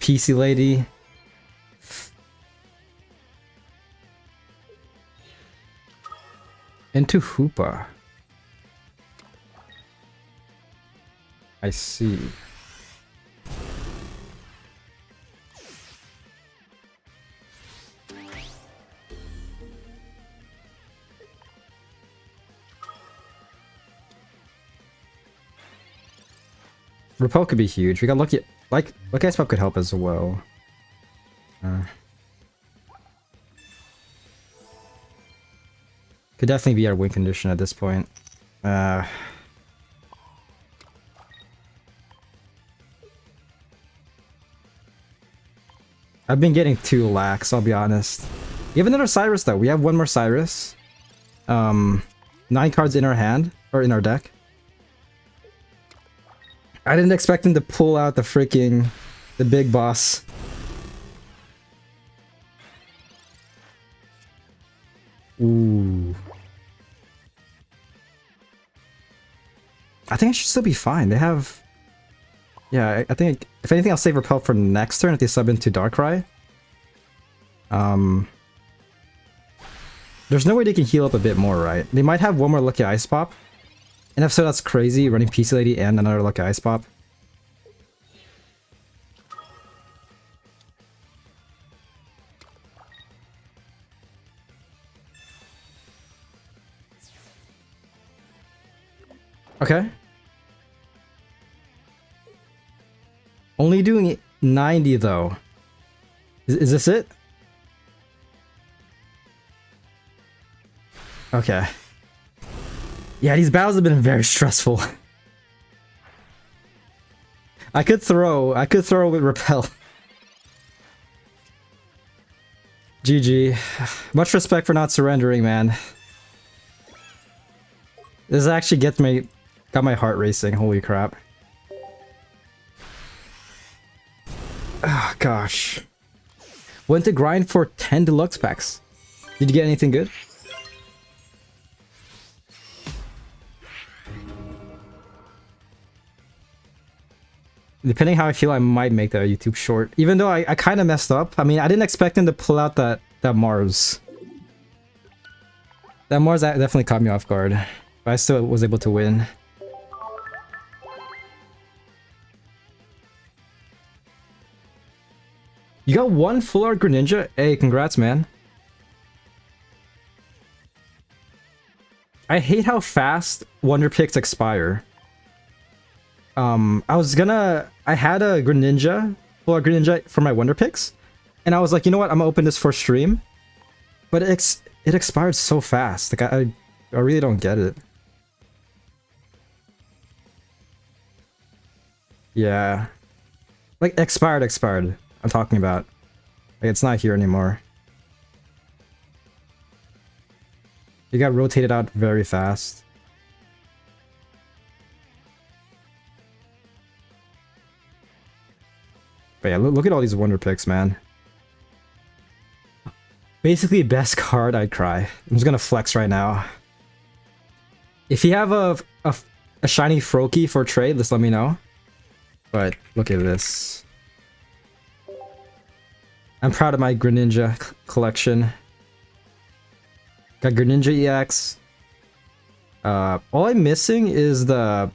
PC lady. Into Hoopa. I see. Repel could be huge. We got lucky. Like Ice Pop could help as well. Could definitely be our win condition at this point. I've been getting too lax, I'll be honest. We have another Cyrus though. We have one more Cyrus. 9 cards in our hand, or in our deck. I didn't expect him to pull out the big boss. Ooh. I think I should still be fine. They have... Yeah, I think... If anything, I'll save Repel for next turn if they sub into Darkrai. There's no way they can heal up a bit more, right? They might have one more Lucky Ice Pop. And if so, that's crazy, running PC Lady and another Lucky Ice Pop. Okay. Only doing 90 though. Is this it? Okay. Yeah, these battles have been very stressful. I could throw with Repel. GG. Much respect for not surrendering, man. This actually got my heart racing, holy crap. Oh gosh. Went to grind for 10 deluxe packs. Did you get anything good? Depending how I feel, I might make that a YouTube short. Even though I kind of messed up. I mean, I didn't expect him to pull out that Mars. That Mars definitely caught me off guard. But I still was able to win. You got 1 full art Greninja? Hey, congrats, man. I hate how fast Wonder Picks expire. I had a Greninja, full art Greninja for my Wonder Picks, and I was like, you know what, I'm gonna open this for stream. But it expired so fast. Like I really don't get it. Yeah. Like expired. I'm talking about. Like it's not here anymore. You got rotated out very fast. But yeah, look at all these Wonder Picks, man. Basically, best card, I'd cry. I'm just gonna flex right now. If you have a shiny Froakie for trade, just let me know. But look at this. I'm proud of my Greninja collection. Got Greninja EX. All I'm missing is the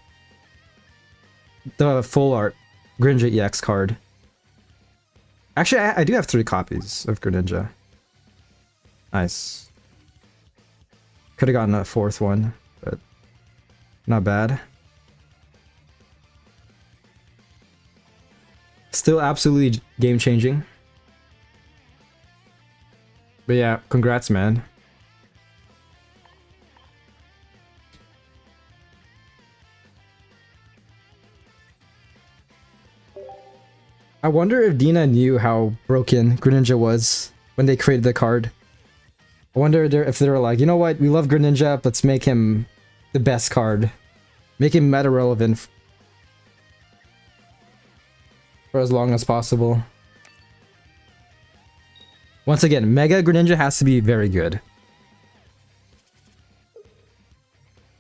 full art Greninja EX card. Actually, I do have 3 copies of Greninja. Nice. Could have gotten a 4th one, but not bad. Still absolutely game-changing. But yeah, congrats, man. I wonder if Dina knew how broken Greninja was when they created the card. I wonder if they were like, you know what, we love Greninja, let's make him the best card. Make him meta relevant for as long as possible. Once again, Mega Greninja has to be very good.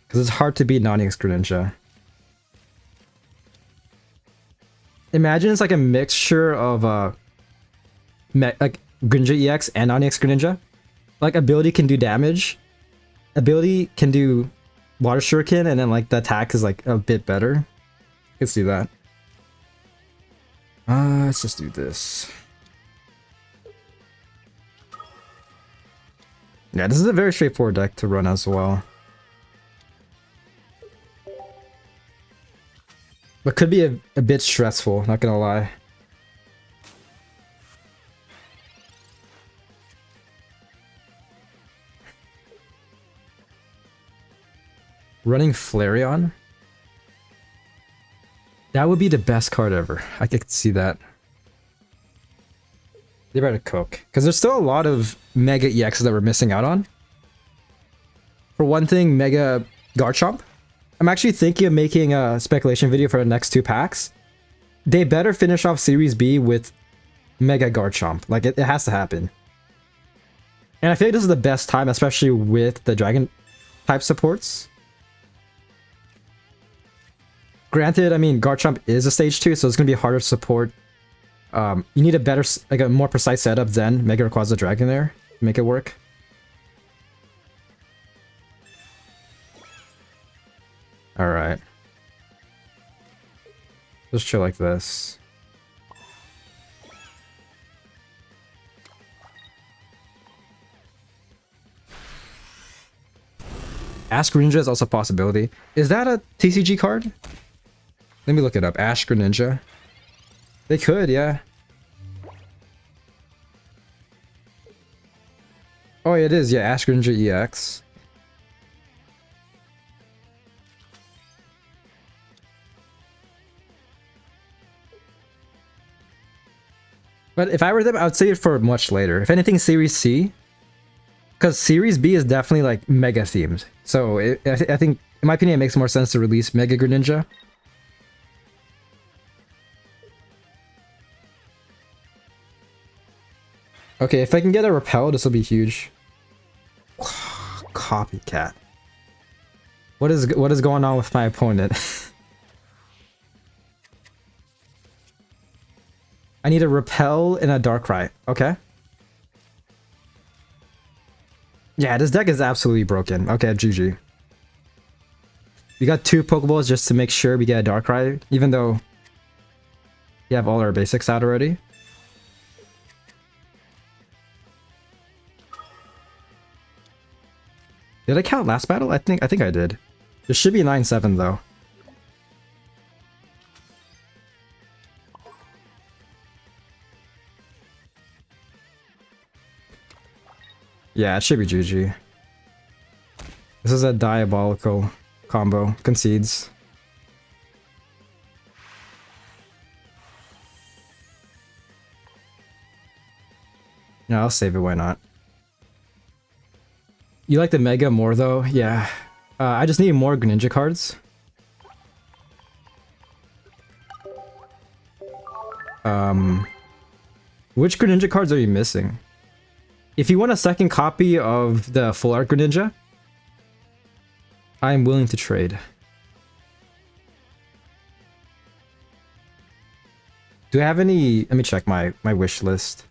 Because it's hard to beat non-EX Greninja. Imagine it's like a mixture of like Greninja EX and non-EX Greninja. Like ability can do damage, ability can do water shuriken, and then like the attack is like a bit better. Let's do that. Let's just do this. Yeah, this is a very straightforward deck to run as well. But could be a bit stressful, not gonna lie. Running Flareon? That would be the best card ever. I could see that. They better cook. Because there's still a lot of Mega EXs that we're missing out on. For one thing, Mega Garchomp. I'm actually thinking of making a speculation video for the next 2 packs. They better finish off Series B with Mega Garchomp. Like, it has to happen. And I feel like this is the best time, especially with the Dragon type supports. Granted, I mean, Garchomp is a stage 2, so it's going to be harder to support. You need a better, like a more precise setup than Mega Rayquaza Dragon there to make it work. Alright. Just chill like this. Ash Greninja is also a possibility. Is that a TCG card? Let me look it up. Ash Greninja. They could, yeah. Oh, it is, yeah. Ash Greninja EX. But if I were them, I would save it for much later. If anything, Series C. Because Series B is definitely like Mega themed. So I think, in my opinion, it makes more sense to release Mega Greninja. Okay, if I can get a Repel, this will be huge. Copycat. What is going on with my opponent? I need a Repel and a Darkrai. Okay. Yeah, this deck is absolutely broken. Okay, GG. We got 2 Pokeballs just to make sure we get a Darkrai, even though we have all our basics out already. Did I count last battle? I think I did. There should be 9-7 though. Yeah, it should be GG. This is a diabolical combo. Concedes. Yeah, I'll save it, why not? You like the Mega more though? Yeah. I just need more Greninja cards. Which Greninja cards are you missing? If you want a second copy of the Full Art Greninja, I am willing to trade. Do I have any... Let me check my wish list.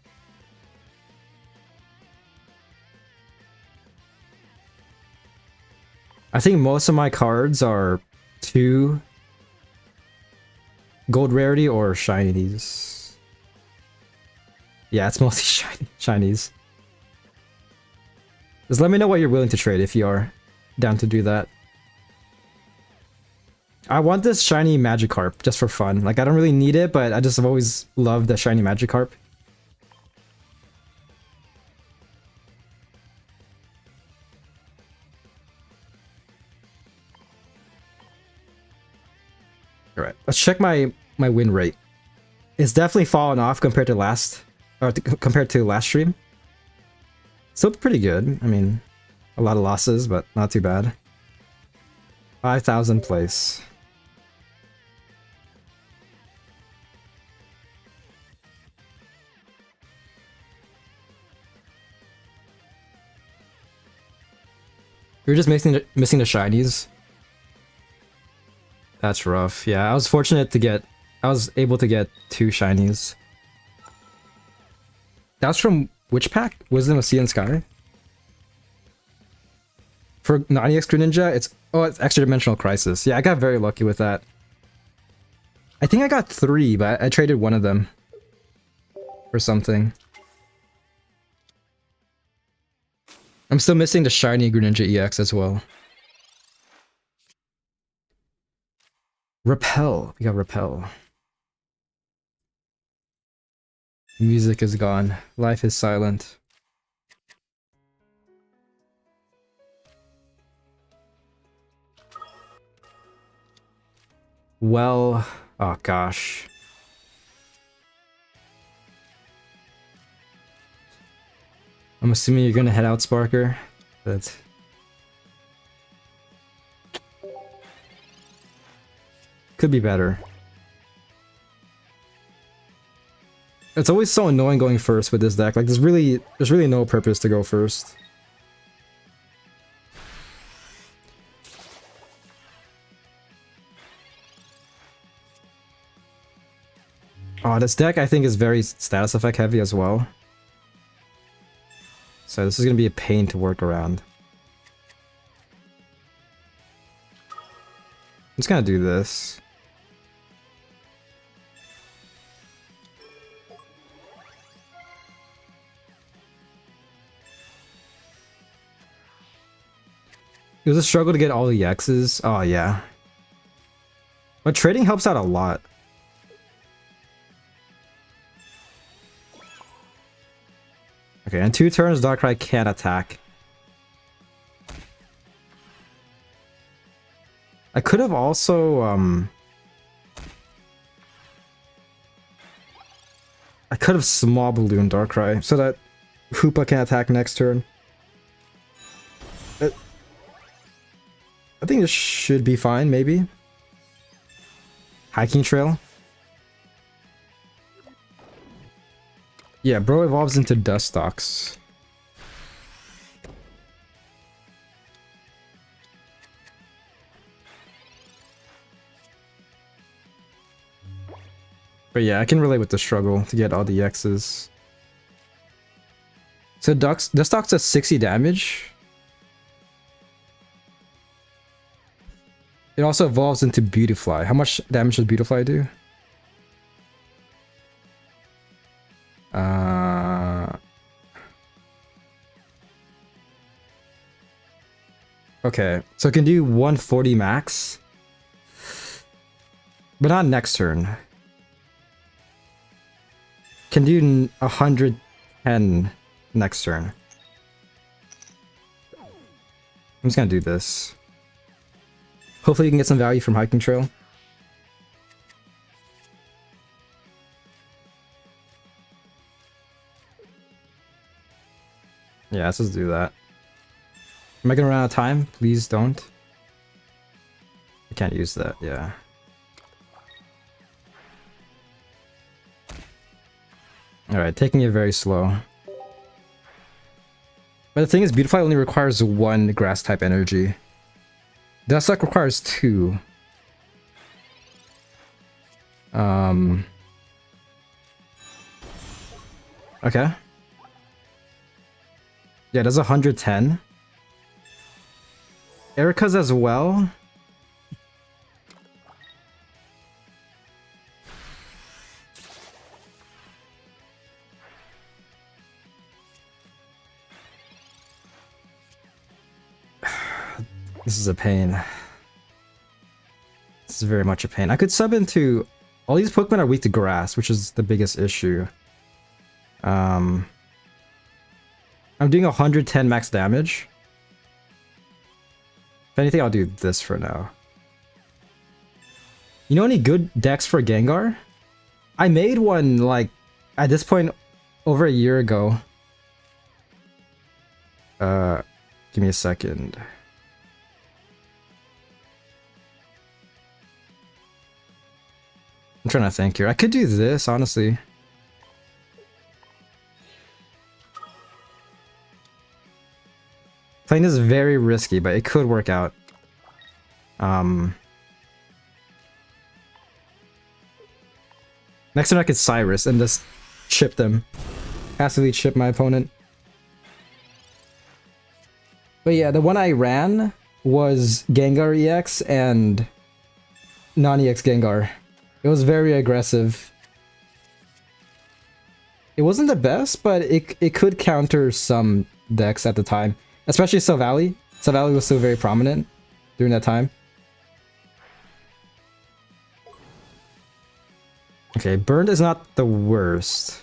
I think most of my cards are 2 gold rarity or shinies. Yeah, it's mostly shinies. Just let me know what you're willing to trade if you are down to do that. I want this shiny Magikarp just for fun. Like, I don't really need it, but I just have always loved the shiny Magikarp. Alright, let's check my win rate. It's definitely fallen off compared to compared to last stream. Still pretty good. I mean, a lot of losses, but not too bad. 5,000 place. We were just missing the shinies. That's rough. Yeah, I was fortunate to get... I was able to get 2 shinies. That was from which pack? Wisdom of Sea and Sky? For 90x Greninja, it's... Oh, it's Extra Dimensional Crisis. Yeah, I got very lucky with that. I think I got 3, but I traded one of them. For something. I'm still missing the shiny Greninja EX as well. Repel. We got Repel. Music is gone. Life is silent. Well... Oh gosh. I'm assuming you're gonna head out, Sparker. But... could be better. It's always so annoying going first with this deck. Like, there's really no purpose to go first. Oh, this deck I think is very status effect heavy as well. So this is gonna be a pain to work around. I'm just gonna do this. It was a struggle to get all the X's. Oh, yeah. But trading helps out a lot. Okay, in 2 turns, Darkrai can't attack. I could have also, I could have small balloon Darkrai so that Hoopa can attack next turn. I think this should be fine, maybe. Hiking Trail. Yeah, bro evolves into Dustox. But yeah, I can relate with the struggle to get all the X's. So Dustox does 60 damage. It also evolves into Beautifly. How much damage does Beautifly do? Okay, so it can do 140 max. But not next turn. Can do 110 next turn. I'm just gonna do this. Hopefully you can get some value from Hiking Trail. Yeah, let's just do that. Am I gonna run out of time? Please don't. I can't use that, yeah. Alright, taking it very slow. But the thing is, Beautify only requires one grass type energy. Duskluck requires two. Okay. Yeah, that's 110. Erica's as well. This is a pain. This is very much a pain. I could sub into... All these Pokemon are weak to grass, which is the biggest issue. I'm doing 110 max damage. If anything, I'll do this for now. You know any good decks for Gengar? I made one, like, at this point, over a year ago. Give me a second. I'm trying to think here. I could do this, honestly. Playing this is very risky, but it could work out. Next turn I could Cyrus and just chip them. Passively chip my opponent. But yeah, the one I ran was Gengar EX and non-EX Gengar. It was very aggressive. It wasn't the best, but it could counter some decks at the time. Especially Silvally. Silvally was still very prominent during that time. Okay, Burned is not the worst.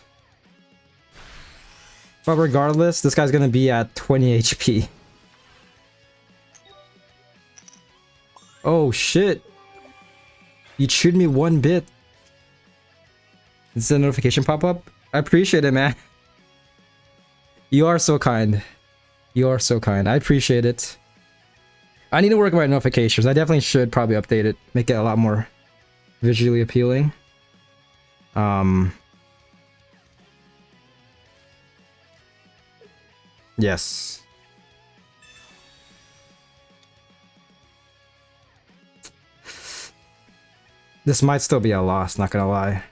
But regardless, this guy's gonna be at 20 HP. Oh shit! You chewed me one bit. Is the notification pop up? I appreciate it, man. You are so kind. You are so kind. I appreciate it. I need to work on my notifications. I definitely should probably update it. Make it a lot more visually appealing. Yes. This might still be a loss, not gonna lie.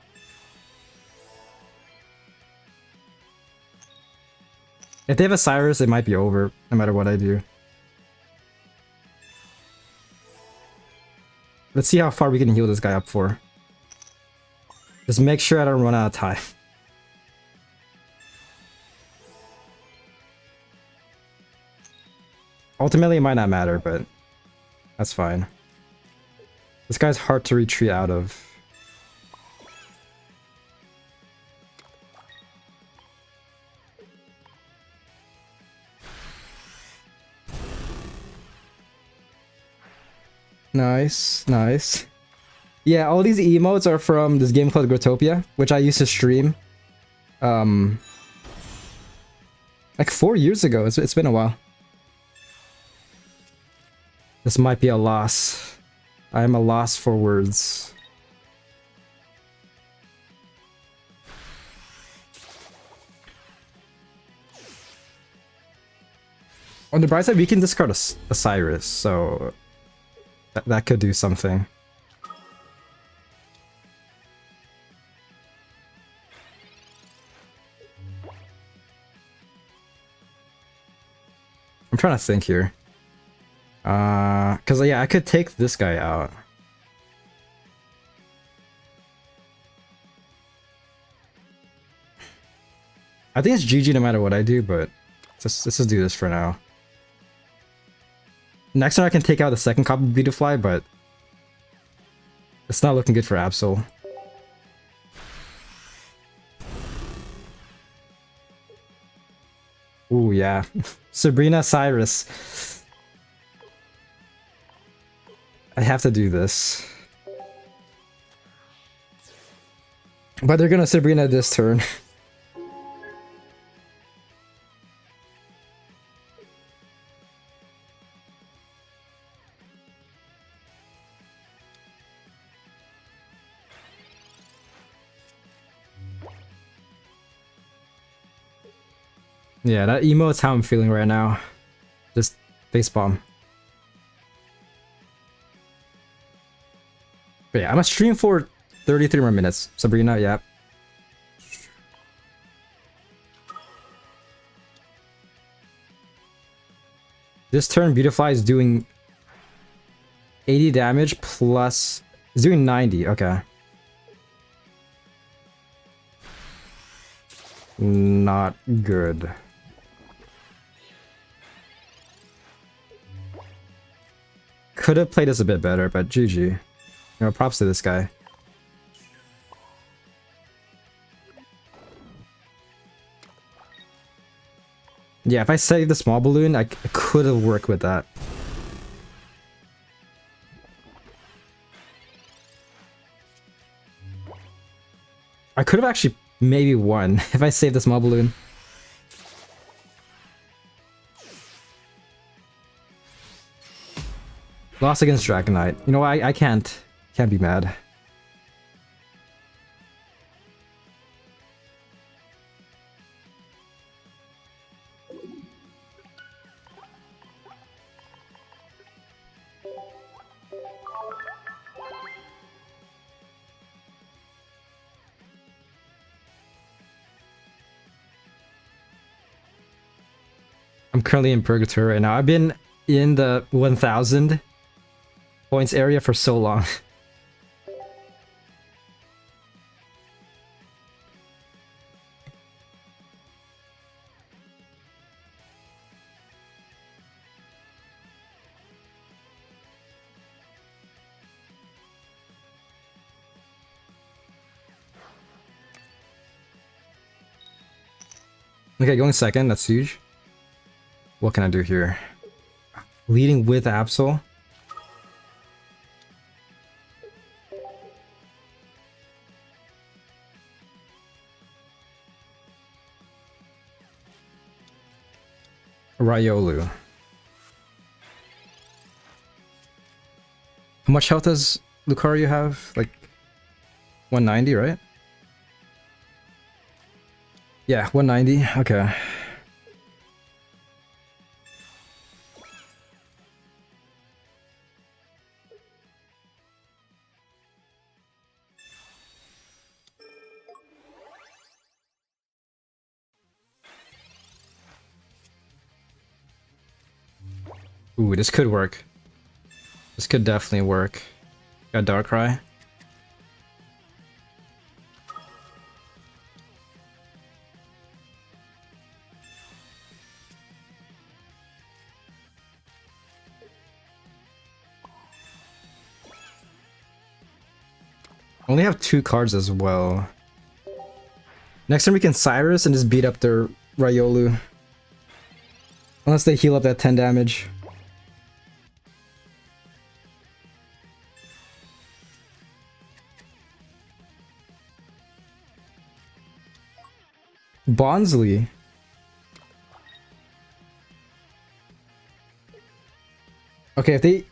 If they have a Cyrus, it might be over, no matter what I do. Let's see how far we can heal this guy up for. Just make sure I don't run out of time. Ultimately, it might not matter, but that's fine. This guy's hard to retreat out of. Nice, nice. Yeah, all these emotes are from this game called Grotopia, which I used to stream. Like 4 years ago. It's been a while. This might be a loss. I am a loss for words. On the bright side, we can discard a Cyrus, so that could do something. I'm trying to think here. Cause yeah, I could take this guy out. I think it's GG no matter what I do, but let's just do this for now. Next turn I can take out the second copy Beautifly, but it's not looking good for Absol. Ooh, yeah. Sabrina Cyrus. I have to do this. But they're gonna Sabrina this turn. Yeah, that emo is how I'm feeling right now. Just face bomb. But yeah, I'm gonna stream for 33 more minutes. Sabrina, yeah. This turn, Beautifly is doing 80 damage plus... It's doing 90, okay. Not good. Could have played this a bit better, but GG. You know, props to this guy. Yeah, if I saved the small balloon, I could have worked with that. I could have actually maybe won if I saved the small balloon. Lost against Dragonite. You know, I can't be mad. I'm currently in Purgatory right now. I've been in the 1000 points area for so long. Okay, going second, that's huge. What can I do here? Leading with Absol. Riolu. How much health does Lucario have? Like 190, right? Yeah, 190. Okay. Ooh, this could work. This could definitely work. Got Darkrai. Only have 2 cards as well. Next time we can Cyrus and just beat up their Riolu. Unless they heal up that 10 damage. Bonsley. Okay, if they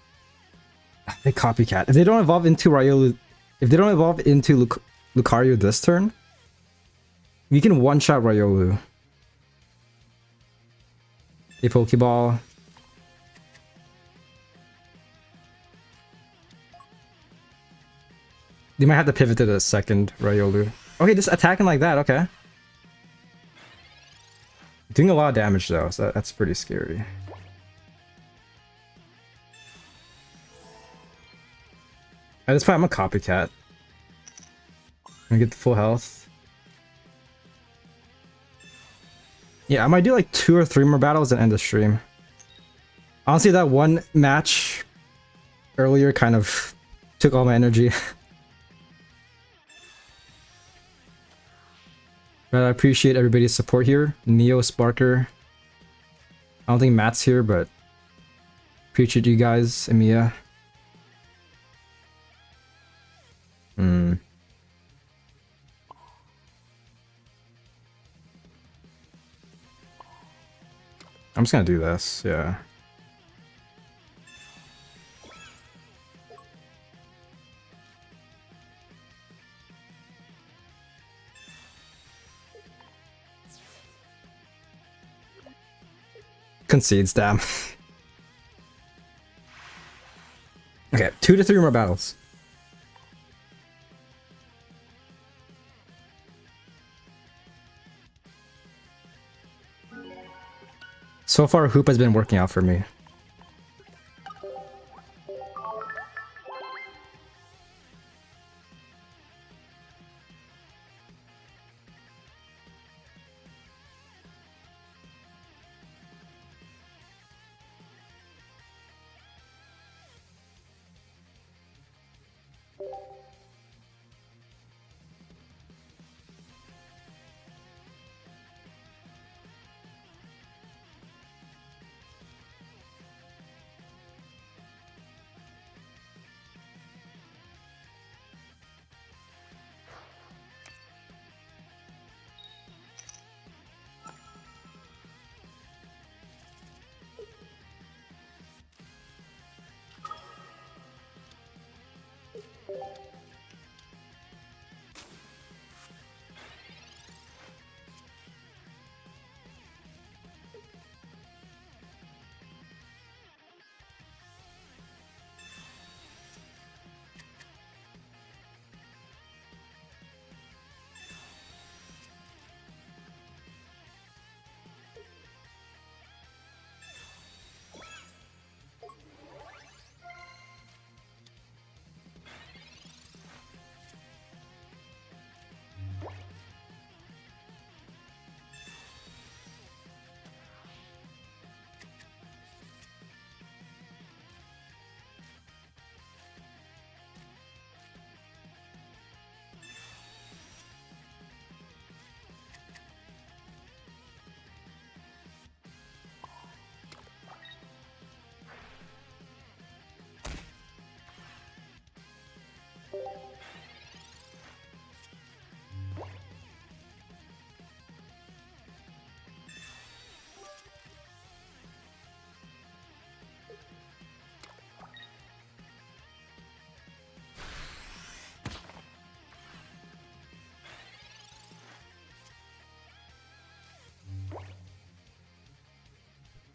copycat. If they don't evolve into Riolu, if they don't evolve into Lucario this turn, we can one-shot Riolu. A Pokeball. They might have to pivot to the second Riolu. Okay, just attacking like that, okay. Doing a lot of damage though, so that's pretty scary. At this point, I'm a copycat. I'm gonna get the full health. Yeah, I might do like 2 or 3 more battles and end the stream. Honestly, that one match earlier kind of took all my energy. But I appreciate everybody's support here. Neo, Sparker. I don't think Matt's here, but appreciate you guys, and Mia. I'm just gonna do this, yeah. Concedes, damn. Okay, 2 to 3 more battles. So far, Hoop has been working out for me.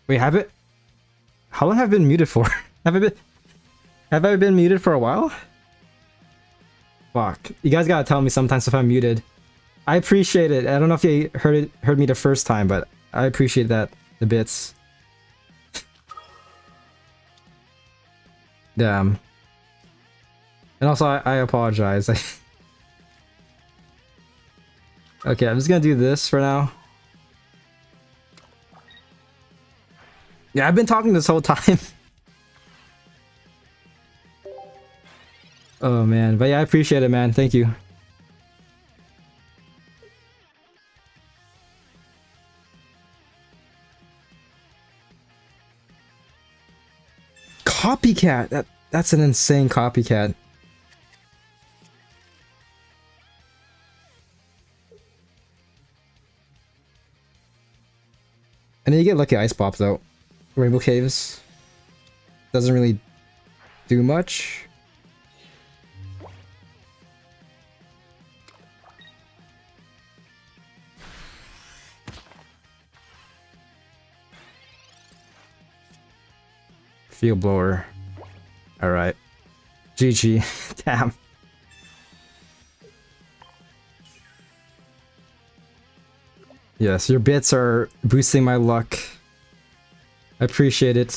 Wait, have it? How long have I been muted for? Have I been muted for a while? Fuck. You guys gotta tell me sometimes if I'm muted. I appreciate it. I don't know if you heard me the first time, but I appreciate that the bits. Damn. And also I apologize. Okay, I'm just gonna do this for now. Yeah, I've been talking this whole time. Oh man, but yeah, I appreciate it, man. Thank you. Copycat. That's an insane copycat. And then you get lucky ice pops though. Rainbow Caves doesn't really do much. Field blower. Alright. GG. Damn. Yes, your bits are boosting my luck. I appreciate it.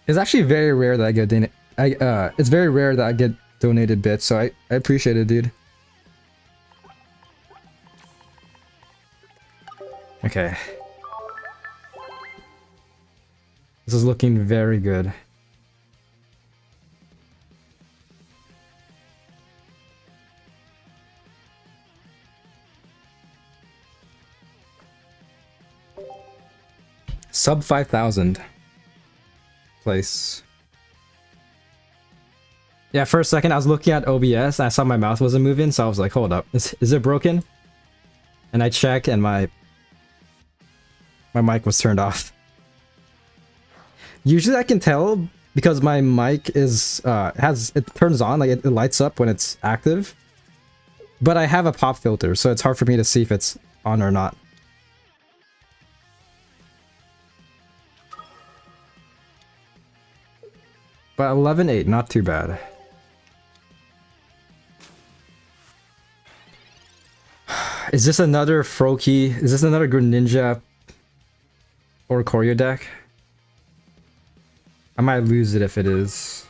It's actually very rare that I get it's very rare that I get donated bits, so I appreciate it, dude. Okay. This is looking very good. Sub 5,000 place. Yeah, for a second I was looking at OBS and I saw my mouth wasn't moving, so I was like, hold up, is it broken? And I check and my mic was turned off. Usually I can tell because my mic is it turns on, like it lights up when it's active. But I have a pop filter, so it's hard for me to see if it's on or not. But 11.8, not too bad. Is this another Froakie? Is this another Greninja or Choreo deck? I might lose it if it is.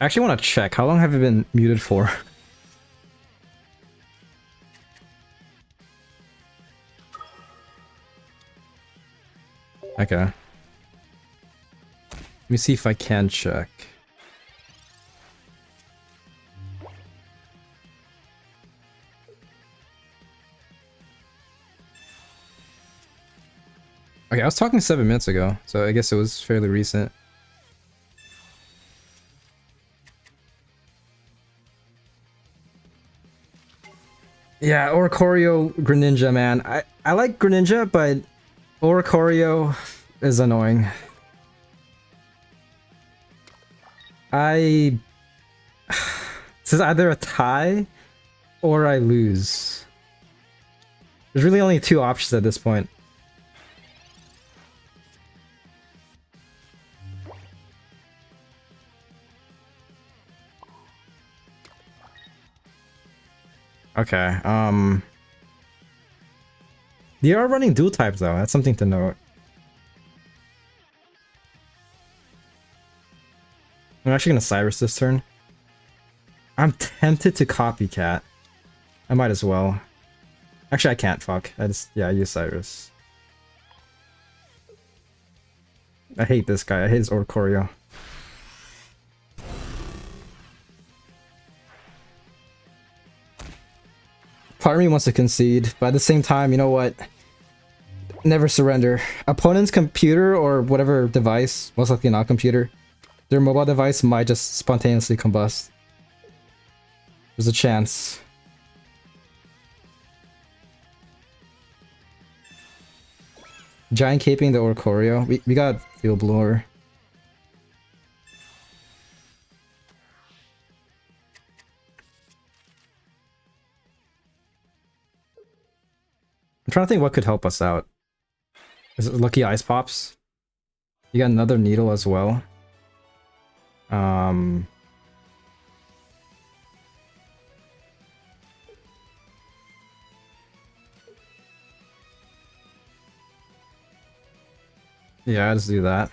I actually want to check. How long have I been muted for? Okay. Let me see if I can check. Okay, I was talking 7 minutes ago, so I guess it was fairly recent. Yeah, Oricorio Greninja, man. I like Greninja, but Oricorio is annoying. This is either a tie or I lose. There's really only two options at this point. Okay, they are running dual types though, that's something to note. I'm actually gonna Cyrus this turn. I'm tempted to copycat. I might as well. Actually, I can't, fuck. I use Cyrus. I hate this guy, I hate his Oricorio. Part of me wants to concede, but at the same time, you know what? Never surrender. Opponent's computer or whatever device, most likely not computer, their mobile device might just spontaneously combust. There's a chance. Giant caping the Oricorio. We got Field Blower. I'm trying to think what could help us out. Is it Lucky Ice Pops? You got another needle as well. Yeah, let's do that.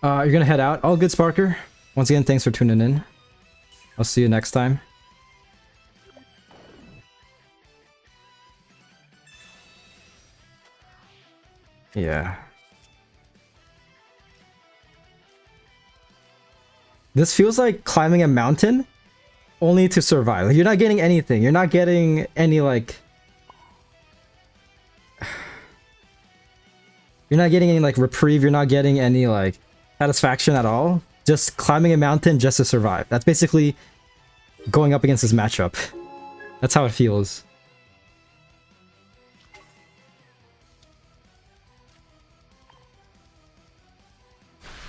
You're gonna head out? All good, Sparker. Once again, thanks for tuning in. I'll see you next time. Yeah. This feels like climbing a mountain only to survive. Like, you're not getting anything. You're not getting any, like... You're not getting any, like, reprieve. You're not getting any, like, satisfaction at all. Just climbing a mountain just to survive. That's basically going up against this matchup. That's how it feels.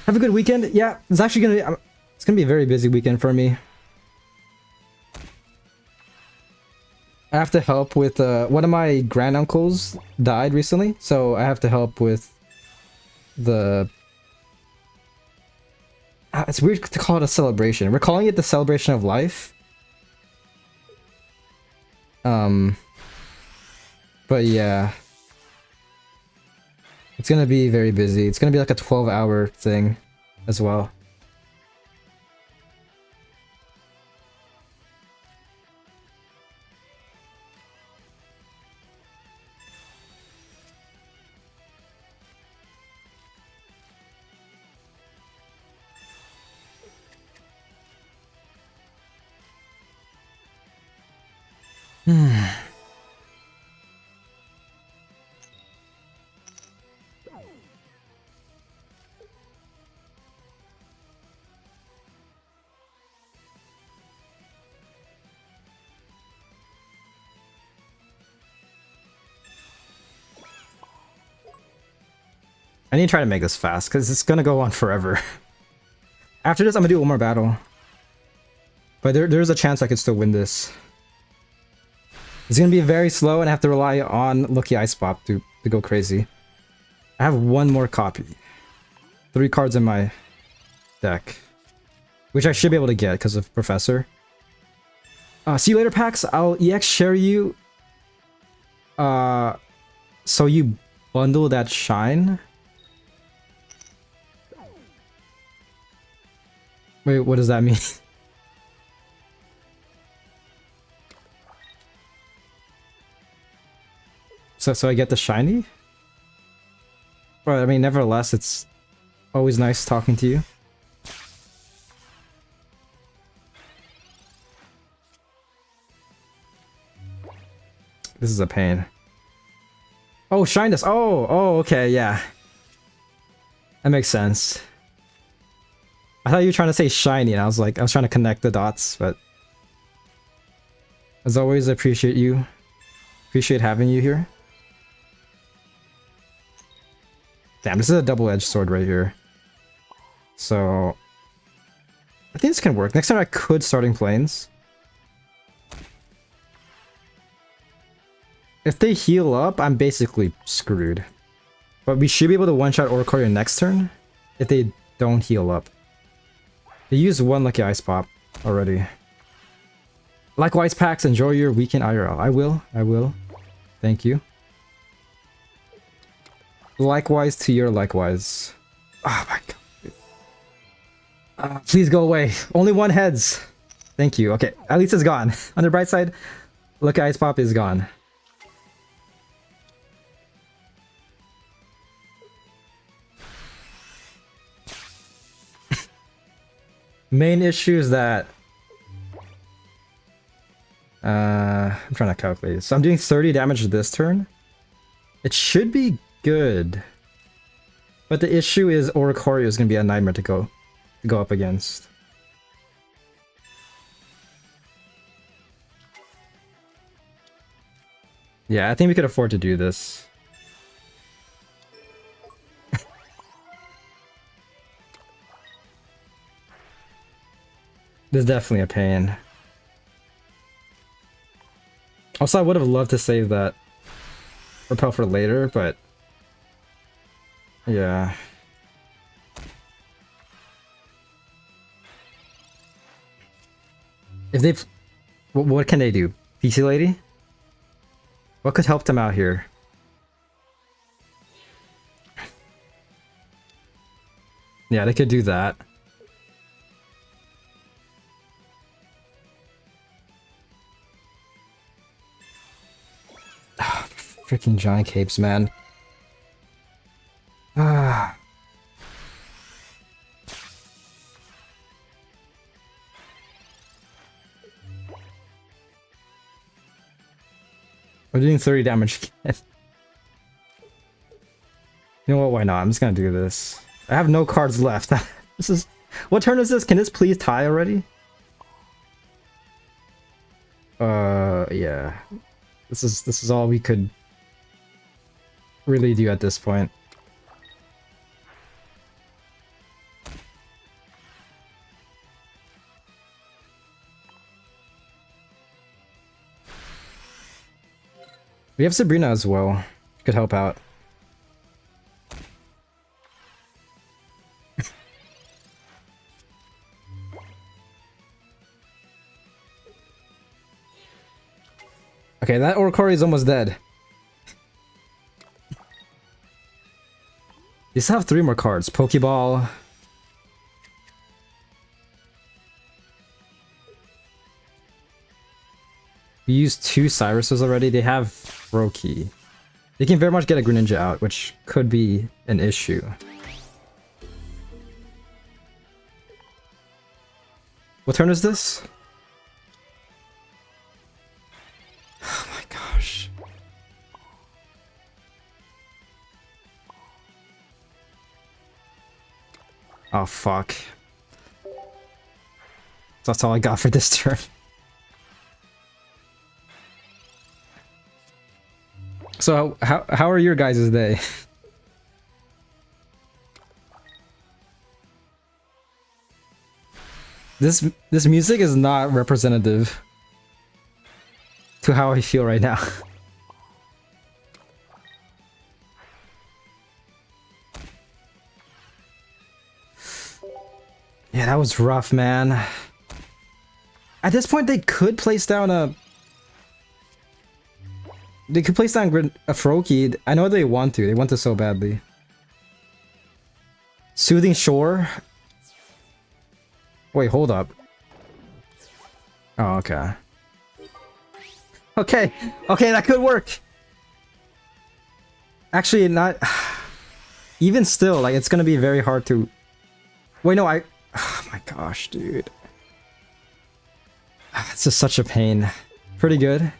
Have a good weekend. Yeah, it's actually gonna be a very busy weekend for me. I have to help with one of my granduncles died recently, so I have to help with the It's weird to call it a celebration. We're calling it the celebration of life. But yeah. It's gonna be very busy. It's gonna be like a 12-hour thing as well. I need to try to make this fast, because it's gonna go on forever. After this, I'm gonna do one more battle. But there's a chance I could still win this. It's gonna be very slow, and I have to rely on Lucky Ice Pop to go crazy. I have one more copy. 3 cards in my deck. Which I should be able to get because of Professor. See you later, Pax. I'll EX share you. So you bundle that shine. Wait, what does that mean? So I get the shiny? But I mean, nevertheless, it's always nice talking to you. This is a pain. Oh, shine this. Oh, okay, yeah. That makes sense. I thought you were trying to say shiny, and I was trying to connect the dots, but as always, I appreciate you. Appreciate having you here. Damn, this is a double-edged sword right here. So I think this can work. Next time I could starting planes. If they heal up, I'm basically screwed. But we should be able to one-shot Oricorio next turn if they don't heal up. They used one Lucky Ice Pop already. Likewise, Pax, enjoy your weekend IRL. I will. Thank you. Likewise to your likewise. Oh my god. Please go away. Only one heads. Thank you. Okay, at least it's gone. On the bright side, Lucky Ice Pop is gone. Main issue is that I'm trying to calculate. So I'm doing 30 damage this turn. It should be good. But the issue is Oricorio is going to be a nightmare to go up against. Yeah, I think we could afford to do this. This is definitely a pain. Also, I would have loved to save that repel for later, but yeah. If they, what can they do? PC Lady? What could help them out here? Yeah, they could do that. Freaking giant capes, man. Ah. We're doing 30 damage again. You know what? Why not? I'm just gonna do this. I have no cards left. This is... What turn is this? Can this please tie already? Yeah. This is all we could really do at this point. We have Sabrina as well. Could help out. Okay, that Oricori is almost dead. You still have 3 more cards. Pokeball. We used 2 Cyruses already. They have Froakie. They can very much get a Greninja out, which could be an issue. What turn is this? Oh my gosh. Oh fuck. That's all I got for this turn. So how are your guys' day? This music is not representative to how I feel right now. Yeah, that was rough, man. At this point, they could place down a... They could place down a Froakie. I know they want to. They want to so badly. Soothing Shore? Wait, hold up. Oh, okay. Okay, that could work. Actually, not... Even still, like, it's gonna be very hard to... Wait, no, oh my gosh, dude. This is such a pain. Pretty good.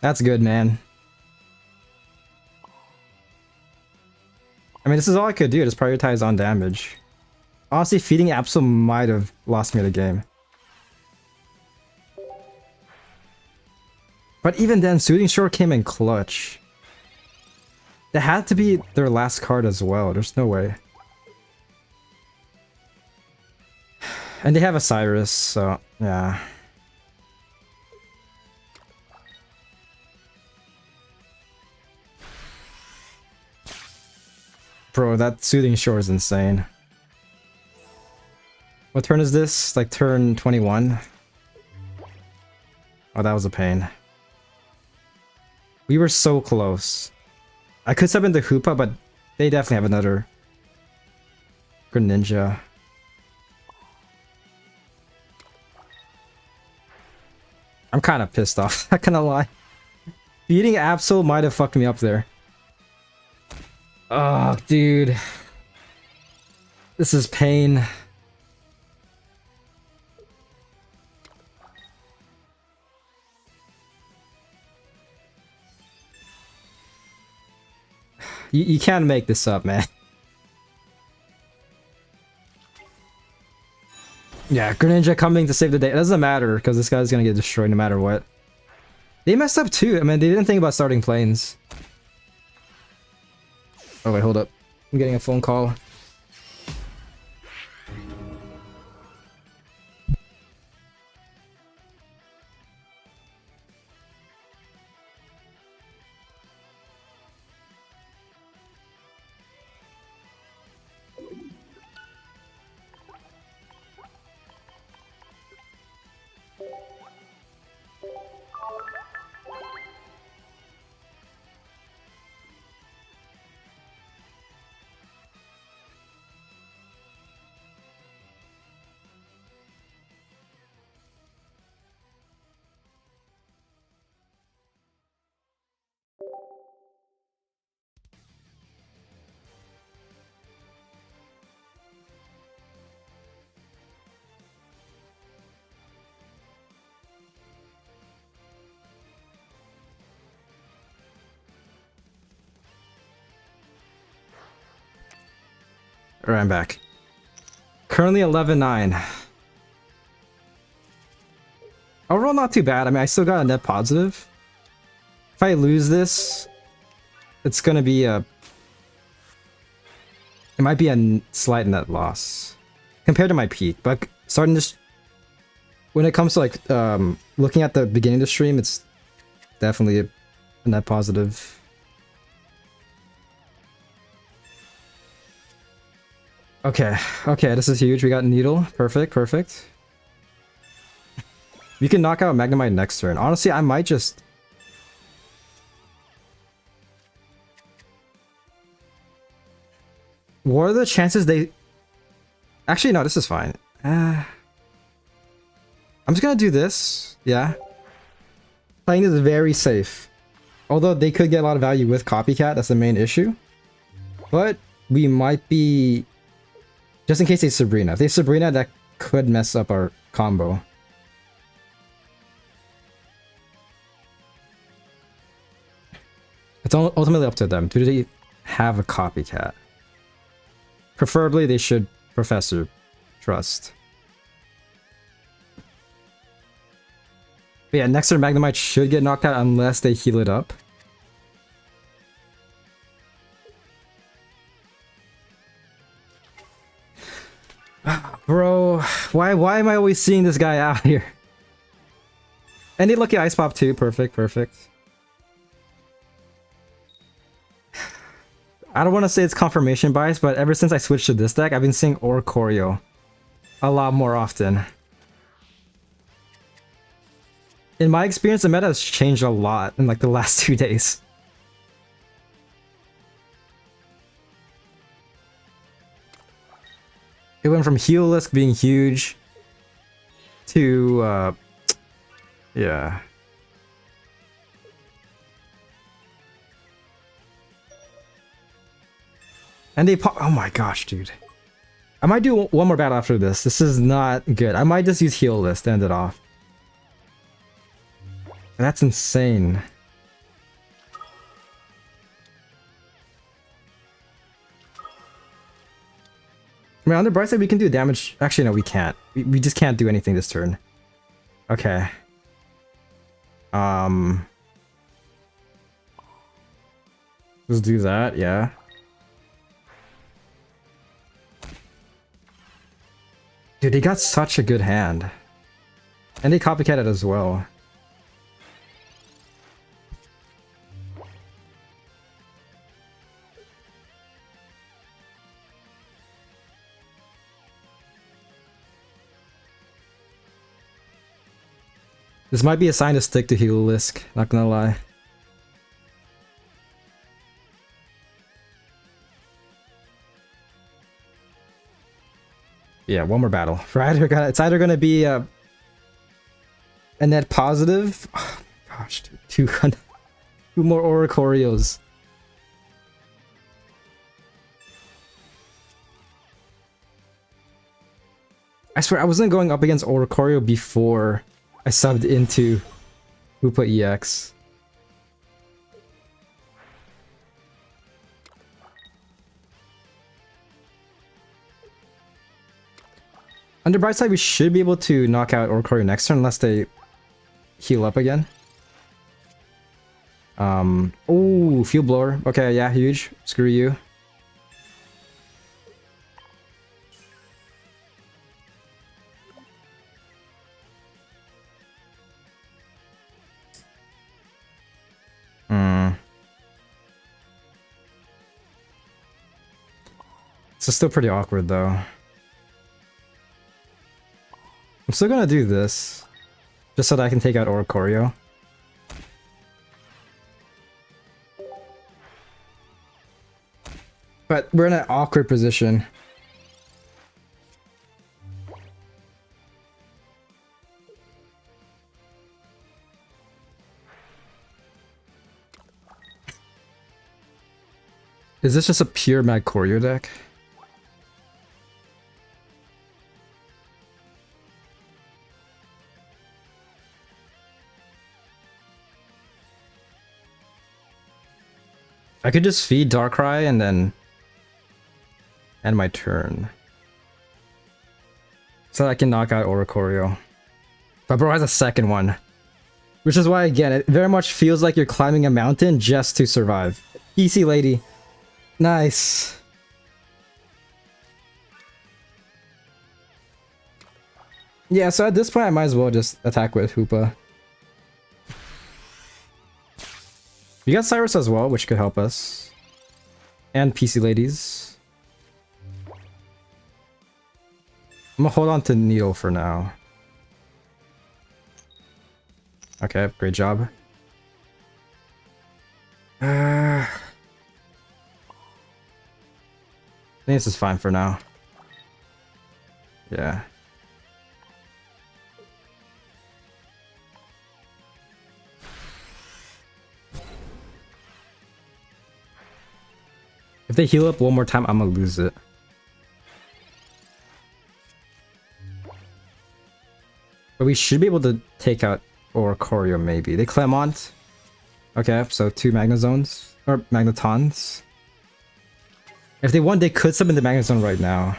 That's good, man. I mean, this is all I could do. Just prioritize on damage. Honestly, feeding Absol might have lost me the game. But even then, Soothing Shore came in clutch. That had to be their last card as well. There's no way. And they have a Cyrus, so yeah. Bro, that Soothing Shore is insane. What turn is this? Like turn 21? Oh, that was a pain. We were so close. I could sub into Hoopa, but they definitely have another Greninja. I'm kind of pissed off, not gonna lie. Beating Absol might have fucked me up there. Oh, dude. This is pain. You can't make this up, man. Yeah, Greninja coming to save the day. It doesn't matter, because this guy's gonna get destroyed no matter what. They messed up too. I mean, they didn't think about starting planes. Oh wait, hold up. I'm getting a phone call. Alright, I'm back. Currently 11-9. Overall, not too bad. I mean, I still got a net positive. If I lose this, it's gonna be a... It might be a slight net loss compared to my peak, but starting this... When it comes to, like, looking at the beginning of the stream, it's definitely a net positive. Okay, this is huge. We got Needle. Perfect. We can knock out Magnemite next turn. Honestly, I might just What are the chances they... Actually, no, this is fine. I'm just gonna do this. Yeah. Playing is very safe. Although they could get a lot of value with Copycat, that's the main issue. But we might be... Just in case they Sabrina. If they Sabrina, that could mess up our combo. It's ultimately up to them. Do they have a Copycat? Preferably, they should Professor Trust. But yeah, Nexter Magnemite should get knocked out unless they heal it up. Bro, why am I always seeing this guy out here? Any lucky Ice Pop too. Perfect, perfect. I don't want to say it's confirmation bias, but ever since I switched to this deck, I've been seeing Oricorio a lot more often. In my experience, the meta has changed a lot in like the last 2 days. It went from Healisk being huge to, yeah. And they pop. Oh my gosh, dude. I might do one more battle after this. This is not good. I might just use Heal List to end it off. That's insane. I mean, on the bright side, we can do damage. Actually, no, we can't. We just can't do anything this turn. Okay. Let's do that, yeah. Dude, they got such a good hand. And they copycatted as well. This might be a sign to stick to Healisk, not gonna lie. Yeah, one more battle. It's either gonna be a net positive. Oh, gosh, dude, two more Oricorios. I swear I wasn't going up against Oricorio before I subbed into Hoopa EX. On the bright side, we should be able to knock out Oricorio next turn unless they heal up again. Oh, Field Blower. Okay, yeah, huge. Screw you. This is still pretty awkward, though. I'm still gonna do this, just so that I can take out Oricorio. But we're in an awkward position. Is this just a pure Magcorio deck? I could just feed Darkrai and then end my turn. So I can knock out Oricorio. But bro has a second one. Which is why, again, it very much feels like you're climbing a mountain just to survive. PC lady. Nice. Yeah, so at this point I might as well just attack with Hoopa. We got Cyrus as well, which could help us. And PC ladies. I'm gonna hold on to Needle for now. Okay, great job. I need to this is fine for now. Yeah. If they heal up one more time, I'm gonna lose it. But we should be able to take out Oricorio maybe. They Clemont. Okay, so 2 Magnazones. Or Magnetons. If they want, they could summon the Magnezone right now.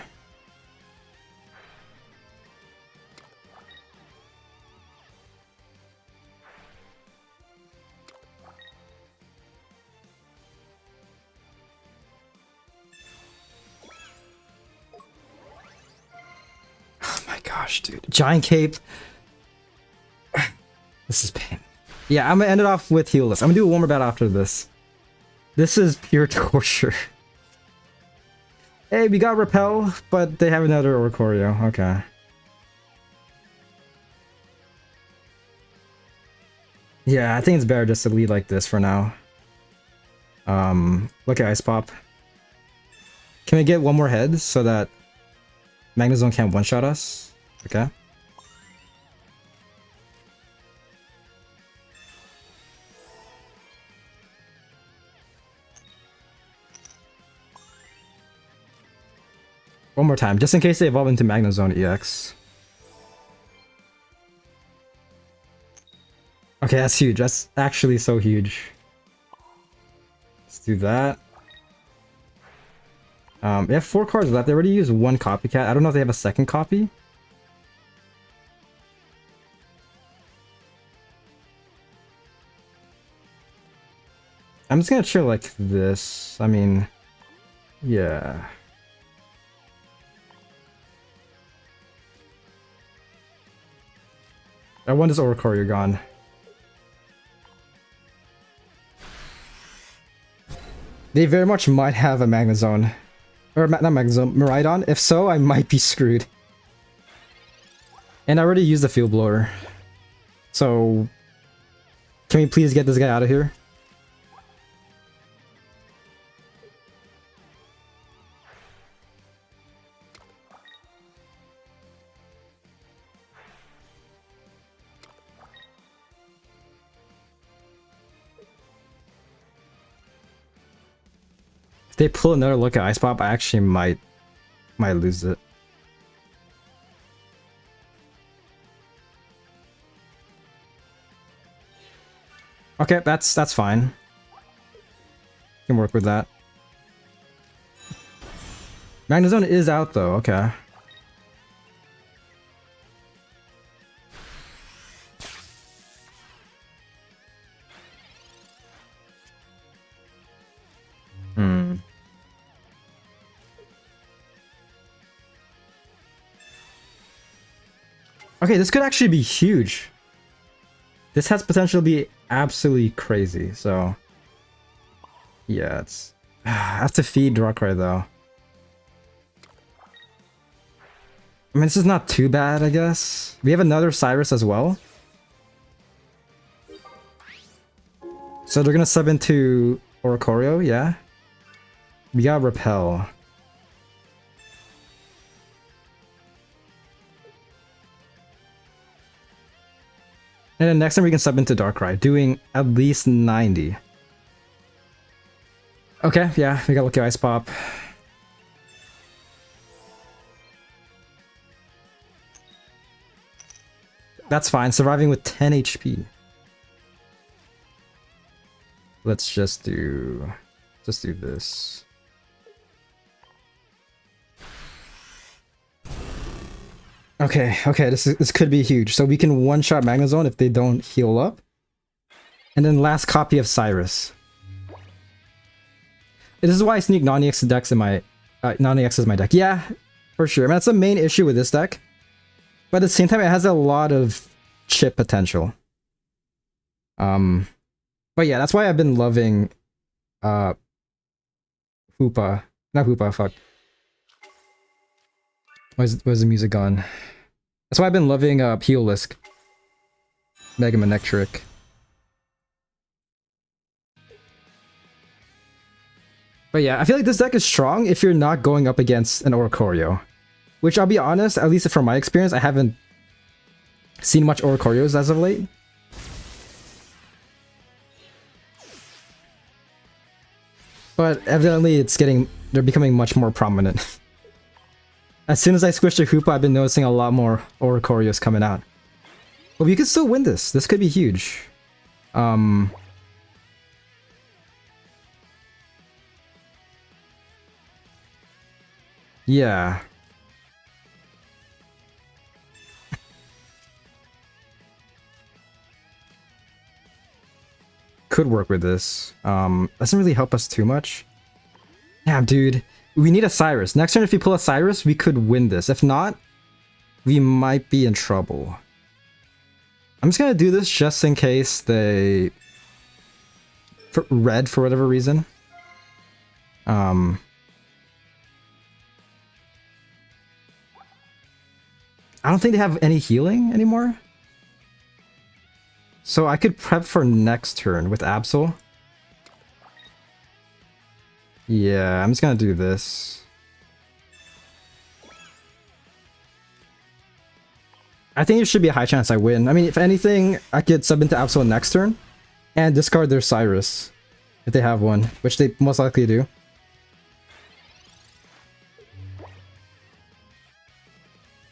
Oh my gosh, dude. Giant Cape. This is pain. Yeah, I'm gonna end it off with healless. I'm gonna do one more battle after this. This is pure torture. Hey, we got Repel, but they have another Oricorio. Okay. Yeah, I think it's better just to lead like this for now. Look at Ice Pop. Can we get one more head so that Magnezone can't one-shot us? Okay. One more time, just in case they evolve into Magnezone EX. Okay, that's huge. That's actually so huge. Let's do that. They have 4 cards left. They already used 1 copycat. I don't know if they have a second copy. I'm just gonna chill like this. I mean, yeah. I want this Oricorio gone. They very much might have a Magnezone. Or not Magnezone, Miraidon. If so, I might be screwed. And I already used the Field Blower. So, can we please get this guy out of here? If they pull another look at Ice Pop, I actually might lose it. Okay, that's fine. Can work with that. Magnezone is out though, okay. Okay, this could actually be huge. This has potential to be absolutely crazy, so... Yeah, it's... I have to feed Darkrai though. I mean, this is not too bad, I guess. We have another Cyrus as well. So they're gonna sub into Oricorio, yeah? We got Repel. And then next time we can sub into Darkrai, doing at least 90. Okay, yeah, we got Lucky Ice Pop. That's fine, surviving with 10 HP. Let's just do this. Okay, this could be huge. So we can one-shot Magnezone if they don't heal up. And then last copy of Cyrus. This is why I sneak non-EX decks in my... non-EX is my deck. Yeah, for sure. I mean, that's the main issue with this deck. But at the same time, it has a lot of chip potential. But yeah, that's why I've been loving... Hoopa. Not Hoopa, fuck. Where's the music gone? That's why I've been loving Healisk. Mega Manectric. But yeah, I feel like this deck is strong if you're not going up against an Oricorio. Which I'll be honest, at least from my experience, I haven't seen much Oricorios as of late. But evidently they're becoming much more prominent. As soon as I squished a Hoopa, I've been noticing a lot more Oricorios coming out. But we could still win this. This could be huge. Yeah. Could work with this. Doesn't really help us too much. Yeah, dude. We need a Cyrus. Next turn, if we pull a Cyrus, we could win this. If not, we might be in trouble. I'm just gonna do this just in case they... red for whatever reason. I don't think they have any healing anymore. So I could prep for next turn with Absol. Yeah, I'm just gonna do this. I think there should be a high chance I win. I mean, if anything, I could sub into Absol next turn and discard their Cyrus if they have one, which they most likely do.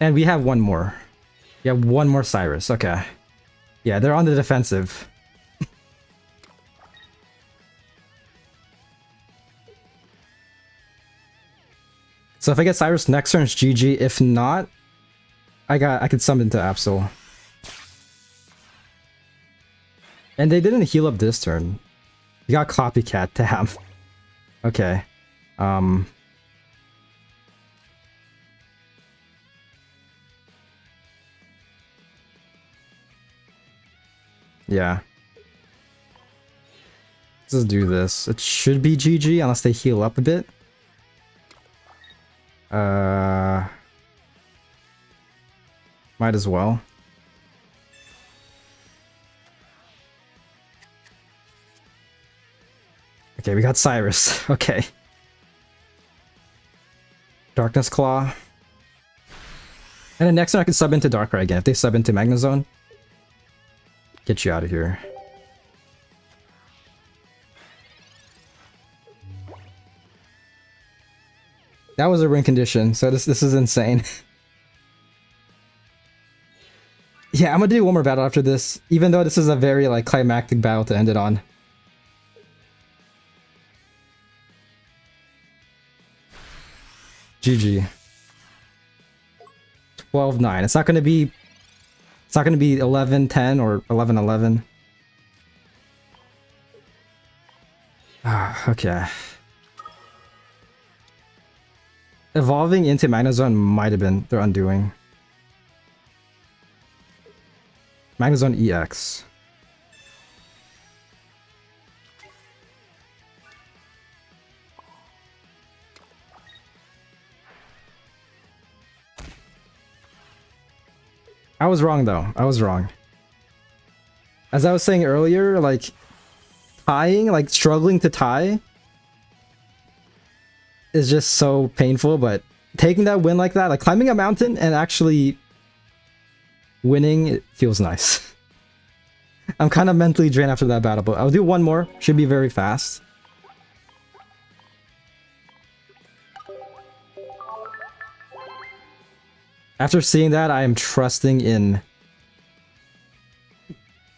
And we have one more. We have one more Cyrus. Okay. Yeah, they're on the defensive. So if I get Cyrus next turn, it's GG. If not, I could summon to Absol. And they didn't heal up this turn. You got Copycat, damn. Okay. Yeah. Let's just do this. It should be GG unless they heal up a bit. Might as well. Okay, we got Cyrus. Okay. Darkness Claw. And then next turn I can sub into Darkrai again. If they sub into Magnezone, get you out of here. That was a win condition, so this is insane. Yeah, I'm gonna do one more battle after this, even though this is a very like climactic battle to end it on. GG. 12-9. It's not gonna be 11-10 or 11-11. Okay. Evolving into Magnezone might have been their undoing. Magnezone EX. I was wrong though. I was wrong. As I was saying earlier, like tying, like struggling to tie is just so painful, but taking that win like that, like climbing a mountain and actually winning, it feels nice. I'm kind of mentally drained after that battle, but I'll do one more. Should be very fast. After seeing that, I am trusting in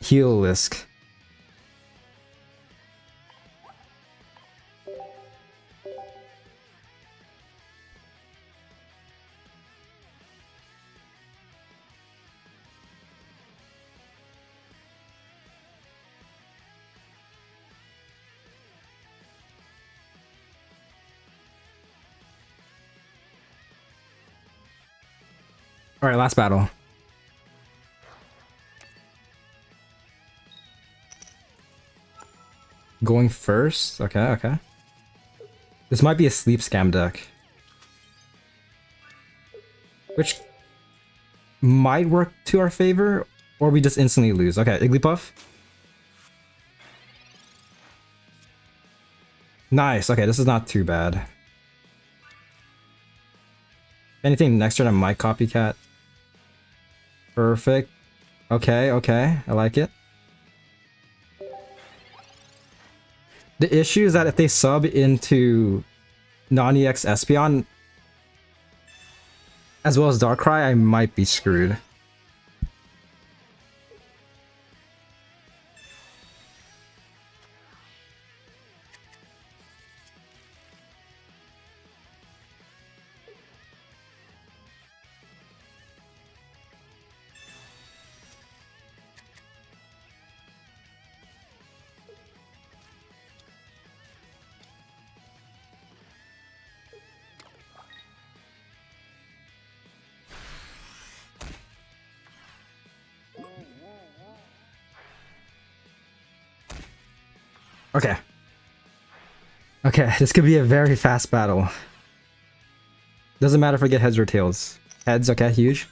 Healisk. Alright, last battle. Going first? Okay, okay. This might be a sleep scam deck. Which might work to our favor, or we just instantly lose. Okay, Igglybuff. Nice. Okay, this is not too bad. Anything next turn I might copycat. Perfect. Okay, okay. I like it. The issue is that if they sub into non-EX Espeon as well as Darkrai, I might be screwed. Okay. Okay, this could be a very fast battle. Doesn't matter if I get heads or tails. Heads, okay, huge.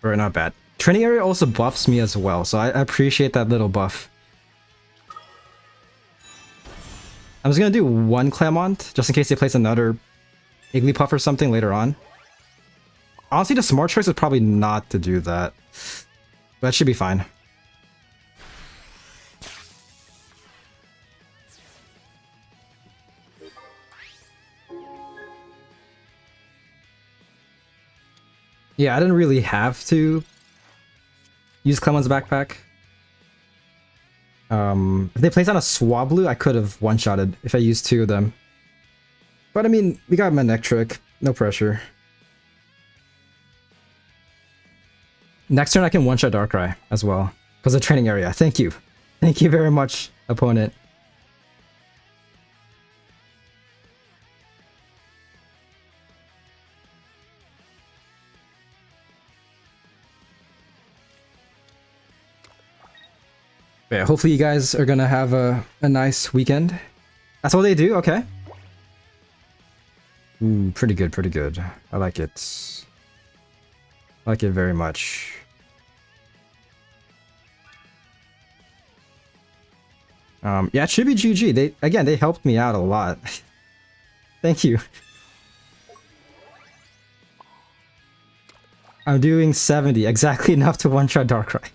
Alright, not bad. Training area also buffs me as well, so I appreciate that little buff. I'm just gonna do one Clamont, just in case they place another Igglypuff or something later on. Honestly, the smart choice is probably not to do that. That should be fine. Yeah, I didn't really have to use Clement's backpack. If they placed on a Swablu, I could have one-shotted if I used two of them. But I mean, we got Manectric, no pressure. Next turn I can one-shot Darkrai as well, because of training area. Thank you. Thank you very much, opponent. But yeah, hopefully you guys are gonna have a nice weekend. That's what they do? Okay. Ooh, pretty good, pretty good. I like it. I like it very much. Yeah, it should be GG. They helped me out a lot. Thank you. I'm doing 70, exactly enough to one-shot Darkrai.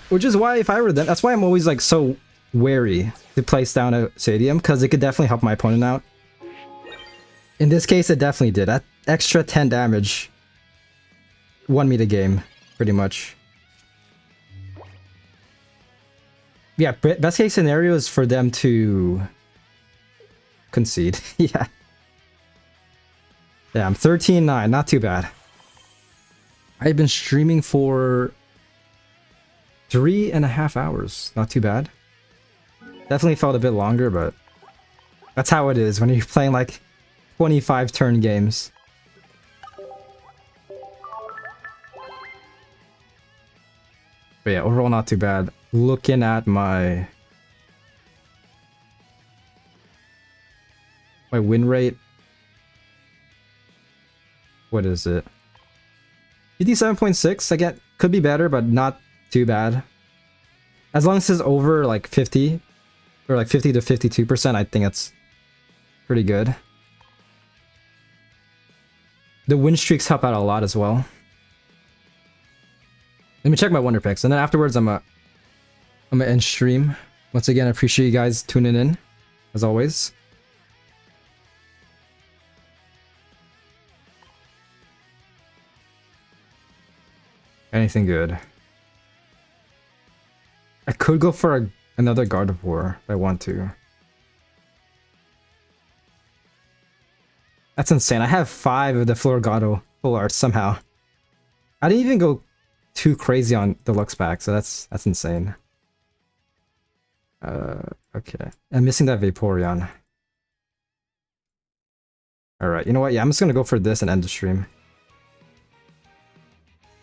Which is why, if I were them, that's why I'm always like so wary to place down a Stadium, because it could definitely help my opponent out. In this case, it definitely did. That extra 10 damage won me the game, pretty much. Yeah, best case scenario is for them to concede. Yeah. Yeah, I'm 13-9, not too bad. I've been streaming for 3.5 hours. Not too bad. Definitely felt a bit longer, but that's how it is when you're playing like 25 turn games. But yeah, overall not too bad. Looking at my win rate. What is it? 57.6. Again, could be better, but not too bad. As long as it's over like 50 or like 50 to 52%, I think it's pretty good. The win streaks help out a lot as well. Let me check my Wonder Picks, and then afterwards I'm gonna end stream. Once again, I appreciate you guys tuning in, as always. Anything good? I could go for another Gardevoir if I want to. That's insane. I have 5 of the Floragato full art somehow. I didn't even go too crazy on the Deluxe pack, so that's insane. Okay. I'm missing that Vaporeon. Alright, you know what? Yeah, I'm just gonna go for this and end the stream.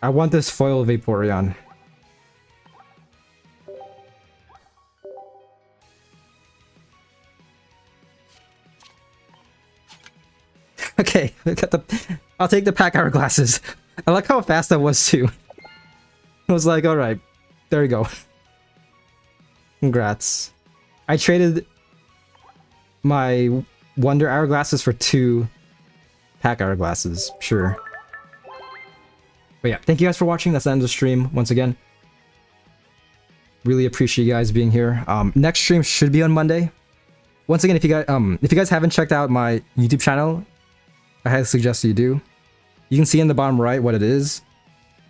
I want this foil Vaporeon. Okay, I'll take the pack hourglasses. I like how fast that was too. I was like, alright, there we go. Congrats. I traded my Wonder Hourglasses for 2 pack hourglasses, sure. But yeah, thank you guys for watching. That's the end of the stream once again. Really appreciate you guys being here. Next stream should be on Monday. Once again, if you guys haven't checked out my YouTube channel, I highly suggest you do. You can see in the bottom right what it is.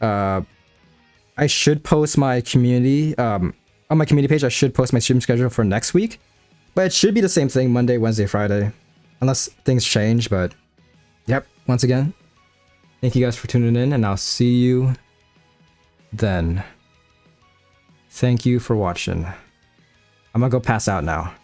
I should post my community on my community page. I should post my stream schedule for next week, but it should be the same thing: Monday, Wednesday, Friday, unless things change. But yep, once again, thank you guys for tuning in, and I'll see you then. Thank you for watching. I'm gonna go pass out now.